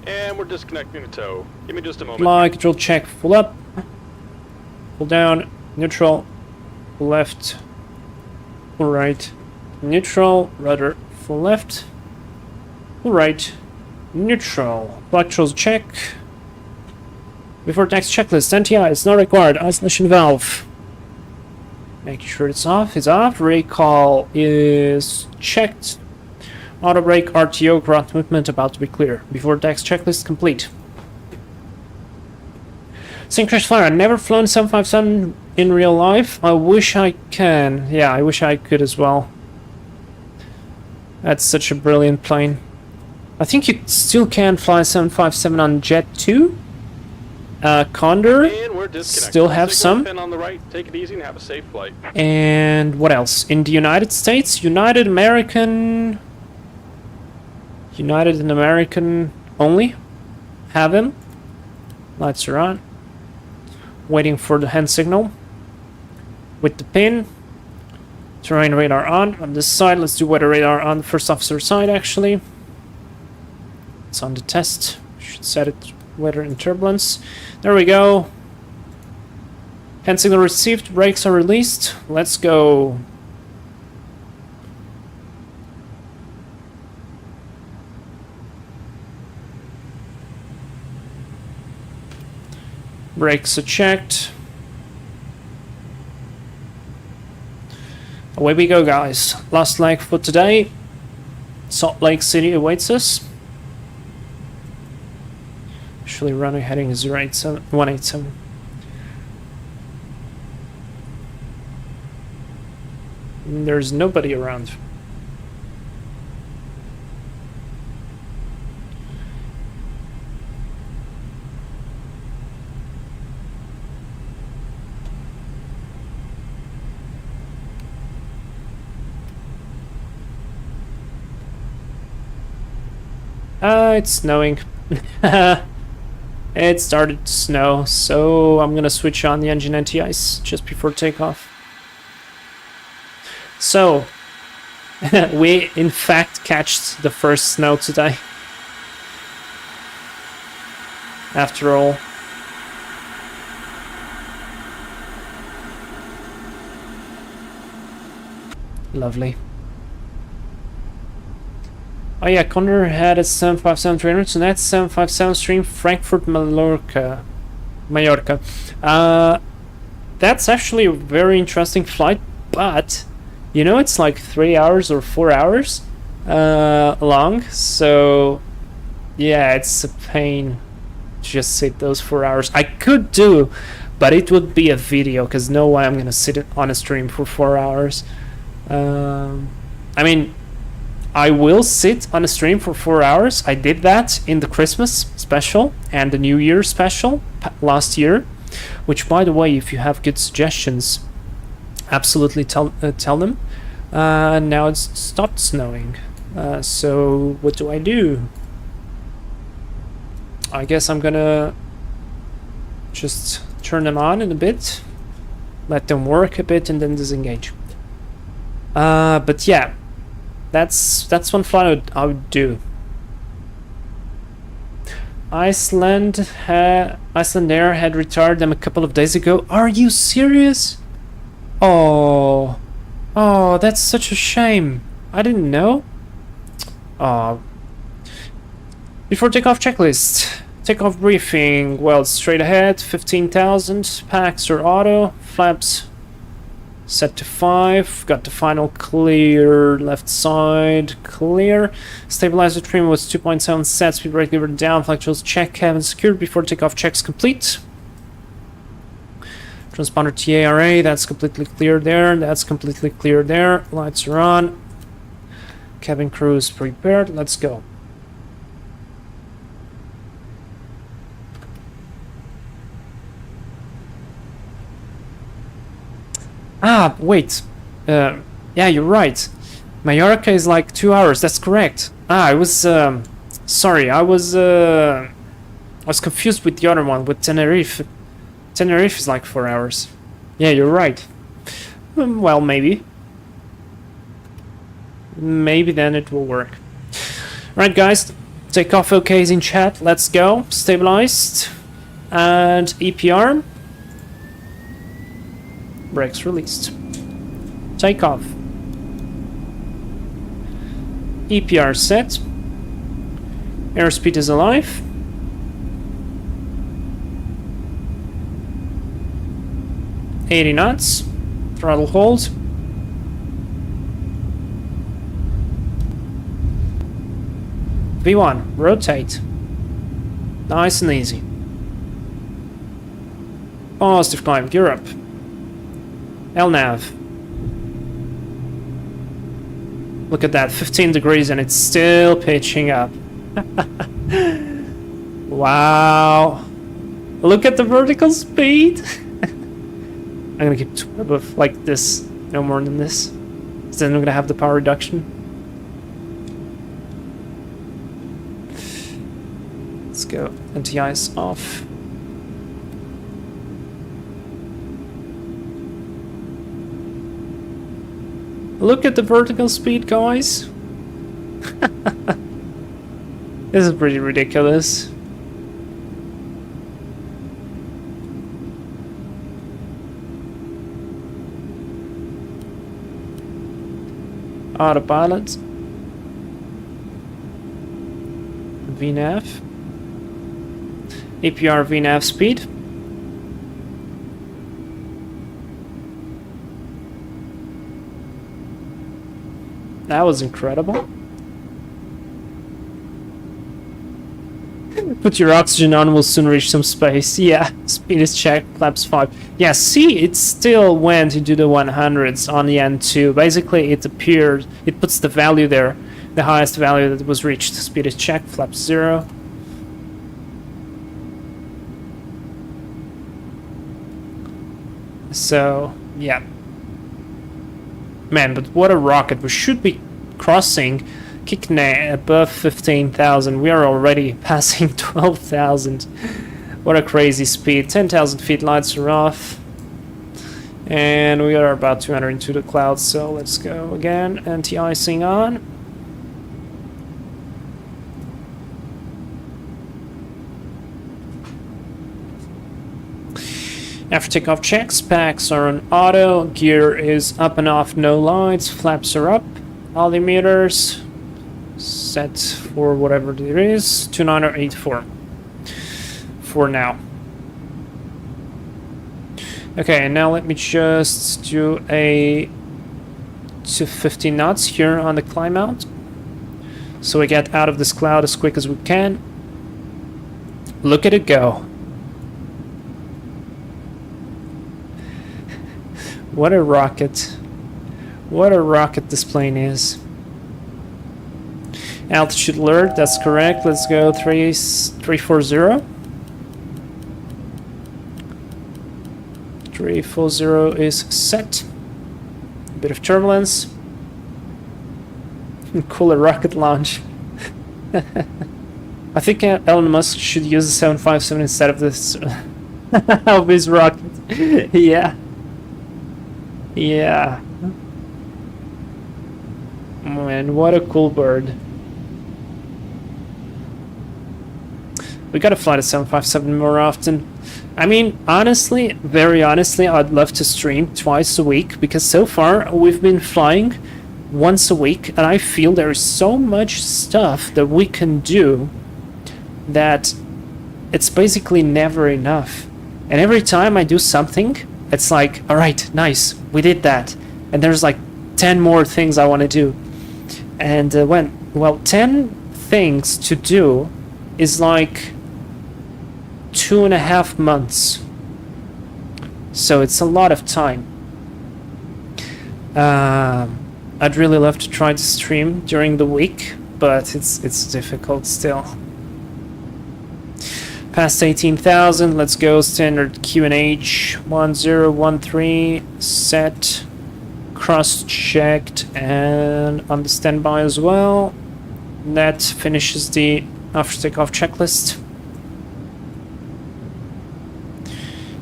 Speaker 2: And we're disconnecting the tow. Give me just a moment.
Speaker 1: Fly, control check, full up, full down, neutral, left, full right, neutral, rudder, full left, full right, neutral, electrals check. Before next checklist, NTI is not required, isolation valve. Making sure it's off, recall is checked. Auto brake, RTO, ground movement about to be clear. Before next checklist complete. Synchronous flyer, I've never flown 757 in real life. I wish I can. Yeah, I wish I could as well. That's such a brilliant plane. I think you still can fly 757 on Jet 2. Condor
Speaker 2: And we're disconnected.
Speaker 1: still have
Speaker 2: Signal
Speaker 1: some.
Speaker 2: pin on the right. Take it easy and have a safe flight.
Speaker 1: And what else? In the United States, United and American only have him. Lights are on. Waiting for the hand signal. With the pin. Terrain radar on this side. Let's do weather radar on the first officer side, actually. It's on the test. Should set it weather and turbulence. There we go. Hand signal received. Brakes are released. Let's go. Brakes are checked. Away we go, guys. Last leg for today. Salt Lake City awaits us. Actually, runway heading is 187. There's nobody around. It's snowing. It started to snow, so I'm gonna switch on the engine anti-ice just before takeoff. So, we in fact catched the first snow today. After all. Lovely. Oh yeah, Condor had a 757 trainer, so that's 757 stream Frankfurt Mallorca. That's actually a very interesting flight, but you know it's like 3 hours or 4 hours long, so yeah, it's a pain to just sit those 4 hours. I could do, but it would be a video, because no way I'm gonna sit on a stream for 4 hours. I mean, I will sit on a stream for 4 hours. I did that in the Christmas special and the New Year special last year, which, by the way, if you have good suggestions, absolutely tell them. Now it's stopped snowing, so what do? I guess I'm gonna just turn them on in a bit, let them work a bit, and then disengage. But yeah, that's one flight I would do. Iceland Air had retired them a couple of days ago. Are you serious? Oh, Oh, that's such a shame. I didn't know. Oh. Before takeoff checklist. Takeoff briefing. Well, straight ahead. 15,000. Packs are auto. Flaps set to 5. Got the final clear. Left side clear. Stabilizer trim was 2.7 set. Speed brake lever down. Flight controls check. Cabin secured before takeoff checks complete. Transponder TARA, that's completely clear there. That's completely clear there. Lights are on. Cabin crew is prepared. Let's go. Ah, wait. Yeah, you're right. Mallorca is like 2 hours. That's correct. Ah, I was sorry. I was confused with the other one, with Tenerife. Tenerife is like 4 hours. Yeah, you're right. Well, maybe. Maybe then it will work. Right, guys. Takeoff OKs in chat. Let's go. Stabilized. And EPR. Brakes released. Takeoff. EPR set. Airspeed is alive. .80 knots. Throttle hold. V1. Rotate. Nice and easy. Positive climb. Gear up. LNAV. Look at that. 15 degrees and it's still pitching up. Wow. Look at the vertical speed. I'm gonna keep above like this, no more than this. Because then I'm gonna have the power reduction. Let's go. Anti-ice off. Look at the vertical speed, guys. This is pretty ridiculous. Autopilot. VNAV. APR VNAV speed. That was incredible. Put your oxygen on, we'll soon reach some space. Yeah, speed is checked, flaps 5. Yeah, see, it still went into the 100s on the N2. Basically, it appeared, it puts the value there, the highest value that was reached. Speed is checked, flaps 0. So, yeah. Man, but what a rocket. We should be crossing Kikne above 15,000. We are already passing 12,000. What a crazy speed. 10,000 feet, lights are off. And we are about 200 into the clouds, so let's go again. Anti-icing on. After takeoff checks, packs are on auto, gear is up and off, no lights, flaps are up, altimeters set for whatever it is, 2984 for now. Okay, and now let me just do a 250 knots here on the climb out, so we get out of this cloud as quick as we can. Look at it go. What a rocket. What a rocket this plane is. Altitude alert, that's correct. Let's go 340. 340 is set. A bit of turbulence. Cooler rocket launch. I think Elon Musk should use the 757 instead of this of his rocket. Yeah. Yeah. Man, what a cool bird. We gotta fly the 757 more often. I mean, honestly, very honestly, I'd love to stream twice a week, because so far we've been flying once a week, and I feel there is so much stuff that we can do that it's basically never enough. And every time I do something, it's like, all right, nice, we did that. And there's like 10 more things I want to do. And 10 things to do is like 2.5 months. So it's a lot of time. I'd really love to try to stream during the week, but it's difficult still. Past 18,000, let's go. Standard QNH 1013 set, cross-checked, and on the standby as well. That finishes the after takeoff checklist.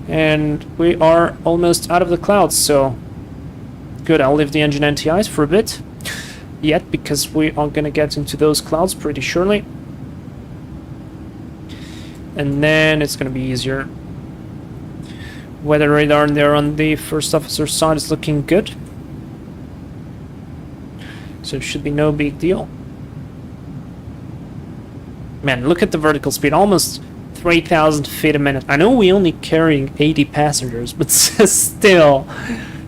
Speaker 1: And we are almost out of the clouds, so good. I'll leave the engine anti-ice for a bit yet, because we are gonna get into those clouds pretty surely. And then it's gonna be easier. Weather radar there on the first officer side is looking good, so it should be no big deal. Man, look at the vertical speed, almost 3,000 feet a minute. I know we only carrying 80 passengers, but still,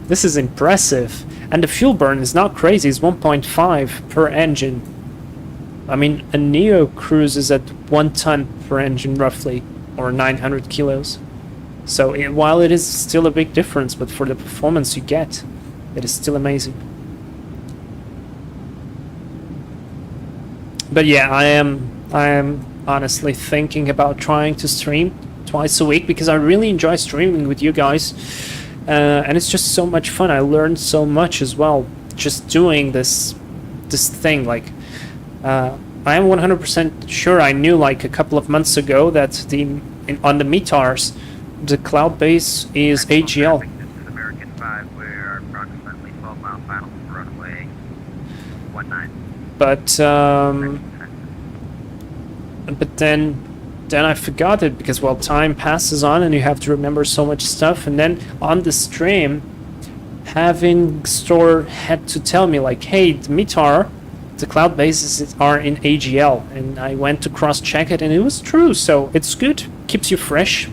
Speaker 1: this is impressive. And the fuel burn is not crazy, it's 1.5 per engine. I mean, a Neo Cruise is at 1 ton per engine roughly, or 900 kilos. So while it is still a big difference, but for the performance you get, it is still amazing. But yeah, I am honestly thinking about trying to stream twice a week, because I really enjoy streaming with you guys, and it's just so much fun. I learned so much as well just doing this thing. Like, I am 100% sure I knew like a couple of months ago that on the METARs the cloud base is AGL.
Speaker 3: American 5, we're approximately 12 mile final runway 19.
Speaker 1: But then I forgot it, because well, time passes on and you have to remember so much stuff. And then on the stream, having Store had to tell me like, hey, the METAR, the cloud bases are in AGL, and I went to cross check it and it was true. So it's good, keeps you fresh.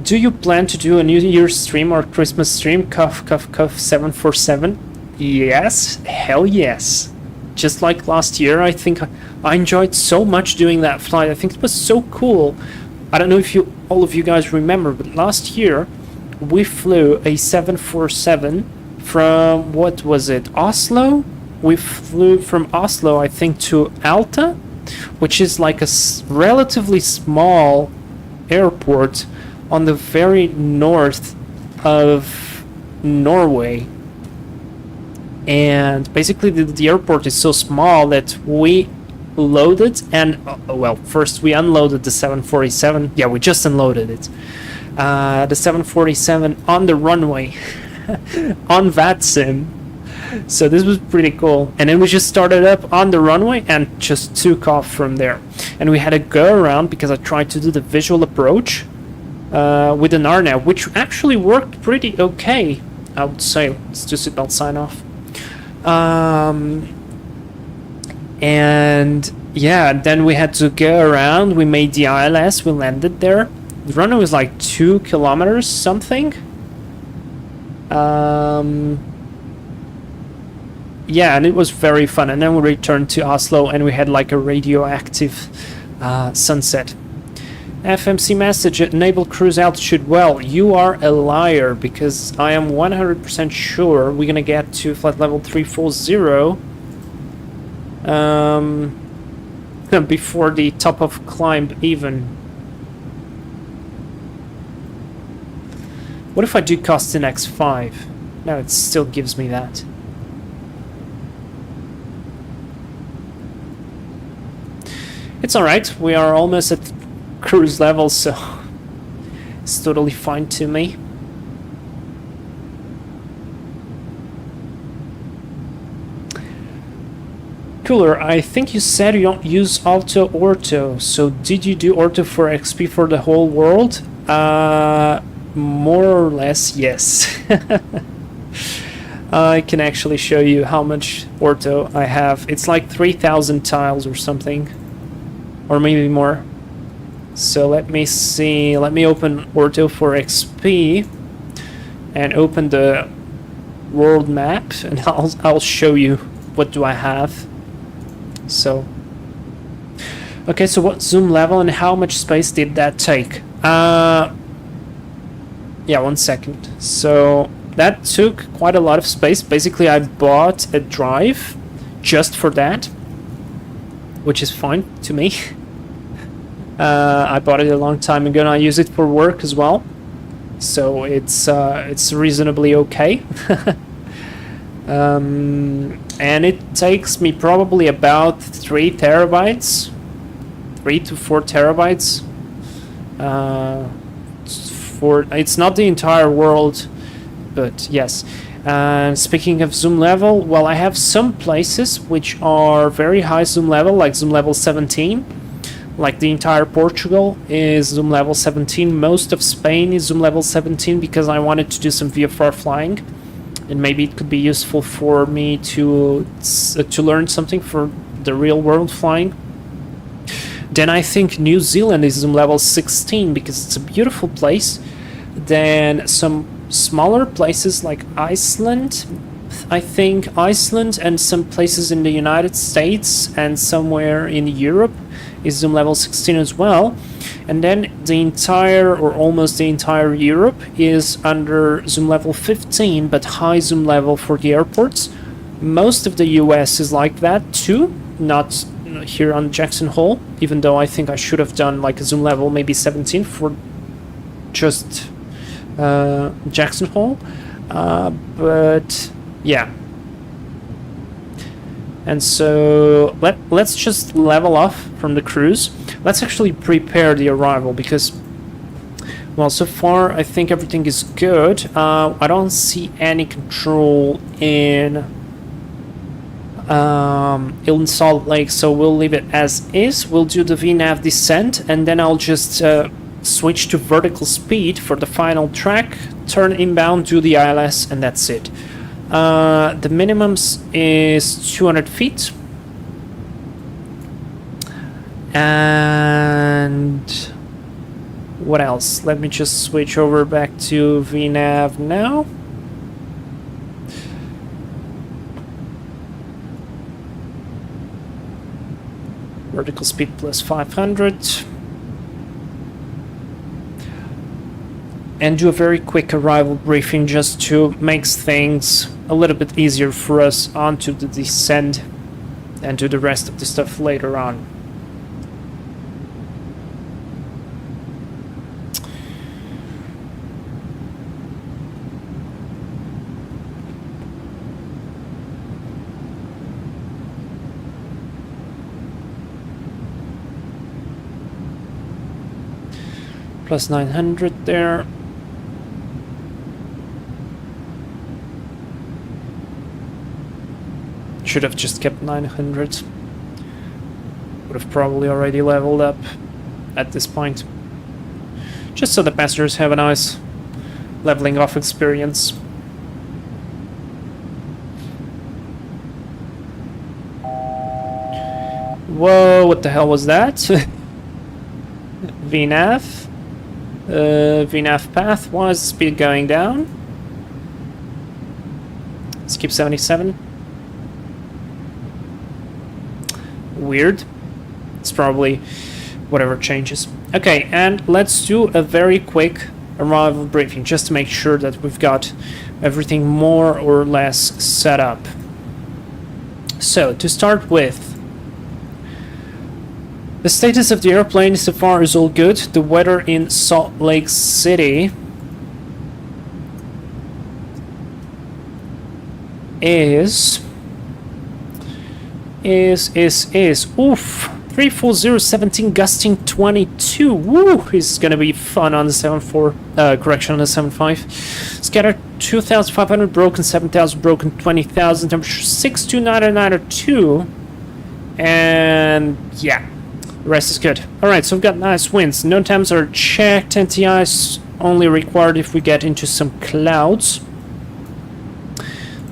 Speaker 1: Do you plan to do a New Year's stream or Christmas stream? Cuff 747. Yes, hell yes. Just like last year, I think I enjoyed so much doing that flight. I think it was so cool. I don't know if all of you guys remember, but last year we flew a 747 from, what was it, Oslo? We flew from Oslo, I think, to Alta, which is like a relatively small airport on the very north of Norway. And basically the airport is so small that we loaded and well, first we unloaded the 747. Yeah, we just unloaded it, the 747 on the runway on VATSIM. So this was pretty cool. And then we just started up on the runway and just took off from there. And we had to go around because I tried to do the visual approach with an RNAV, which actually worked pretty okay, I would say. Let's do seatbelt sign off. And yeah, then we had to go around. We made the ILS, we landed there. The runway was like 2 kilometers something. Yeah, and it was very fun. And then we returned to Oslo and we had like a radioactive sunset. FMC message, enable cruise altitude. Well, you are a liar, because I am 100% sure we're gonna get to flight level 340 before the top of climb even. What if I do cost in X5? No, it still gives me that. It's alright, we are almost at cruise level, so it's totally fine to me. Cooler, I think you said you don't use Auto Orto, so did you do Orto for XP for the whole world? More or less, yes. I can actually show you how much Orto I have. It's like 3,000 tiles or something, or maybe more. So let me see, let me open Orto for XP and open the world map, and I'll show you what do I have. So okay, so what zoom level and how much space did that take? Yeah, 1 second. So that took quite a lot of space. Basically I bought a drive just for that, which is fine to me. I bought it a long time ago and I use it for work as well, so it's reasonably okay. And it takes me probably about 3 terabytes, 3 to 4 terabytes. It's not the entire world, but yes. Speaking of zoom level, well, I have some places which are very high zoom level, like zoom level 17. Like the entire Portugal is zoom level 17. Most of Spain is zoom level 17 because I wanted to do some VFR flying, and maybe it could be useful for me to learn something for the real world flying. Then I think New Zealand is zoom level 16 because it's a beautiful place. Then some smaller places like Iceland, I think Iceland, and some places in the United States and somewhere in Europe is zoom level 16 as well. And then the entire, or almost the entire Europe is under zoom level 15, but high zoom level for the airports. Most of the US is like that too, not here on Jackson Hole, even though I think I should have done like a zoom level maybe 17 for just Jackson Hole, but yeah. And so let's just level off from the cruise. Let's actually prepare the arrival because, well, so far I think everything is good. I don't see any control in Salt Lake, so we'll leave it as is. We'll do the VNAV descent, and then I'll just switch to vertical speed for the final track, turn inbound, do the ILS, and that's it. The minimums is 200 feet. And what else? Let me just switch over back to VNAV now. Vertical speed plus 500. And do a very quick arrival briefing just to make things a little bit easier for us onto the descent and do the rest of the stuff later on. Plus 900 there. Should have just kept 900. Would have probably already leveled up at this point. Just so the passengers have a nice leveling off experience. Whoa, what the hell was that? VNAV. VNAV path. Why is the speed going down? Let's keep 77. Weird. It's probably whatever changes. Okay, and let's do a very quick arrival briefing just to make sure that we've got everything more or less set up. So, to start with, the status of the airplane so far is all good. The weather in Salt Lake City is oof, 34017 gusting 22. Woo, this is gonna be fun on the 74, correction, on the 75. Scatter 2500 broken, 7000 broken, 20,000, temperature 62992. And yeah, the rest is good. Alright, so we've got nice winds. No temps are checked. NTI is only required if we get into some clouds.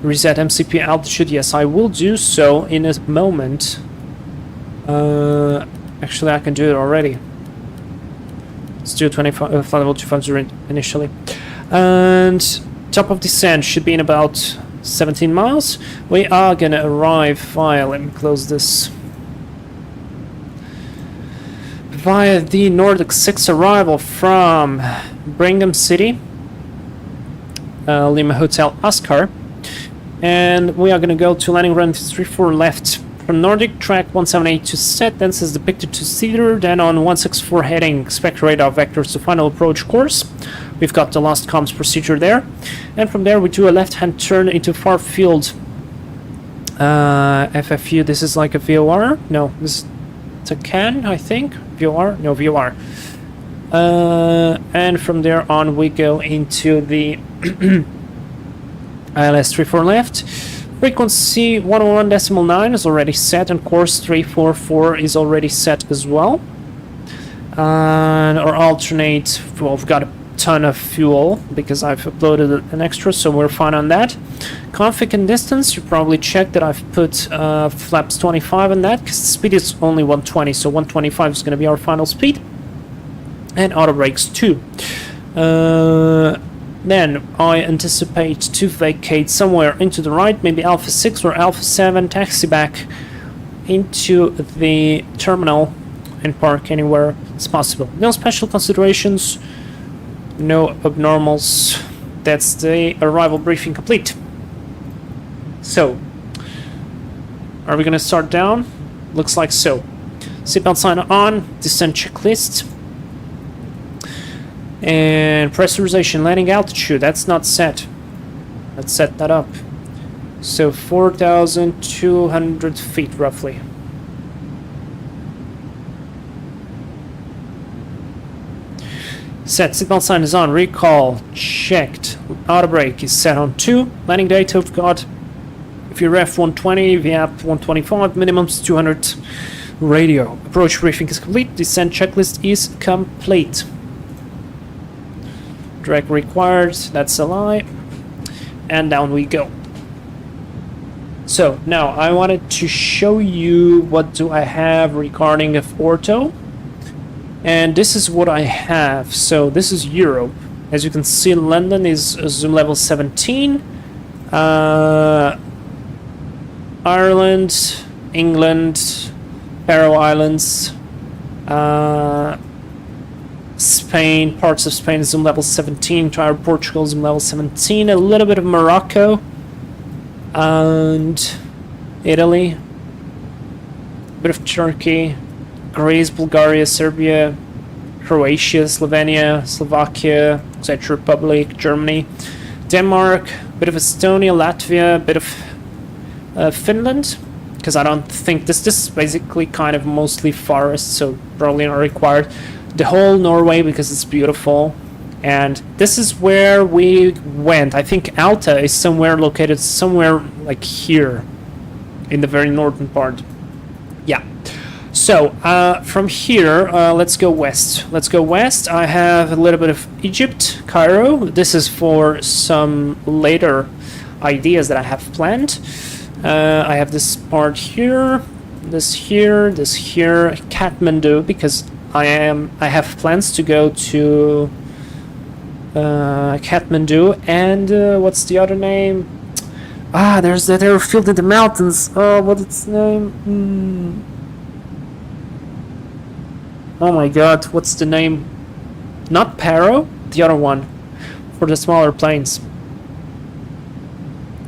Speaker 1: Reset MCP altitude. Yes, I will do so in a moment. Actually, I can do it already. Let's do 25 flight level 250 initially. And top of descent should be in about 17 miles. We are gonna arrive via, let me close this, via the Nordic 6 arrival from Brigham City, Lima Hotel Oscar, and we are gonna go to landing run 34 left from Nordic, track 178 to set, then says depicted to cedar, then on 164 heading, expect radar vectors to final approach course. We've got the last comms procedure there, and from there we do a left-hand turn into far field FFU. This is like a VOR? No, this is a CAN, I think. VOR? No, VOR. And from there on we go into the ILS 34 left. Frequency 101.9 is already set, and course 344 is already set as well. And our alternate, well, we've got a ton of fuel because I've uploaded an extra, so we're fine on that. Config and distance, you probably checked that I've put flaps 25 on that because the speed is only 120, so 125 is going to be our final speed. And auto brakes 2. Then I anticipate to vacate somewhere into the right, maybe Alpha 6 or Alpha 7, taxi back into the terminal and park anywhere it's possible. No special considerations, no abnormals. That's the arrival briefing complete. So, are we gonna start down? Looks like so. Seatbelt sign on, descent checklist. And pressurization, landing altitude, that's not set. Let's set that up. So 4,200 feet roughly. Set, seatbelt sign is on, recall, checked. Auto brake is set on 2. Landing data we've got, if you ref 120, VAP 125, minimums 200 radio. Approach briefing is complete, descent checklist is complete. Drag required, that's a lie, and down we go. So now I wanted to show you what do I have regarding of ortho, and this is what I have. So this is Europe. As you can see, London is zoom level 17, Ireland, England, Faroe Islands, Spain, parts of Spain zoom level 17, entire Portugal zoom level 17, a little bit of Morocco, and Italy, a bit of Turkey, Greece, Bulgaria, Serbia, Croatia, Slovenia, Slovakia, Czech Republic, Germany, Denmark, a bit of Estonia, Latvia, a bit of Finland, because I don't think this is basically kind of mostly forest, so probably not required. The whole Norway because it's beautiful, and this is where we went. I think Alta is somewhere located somewhere like here in the very northern part. Yeah, so from here let's go west. I have a little bit of Egypt, Cairo. This is for some later ideas that I have planned. I have this part here, this here, Kathmandu, because I have plans to go to Kathmandu, and what's the other name? There's that airfield in the mountains. What's its name? Oh my god, what's the name? Not Paro, the other one, for the smaller planes.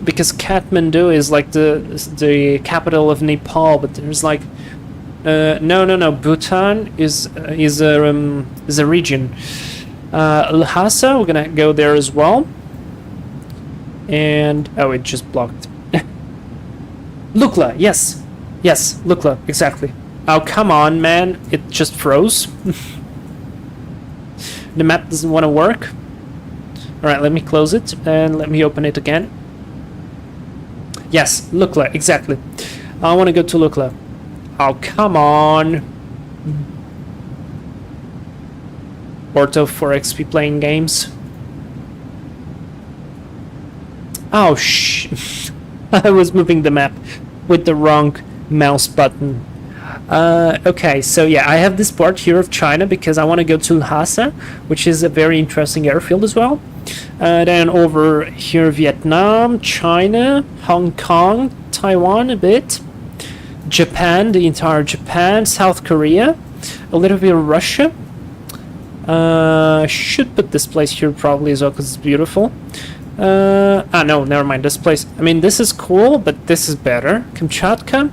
Speaker 1: Because Kathmandu is like the capital of Nepal, but there's like no. Bhutan is a region. Lhasa, we're gonna go there as well. And it just blocked. Lukla, yes, Lukla, exactly. Oh come on, man! It just froze. The map doesn't want to work. All right, let me close it and let me open it again. Yes, Lukla, exactly. I want to go to Lukla. Oh, come on. Orto 4XP playing games. Oh, I was moving the map with the wrong mouse button. Okay, so yeah, I have this part here of China because I want to go to Lhasa, which is a very interesting airfield as well. Then over here, Vietnam, China, Hong Kong, Taiwan a bit, Japan, the entire Japan, South Korea, a little bit of Russia. Should put this place here probably as well because it's beautiful. No, never mind. This place, I mean, this is cool, but this is better. Kamchatka.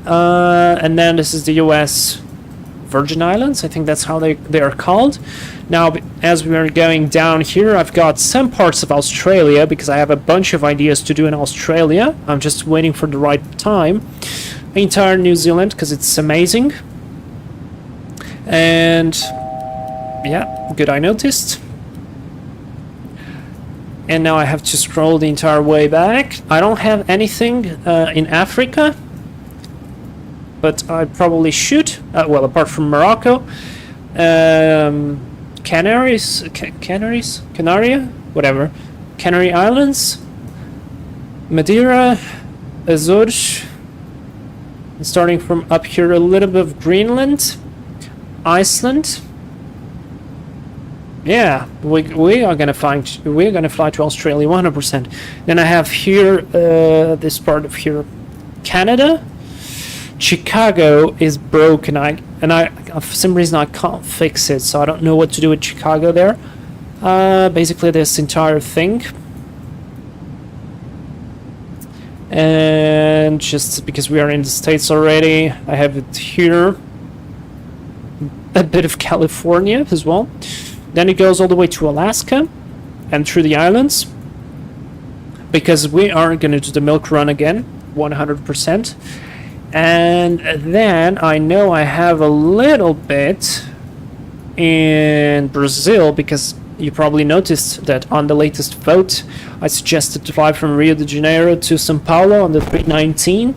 Speaker 1: And then this is the US Virgin Islands. I think that's how they are called. Now, as we are going down here, I've got some parts of Australia because I have a bunch of ideas to do in Australia. I'm just waiting for the right time. Entire New Zealand because it's amazing. And yeah, good, I noticed. And now I have to scroll the entire way back. I don't have anything in Africa, but I probably should. Well, apart from Morocco, Canaria, whatever, Canary Islands, Madeira, Azores. Starting from up here, a little bit of Greenland, Iceland. Yeah, we are gonna fly to Australia 100%. Then I have here this part of here, Canada. Chicago is broken. I for some reason I can't fix it, so I don't know what to do with Chicago there. Basically this entire thing. And just because we are in the States already, I have it here. A bit of California as well. Then it goes all the way to Alaska and through the islands. Because we are going to do the milk run again, 100%. And then I know I have a little bit in Brazil because you probably noticed that on the latest vote I suggested to fly from Rio de Janeiro to Sao Paulo on the 319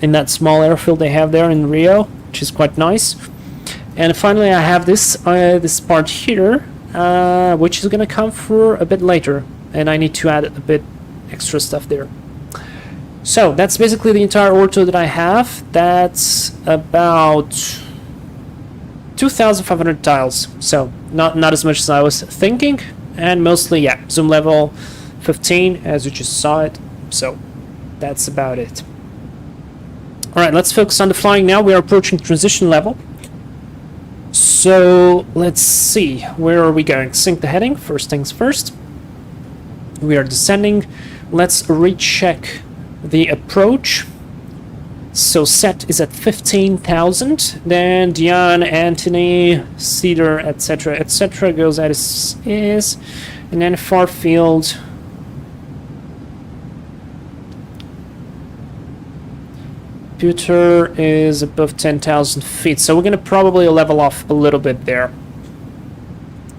Speaker 1: in that small airfield they have there in Rio, which is quite nice. And finally I have this this part here, which is going to come for a bit later, and I need to add a bit extra stuff there. So that's basically the entire orto that I have. That's about 2,500 tiles, so not as much as I was thinking, and mostly, yeah, zoom level 15 as you just saw it, so that's about it. Alright, let's focus on the flying now. We are approaching transition level, so let's see, where are we going? Sync the heading, first things first. We are descending. Let's recheck the approach. So set is at 15,000, then Diane, Anthony, Cedar, etc. goes as is, and then far field. Computer is above 10,000 feet, so we're gonna probably level off a little bit there,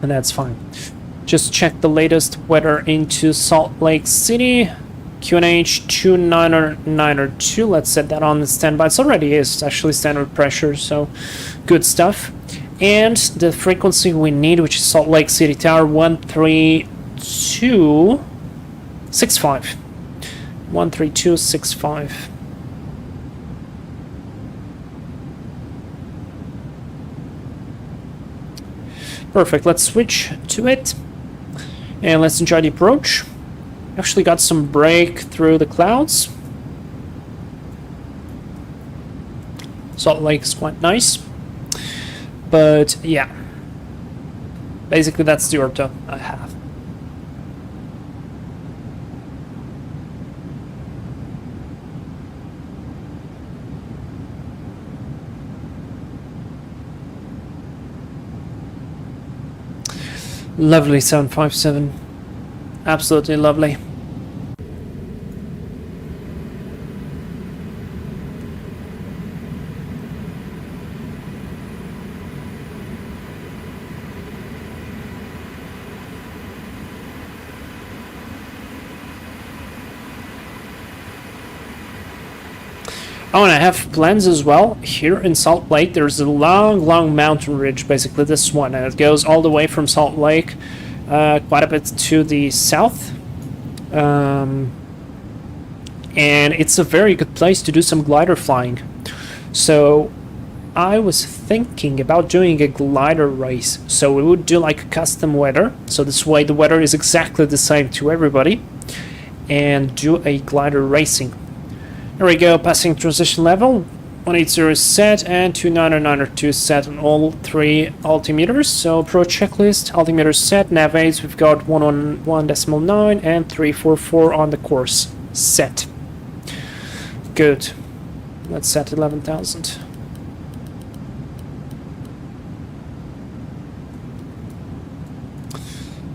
Speaker 1: and that's fine. Just check the latest weather into Salt Lake City. QNH 2992, let's set that on the standby. It already is, it's actually standard pressure, so good stuff. And the frequency we need, which is Salt Lake City Tower 13265. 13265. Perfect, let's switch to it. And let's enjoy the approach. Actually got some break through the clouds. Salt Lake is quite nice. But yeah, basically that's the orto I have. Lovely 757. Absolutely lovely. Oh, and I have plans as well. Here in Salt Lake, there's a long mountain ridge, basically this one, and it goes all the way from Salt Lake quite a bit to the south. And it's a very good place to do some glider flying. So I was thinking about doing a glider race. So we would do like a custom weather. So this way the weather is exactly the same to everybody. And do a glider racing. There we go, passing transition level. 180 is set and 2992 is set on all three altimeters. So approach checklist, altimeter set, nav aids, we've got 111.9 and 344 on the course. Set. Good. Let's set 11,000.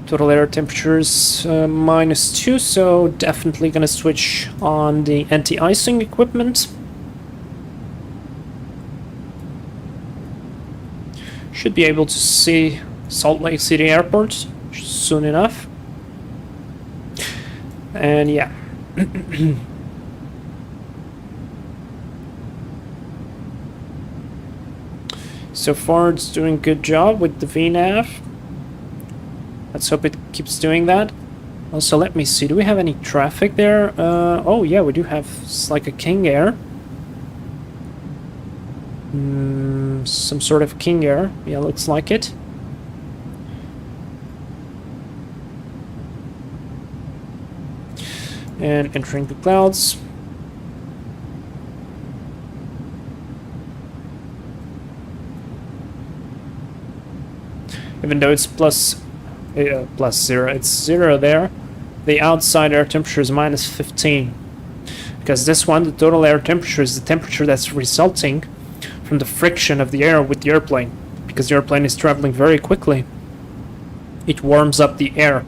Speaker 1: Total air temperatures -2, so definitely gonna switch on the anti-icing equipment. Should be able to see Salt Lake City Airport soon enough. And yeah. So far it's doing a good job with the VNAV. Let's hope it keeps doing that. Also, let me see, do we have any traffic there? Oh yeah, we do have like a King Air. Some sort of King Air. Yeah, looks like it. And entering the clouds. Even though it's plus 0, it's 0 there. The outside air temperature is -15. Because this one, the total air temperature, is the temperature that's resulting from the friction of the air with the airplane. Because the airplane is traveling very quickly. It warms up the air.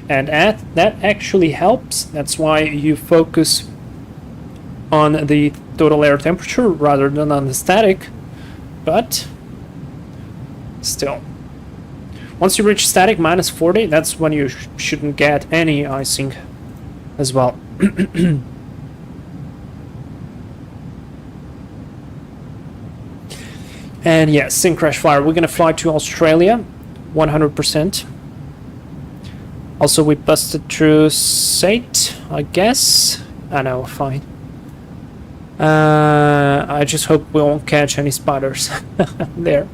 Speaker 1: And that actually helps. That's why you focus on the total air temperature rather than on the static. But still. Once you reach static -40, that's when you shouldn't get any icing as well. And yeah, Sync Crash Flyer, we're gonna fly to Australia, 100%. Also, we busted through Sate, I guess. I know, fine. I just hope we won't catch any spiders there.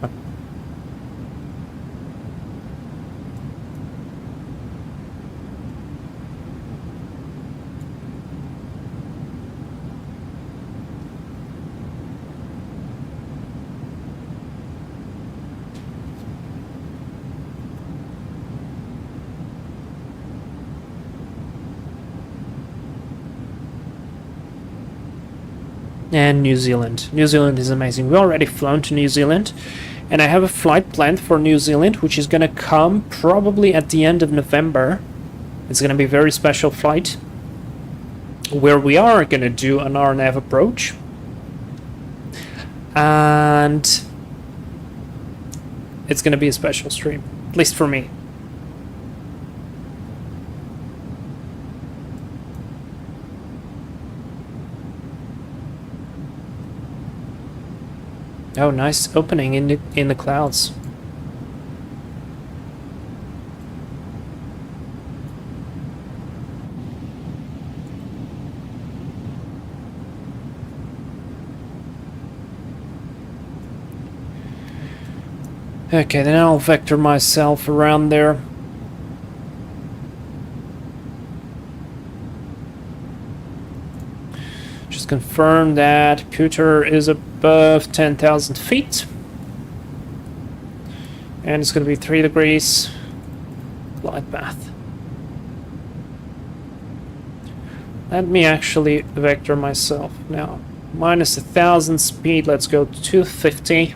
Speaker 1: And New Zealand. New Zealand is amazing. We already flown to New Zealand, and I have a flight planned for New Zealand, which is gonna come probably at the end of November. It's gonna be a very special flight, where we are gonna do an RNAV approach, and it's gonna be a special stream, at least for me. Oh, nice opening in the clouds. Okay, then I'll vector myself around there. Just confirm that computer is above 10,000 feet. And it's going to be 3 degrees. Glide path. Let me actually vector myself now. Minus 1,000 speed, let's go to 250.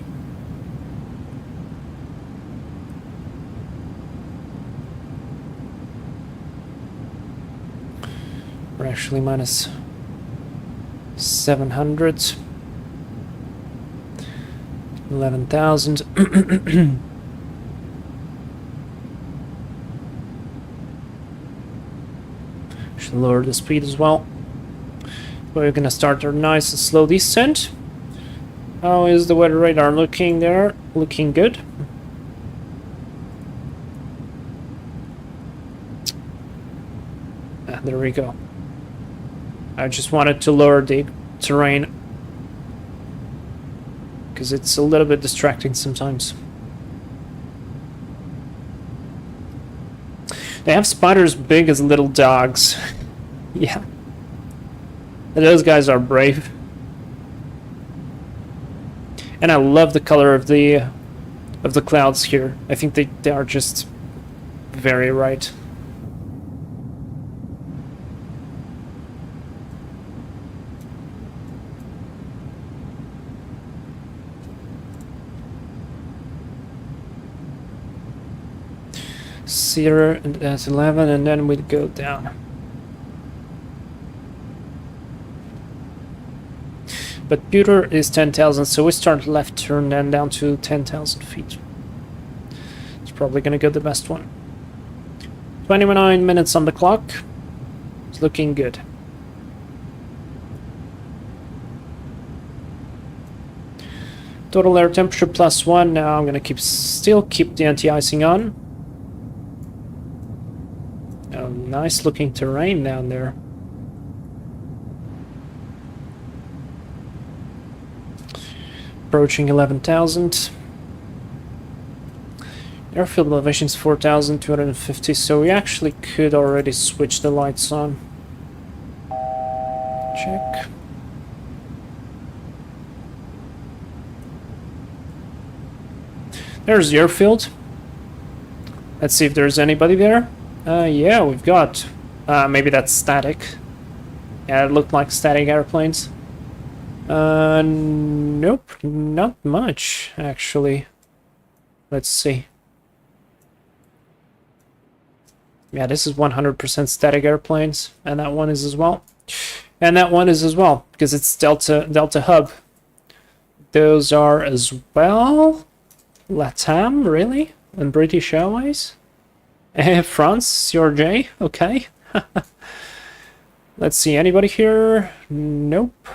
Speaker 1: We're actually minus 700. 11,000. Should lower the speed as well. We're gonna start our nice and slow descent. How is the weather radar looking there? Looking good. There we go. I just wanted to lower the terrain because it's a little bit distracting sometimes. They have spiders big as little dogs. Yeah. Those guys are brave. And I love the color of the clouds here. I think they are just very right. Zero and that's 11, and then we'd go down. But Buter is 10,000, so we start left turn then down to 10,000 feet. It's probably gonna go the best one. 29 minutes on the clock. It's looking good. Total air temperature +1. Now I'm gonna still keep the anti-icing on. Oh, nice looking terrain down there. Approaching 11,000. Airfield elevation is 4,250, so we actually could already switch the lights on. Check. There's the airfield. Let's see if there's anybody there. Yeah, we've got... maybe that's static. Yeah, it looked like static airplanes. Nope, not much, actually. Let's see. Yeah, this is 100% static airplanes, and that one is as well. And that one is as well, because it's Delta Hub. Those are as well. LATAM, really? And British Airways? France, CRJ, okay. Let's see, anybody here? Nope.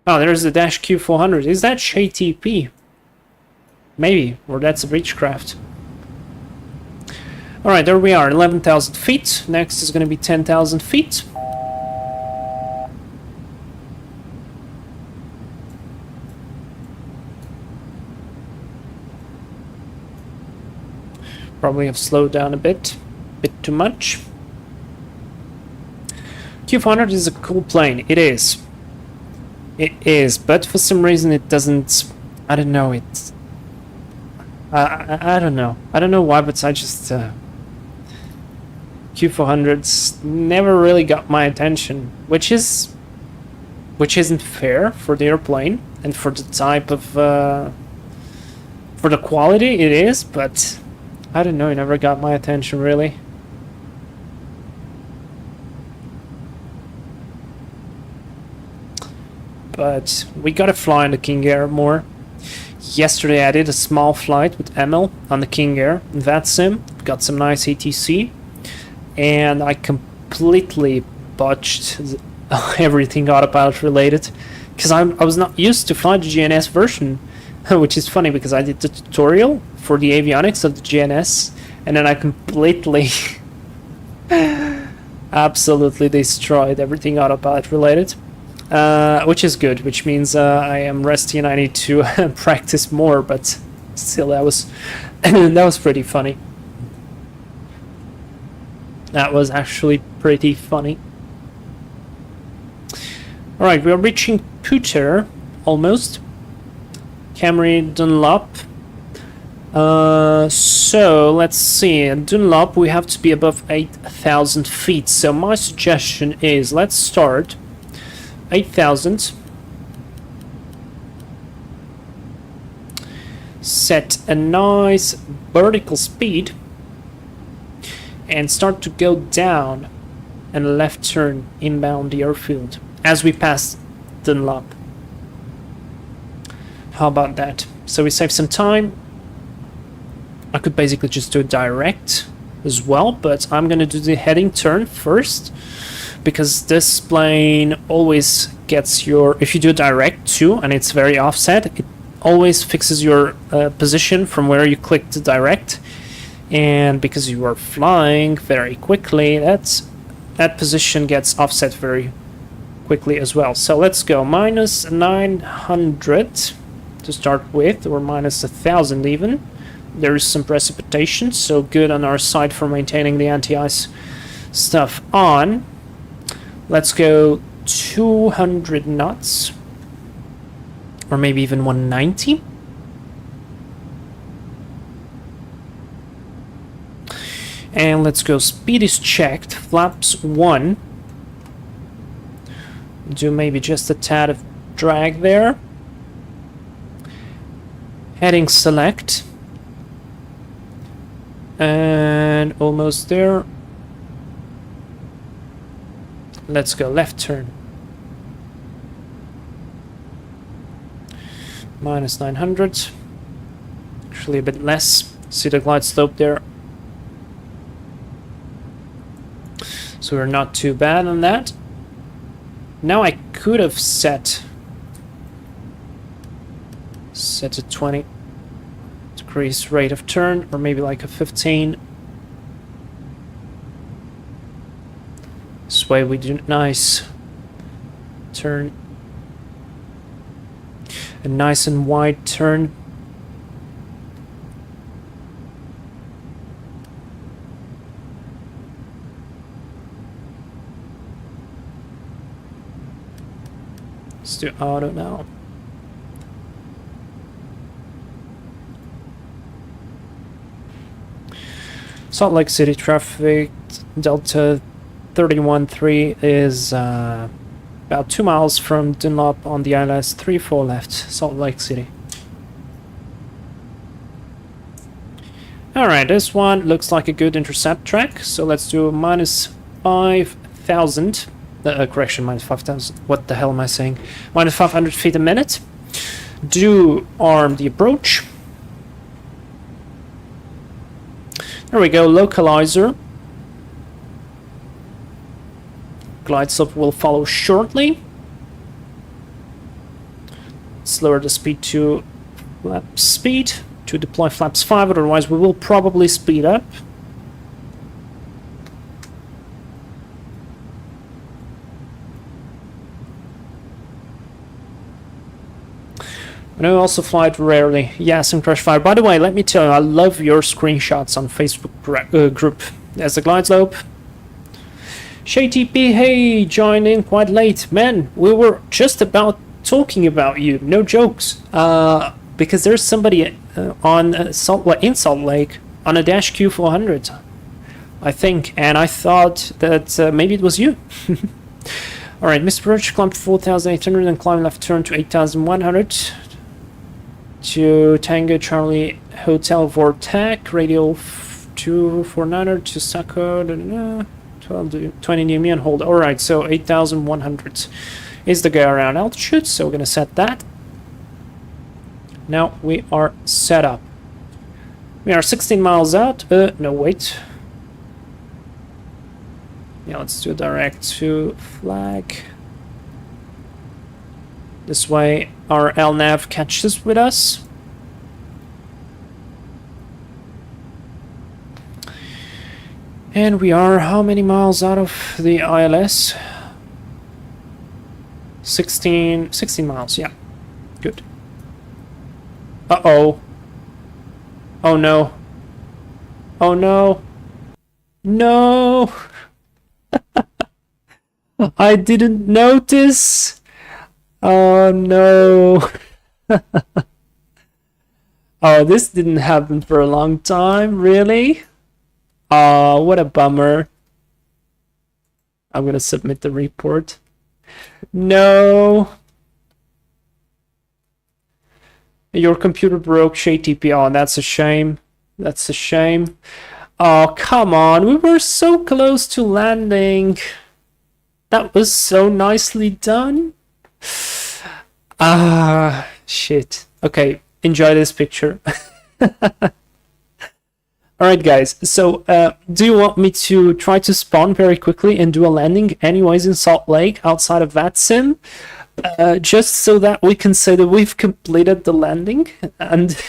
Speaker 1: Oh, there's the Dash Q400. Is that Shay TP? Maybe, or that's a Beechcraft. Alright, there we are, 11,000 feet. Next is going to be 10,000 feet. Probably have slowed down a bit too much. Q400 is a cool plane, it is. It is, but for some reason it doesn't... I don't know, it's... I don't know. I don't know why, but I just... Q400s never really got my attention, which isn't fair for the airplane and for the type of... for the quality it is, but... I don't know, it never got my attention, really. But we gotta fly on the King Air more. Yesterday I did a small flight with Emil on the King Air in VATSIM. Got some nice ATC. And I completely botched everything autopilot related. Because I was not used to fly the GNS version. Which is funny because I did the tutorial for the avionics of the GNS. And then I completely... absolutely destroyed everything autopilot related. Which is good, which means I am rusty and I need to practice more, but still that was that was pretty funny. That was actually pretty funny. Alright, we are reaching Puter, almost. Camry Dunlop. So, let's see. In Dunlop, we have to be above 8,000 feet. So my suggestion is, let's start 8,000. Set a nice vertical speed and start to go down and left turn inbound the airfield as we pass Dunlop. How about that? So we save some time. I could basically just do it direct as well, but I'm gonna do the heading turn first, because this plane always gets your, if you do direct too and it's very offset, it always fixes your position from where you click the direct, and because you are flying very quickly, that position gets offset very quickly as well. So let's go minus 900 to start with, or minus 1,000 even. There is some precipitation, so good on our side for maintaining the anti-ice stuff on. Let's go 200 knots, or maybe even 190. And let's go, speed is checked, flaps 1. Do maybe just a tad of drag there. Heading select. And almost there. Let's go left turn. Minus 900. Actually a bit less. See the glide slope there. So we're not too bad on that. Now I could have set a 20 degrees rate of turn, or maybe like a 15. This way we do nice turn, a nice and wide turn. Let's do auto now. Salt Lake City traffic, Delta 31-3 is about 2 miles from Dunlop on the ILS 34 left, Salt Lake City. Alright, this one looks like a good intercept track, so let's do minus 5,000. Correction, minus 5,000. What the hell am I saying? Minus 500 feet a minute. Do arm the approach. There we go, localizer. Glide slope will follow shortly. Let's lower the speed to flap speed to deploy flaps 5, otherwise we will probably speed up. And I also fly it rarely. Yes, and Crash Fire. By the way, let me tell you, I love your screenshots on Facebook group. There's the glide slope. Shay TP, hey, joined in quite late. Man, we were just about talking about you. No jokes. Because there's somebody in Salt Lake on a Dash Q400, I think, and I thought that maybe it was you. Alright, Mr. Roach, climb to 4,800 and climb left turn to 8,100. To Tango Charlie Hotel Vortec, radial 249er to Saco, 20 near me and hold. Alright, so 8,100 is the go around altitude, so we're gonna set that. Now we are set up. We are 16 miles out. No, wait. Yeah, let's do a direct to flag. This way our LNAV catches with us. And we are how many miles out of the ILS? 16 miles, yeah. Good. Uh-oh. Oh no. Oh no. No! I didn't notice! Oh no. Oh, this didn't happen for a long time, really? Oh, what a bummer. I'm gonna submit the report. No. Your computer broke, Shay TP. Oh, that's a shame. That's a shame. Oh, come on. We were so close to landing. That was so nicely done. Ah, shit. Okay, enjoy this picture. Alright guys, so do you want me to try to spawn very quickly and do a landing anyways in Salt Lake outside of VATSIM? Just so that we can say that we've completed the landing and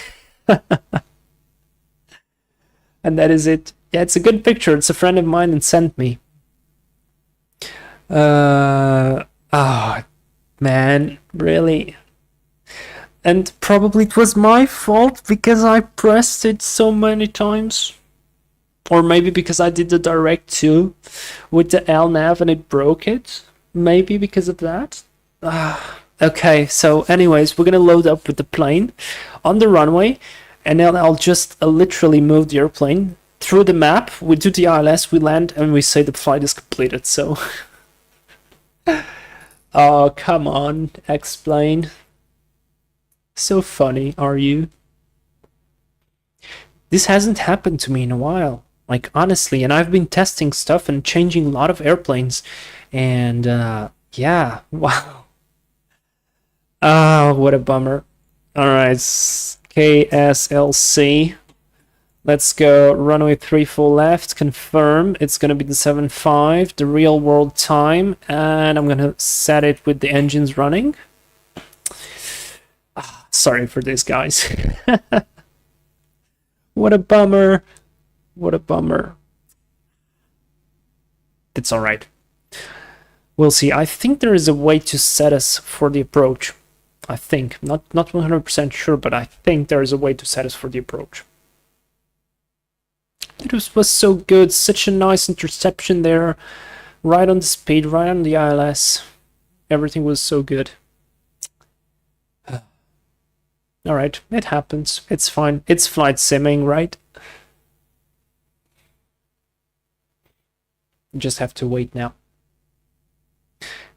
Speaker 1: and that is it. Yeah, it's a good picture. It's a friend of mine and sent me. Oh man, really? And probably it was my fault because I pressed it so many times. Or maybe because I did the direct too with the LNAV and it broke it. Maybe because of that. Okay, so anyways, we're gonna load up with the plane on the runway, and then I'll just literally move the airplane through the map. We do the ILS, we land, and we say the flight is completed. So, oh come on, explain. So funny, are you? This hasn't happened to me in a while, like honestly, and I've been testing stuff and changing a lot of airplanes, and yeah, wow. Oh, what a bummer. Alright, KSLC. Let's go runway 34 left, confirm. It's gonna be the 7.5, the real world time, and I'm gonna set it with the engines running. Sorry for this, guys. What a bummer. What a bummer. It's alright. We'll see. I think there is a way to set us for the approach. I think. Not 100% sure, but I think there is a way to set us for the approach. It was so good. Such a nice interception there. Right on the speed, right on the ILS. Everything was so good. Alright, it happens. It's fine. It's flight simming, right? Just have to wait now.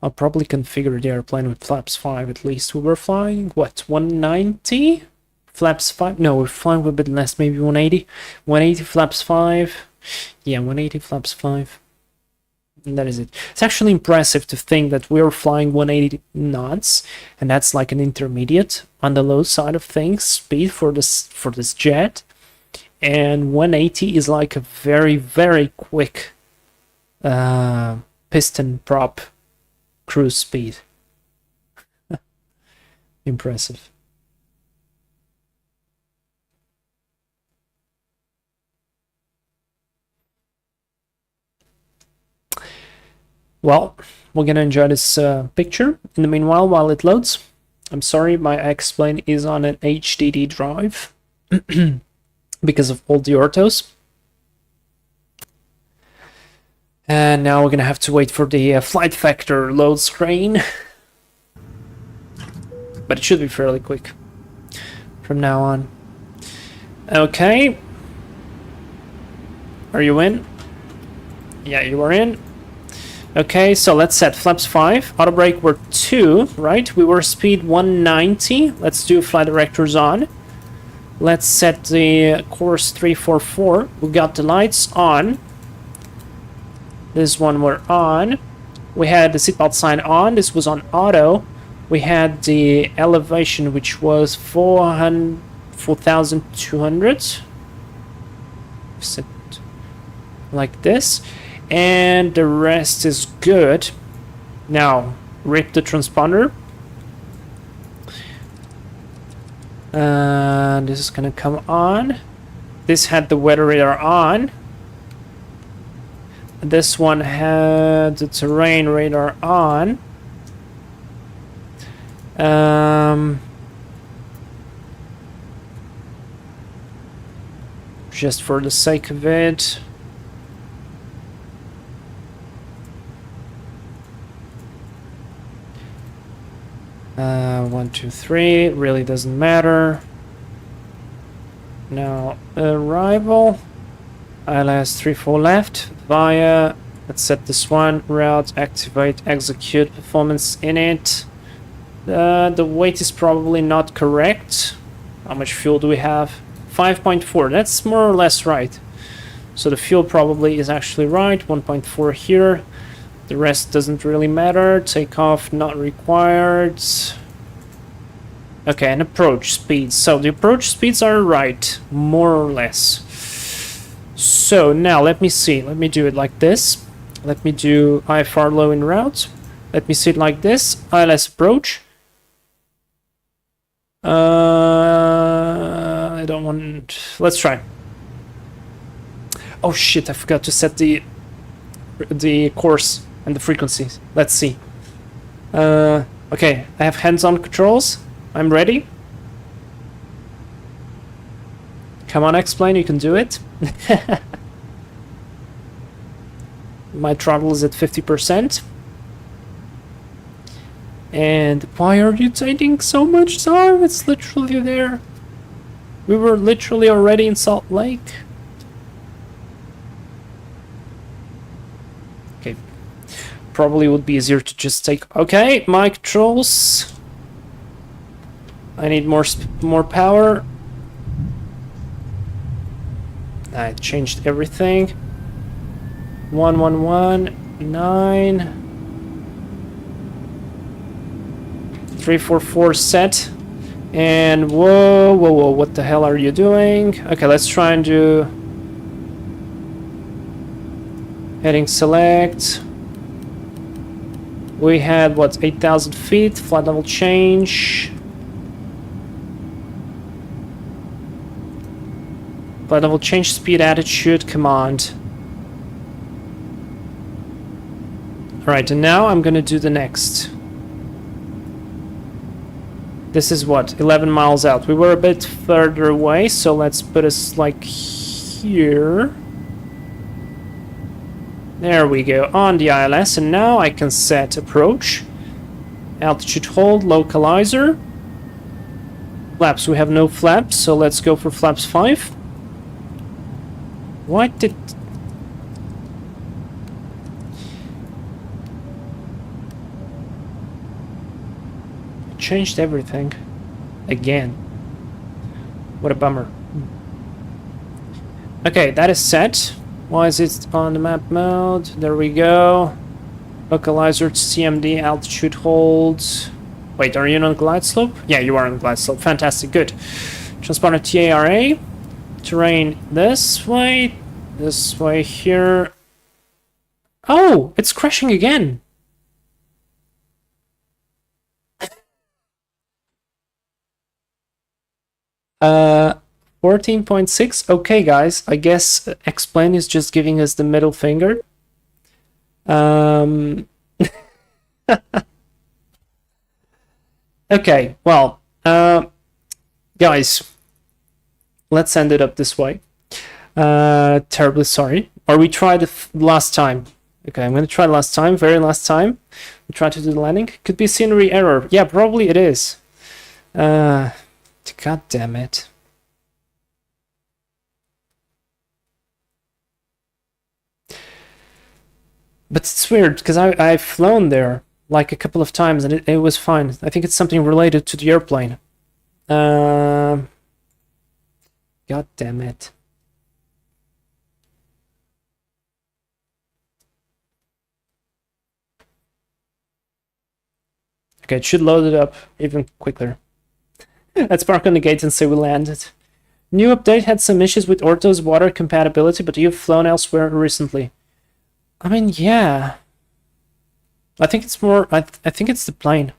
Speaker 1: I'll probably configure the airplane with flaps 5 at least. We were flying, what, 190? Flaps 5? No, we're flying a bit less, maybe 180. 180 flaps 5. Yeah, 180 flaps 5. And that is it. It's actually impressive to think that we're flying 180 knots, and that's like an intermediate on the low side of things, speed for this jet. And 180 is like a very, very quick piston prop cruise speed. Impressive. Well, we're gonna enjoy this picture. In the meanwhile, while it loads, I'm sorry, my X-Plane is on an HDD drive because of all the orthos. And now we're gonna have to wait for the FlightFactor load screen. But it should be fairly quick from now on. Okay. Are you in? Yeah, you are in. Okay, so let's set flaps 5. Auto brake were 2, right? We were speed 190. Let's do flight directors on. Let's set the course 344. We got the lights on. This one we're on. We had the seatbelt sign on. This was on auto. We had the elevation, which was 4,200. Set like this. And the rest is good. Now, rip the transponder. And this is gonna come on. This had the weather radar on. This one had the terrain radar on. Just for the sake of it. 1, 2, 3, really doesn't matter. Now, arrival, ILS 34 left, via, let's set this one, route, activate, execute, performance in it. The weight is probably not correct. How much fuel do we have? 5.4, that's more or less right. So the fuel probably is actually right, 1.4 here. The rest doesn't really matter. Takeoff not required. Okay, and approach speeds. So the approach speeds are right, more or less. So now let me see. Let me do it like this. Let me do IFR low in route. Let me see it like this. ILS approach. I don't want... Let's try. Oh shit, I forgot to set the course and the frequencies. Let's see. Okay, I have hands-on controls. I'm ready. Come on, X-Plane, you can do it. My throttle is at 50%. And why are you taking so much time? It's literally there. We were literally already in Salt Lake. Okay. Probably would be easier to just take... Okay, my controls. I need more power. I changed everything. 1119. 344 set. And whoa, what the hell are you doing? Okay, let's try and do heading select. We had what, 8,000 feet, flight level change. Flight level change, speed, attitude, command. Alright, and now I'm gonna do the next. This is what, 11 miles out. We were a bit further away, so let's put us like here. There we go, on the ILS, and now I can set approach, altitude hold, localizer. Flaps, we have no flaps, so let's go for flaps 5. What did... Changed everything again. What a bummer. Okay, that is set. Why is it on the map mode? There we go. Localizer to CMD, altitude holds. Wait, are you on glide slope? Yeah, you are on glide slope. Fantastic, good. Transponder TARA. Terrain this way here. Oh, it's crashing again. 14.6. Okay, guys. I guess X-Plane is just giving us the middle finger. Okay, well, guys, let's end it up this way. Terribly sorry. Or we tried last time. Okay, I'm going to try last time, very last time. We tried to do the landing. Could be a scenery error. Yeah, probably it is. God damn it. But it's weird, because I've flown there like a couple of times and it was fine. I think it's something related to the airplane. God damn it. Okay, it should load it up even quicker. Let's park on the gate and say we landed. New update had some issues with Orto's water compatibility, but you've flown elsewhere recently. I mean, yeah. I think it's more... I think it's the plane.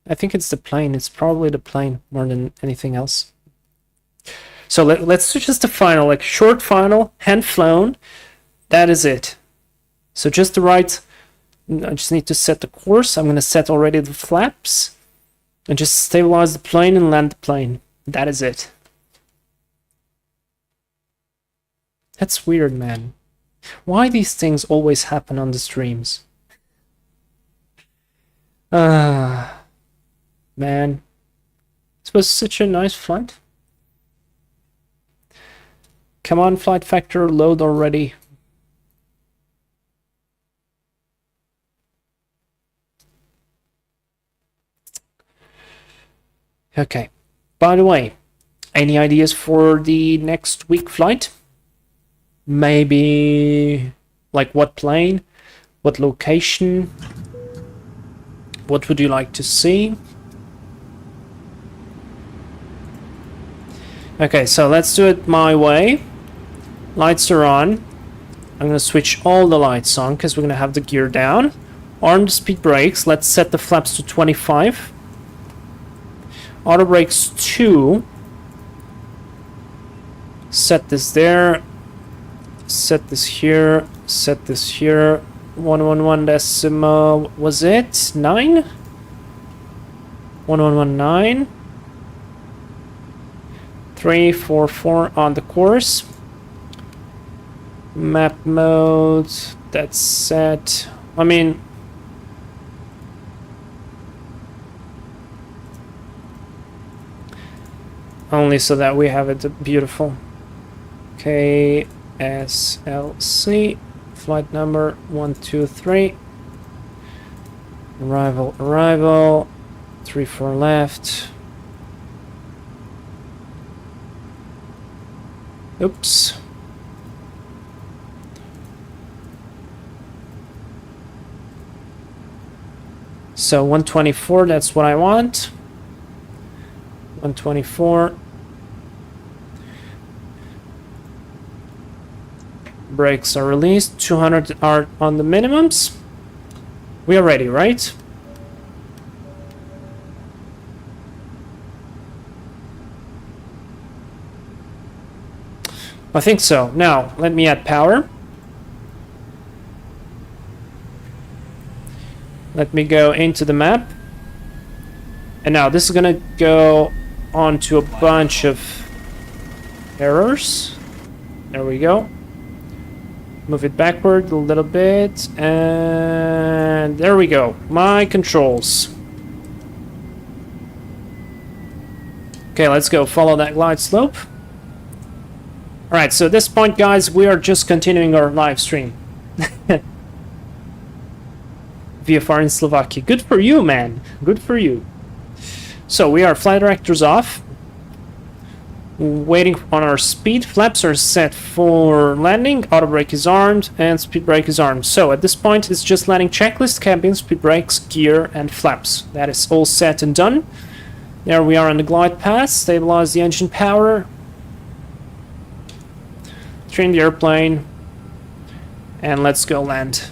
Speaker 1: I think it's the plane. It's probably the plane more than anything else. So let's do just a final, like short final, hand flown. That is it. So just the right... I just need to set the course. I'm going to set already the flaps. And just stabilize the plane and land the plane. That is it. That's weird, man. Why these things always happen on the streams? Man. This was such a nice flight. Come on, FlightFactor, load already. Okay. By the way, any ideas for the next week flight? Maybe like what plane, what location, what would you like to see? Okay, so let's do it my way. Lights are on. I'm gonna switch all the lights on because we're gonna have the gear down. Arm the speed brakes. Let's set the flaps to 25. Auto brakes 2. Set this there. Set this here. Set this here. 111 decimal. Was it 9? 1119. 344 on the course. Map mode. That's set. I mean, only so that we have it beautiful. KSLC, flight number 123. Arrival, 34 left. Oops. So 124, that's what I want. 124. Brakes are released. 200 are on the minimums. We are ready, right? I think so. Now, let me add power. Let me go into the map. And now this is gonna go onto a bunch of errors. There we go. Move it backward a little bit. And there we go. My controls. Okay, let's go follow that glide slope. Alright, so at this point, guys, we are just continuing our live stream. VFR in Slovakia. Good for you, man. Good for you. So we are flight directors off. Waiting on our speed. Flaps are set for landing. Auto brake is armed and speed brake is armed. So at this point, it's just landing checklist, cabin, speed brakes, gear, and flaps. That is all set and done. There we are on the glide path. Stabilize the engine power. Trim the airplane. And let's go land.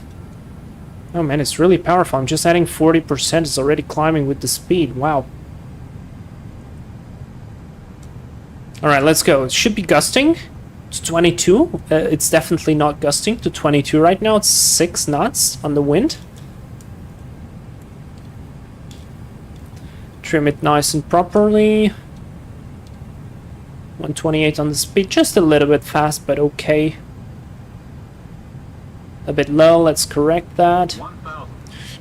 Speaker 1: Oh man, it's really powerful. I'm just adding 40%. It's already climbing with the speed. Wow. Alright, let's go. It should be gusting to 22. It's definitely not gusting to 22 right now. It's 6 knots on the wind. Trim it nice and properly. 128 on the speed. Just a little bit fast, but okay. A bit low. Let's correct that.
Speaker 2: 1,000.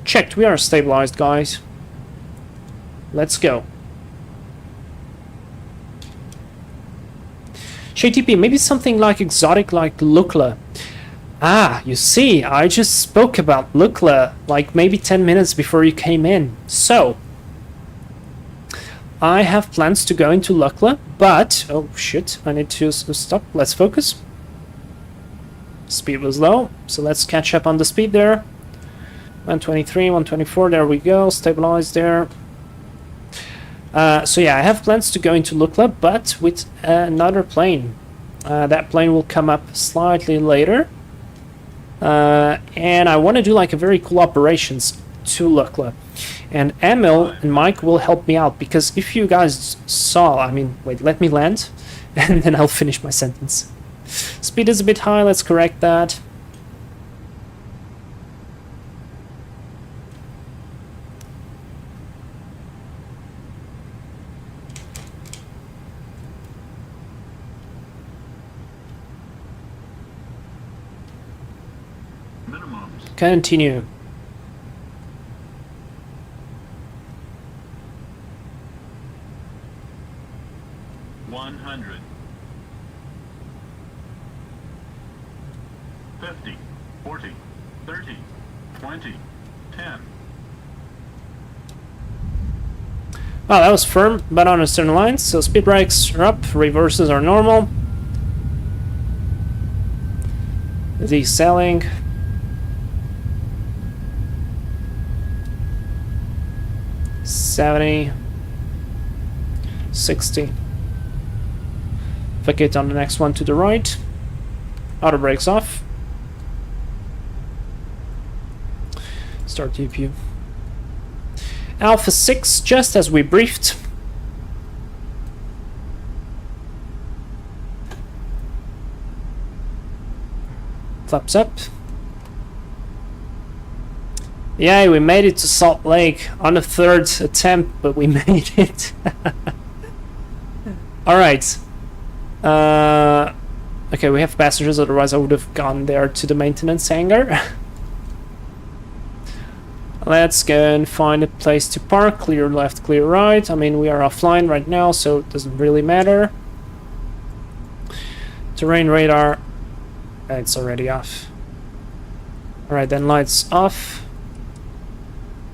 Speaker 1: Checked. We are stabilized, guys. Let's go. JTP, maybe something like exotic like Lukla. Ah, you see, I just spoke about Lukla like maybe 10 minutes before you came in. So, I have plans to go into Lukla, but... Oh shit, I need to stop. Let's focus. Speed was low, so let's catch up on the speed there. 123, 124, there we go, stabilize there. So yeah, I have plans to go into Lukla, but with another plane. That plane will come up slightly later. And I want to do like a very cool operations to Lukla. And Emil and Mike will help me out, because if you guys saw, I mean, wait, let me land, and then I'll finish my sentence. Speed is a bit high, let's correct that. Continue.
Speaker 5: $100. 50, 40, 30, 20, 10.
Speaker 1: Well, that was firm, but on a certain line. So speed brakes are up, reverses are normal. Deselling. 70, 60. Vacate on the next one to the right. Auto brakes off. Start GPU. Alpha 6, just as we briefed. Flaps up. Yeah, we made it to Salt Lake on the 3rd attempt, but we made it. Alright. Okay, we have passengers, otherwise I would have gone there to the maintenance hangar. Let's go and find a place to park. Clear left, clear right. I mean, we are offline right now, so it doesn't really matter. Terrain radar. It's already off. Alright, then lights off.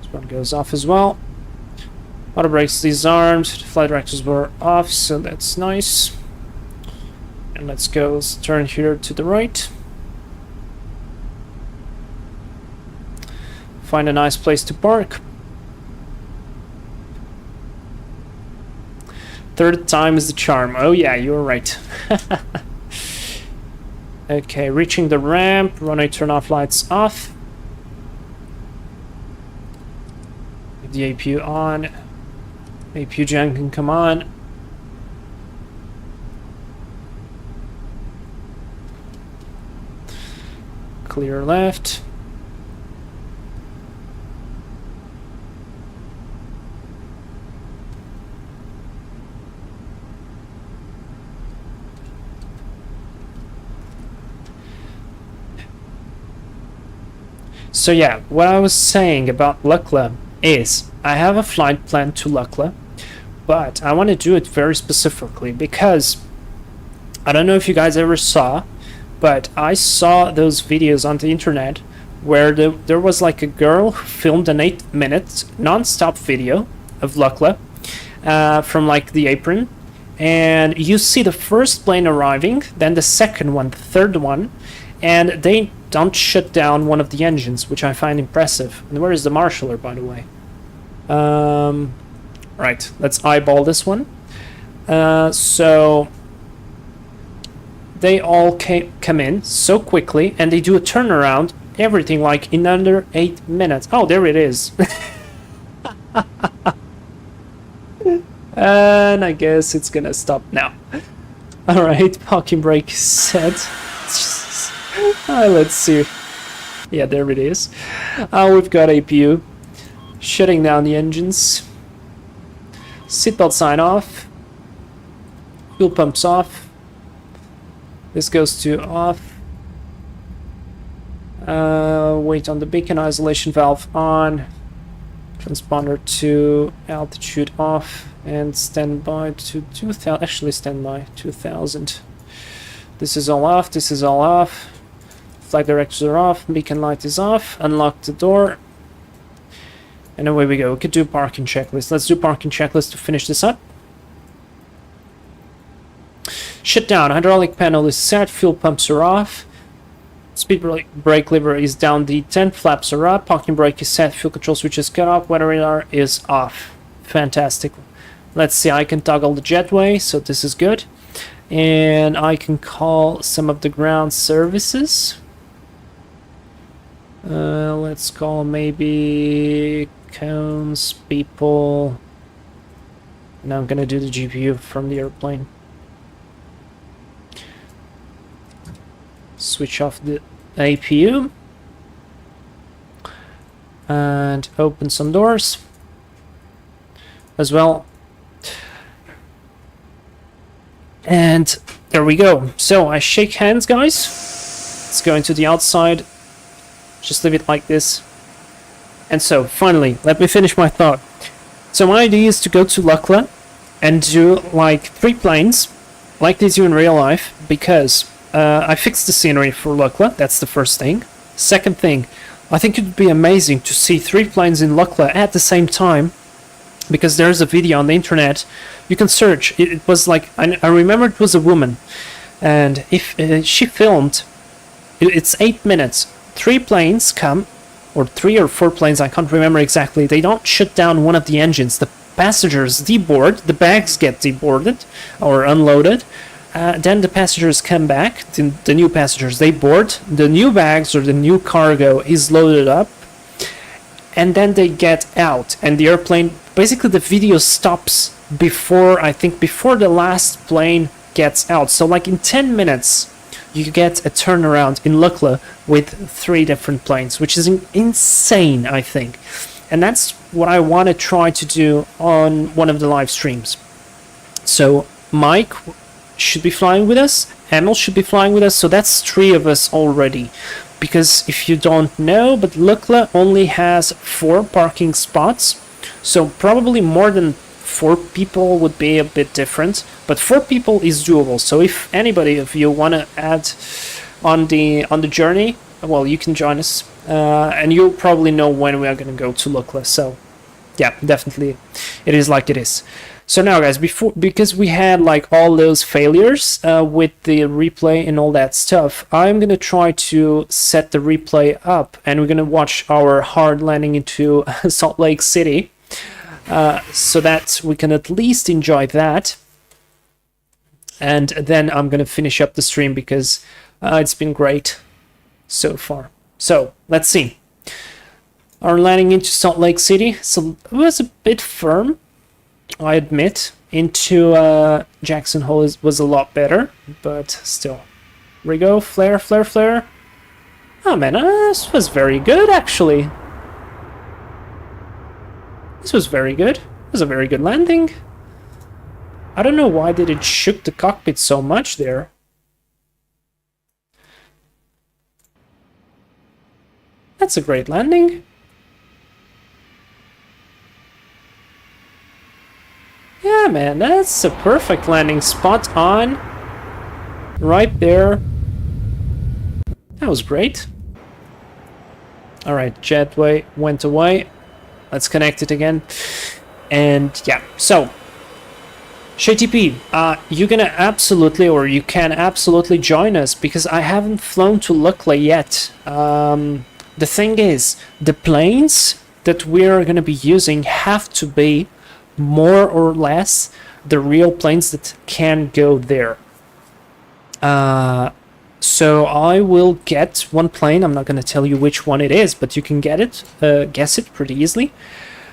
Speaker 1: This one goes off as well. Auto brakes disarmed. Flight directors were off, so that's nice. And let's go turn here to the right. Find a nice place to park. Third time is the charm. Oh yeah, you're right. Okay, reaching the ramp. Runway turn off, lights off. Leave the APU on. APU gen can come on. Clear left. So yeah, what I was saying about Lukla is I have a flight plan to Lukla, but I want to do it very specifically because I don't know if you guys ever saw, but I saw those videos on the internet where there was like a girl who filmed an 8-minute non-stop video of Lukla from like the apron, and you see the first plane arriving, then the second one, the third one, and they don't shut down one of the engines, which I find impressive. And where is the marshaller, by the way? Right, let's eyeball this one. So they all come in so quickly, and they do a turnaround, everything like in under 8 minutes. Oh, there it is. And I guess it's gonna stop now. Alright, parking brake set. Let's see. Yeah, there it is. We've got APU. Shutting down the engines. Seatbelt sign off. Fuel pumps off. This goes to off. Wait on the beacon. Isolation valve on. Transponder to altitude off. And standby to 2000. Actually, standby 2000. This is all off. This is all off. Flight directors are off. Beacon light is off. Unlock the door. And away we go. We could do parking checklist. Let's do parking checklist to finish this up. Shut down. Hydraulic panel is set. Fuel pumps are off. Speed brake lever is down. D10. Flaps are up. Parking brake is set. Fuel control switch is cut off. Weather radar is off. Fantastic. Let's see. I can toggle the jetway, so this is good. And I can call some of the ground services. Let's call maybe cones, people. Now I'm gonna do the GPU from the airplane. Switch off the APU. And open some doors as well. And there we go. So I shake hands, guys. Let's go into the outside. Just leave it like this. And so, finally, let me finish my thought. So my idea is to go to Lukla and do like 3 planes, like they do in real life, because I fixed the scenery for Lukla. That's the first thing. Second thing, I think it would be amazing to see 3 planes in Lukla at the same time, because there's a video on the internet. You can search. It was like, I remember it was a woman, and if she filmed, it's 8 minutes. 3 planes come, or 3 or 4 planes, I can't remember exactly. They don't shut down one of the engines. The passengers deboard, the bags get deboarded or unloaded. then the passengers come back, the new passengers, they board, the new bags or the new cargo is loaded up, and then they get out, and the airplane, basically the video stops before, I think, before the last plane gets out. So like in 10 minutes, you get a turnaround in Lukla with 3 different planes, which is insane, I think. And that's what I want to try to do on one of the live streams. So Mike should be flying with us, Emil should be flying with us, so that's 3 of us already. Because if you don't know, but Lukla only has 4 parking spots, so probably more than 4 people would be a bit different, but 4 people is doable. So if anybody of you want to add on the journey, well, you can join us, and you'll probably know when we are going to go to Lukla. So yeah, definitely it is like it is. So now guys, because we had like all those failures with the replay and all that stuff, I'm gonna try to set the replay up, and we're gonna watch our hard landing into Salt Lake City, so that we can at least enjoy that. And then I'm gonna finish up the stream because it's been great so far. So let's see. Our landing into Salt Lake City, so it was a bit firm, I admit. Into Jackson Hole was a lot better, but still. Here we go, flare, flare, flare. Oh man, this was very good actually. This was very good. It was a very good landing. I don't know why did it shook the cockpit so much there. That's a great landing. Yeah, man, that's a perfect landing. Spot on. Right there. That was great. Alright, jetway went away. Let's connect it again. And yeah, so ShayTP, you're gonna absolutely, or you can absolutely join us, because I haven't flown to Lukla yet. The thing is, the planes that we're gonna be using have to be more or less the real planes that can go there. So I will get one plane. I'm not going to tell you which one it is, but you can get it, guess it pretty easily.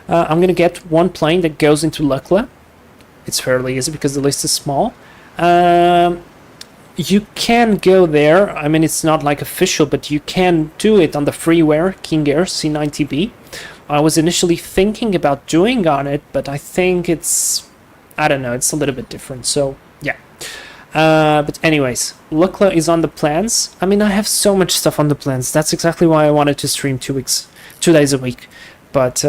Speaker 1: I'm going to get one plane that goes into Lukla. It's fairly easy because the list is small. You can go there. I mean, it's not like official, but you can do it on the freeware King Air C90B. I was initially thinking about doing on it, but I think it's, I don't know, it's a little bit different, so yeah. But anyways, Lukla is on the plans. I mean, I have so much stuff on the plans. That's exactly why I wanted to stream 2 days a week. But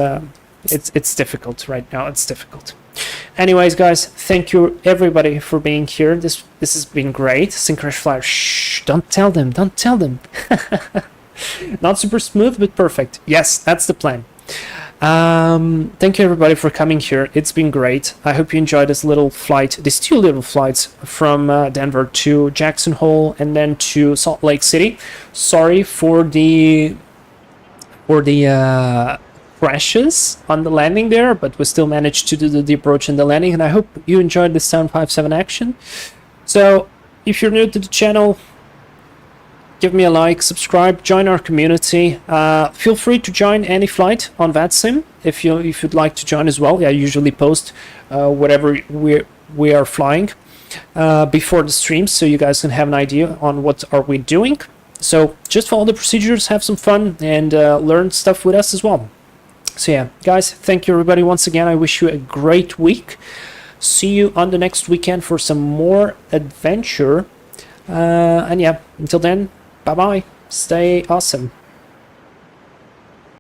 Speaker 1: it's difficult right now. It's difficult. Anyways, guys, thank you everybody for being here. This has been great. Syncrash Flyer. Shh, don't tell them. Don't tell them. Not super smooth, but perfect. Yes, that's the plan. Thank you everybody for coming here. It's been great. I hope you enjoyed this little flight, these 2 little flights from Denver to Jackson Hole and then to Salt Lake City. Sorry for the crashes on the landing there, but we still managed to do the approach and the landing, and I hope you enjoyed this 757 action. So if you're new to the channel, give me a like, subscribe, join our community. Feel free to join any flight on VATSIM if you'd like to join as well. Yeah, I usually post whatever we are flying before the stream, so you guys can have an idea on what are we doing. So just follow the procedures, have some fun, and learn stuff with us as well. So yeah, guys, thank you everybody once again. I wish you a great week. See you on the next weekend for some more adventure. And yeah, until then, bye-bye. Stay awesome.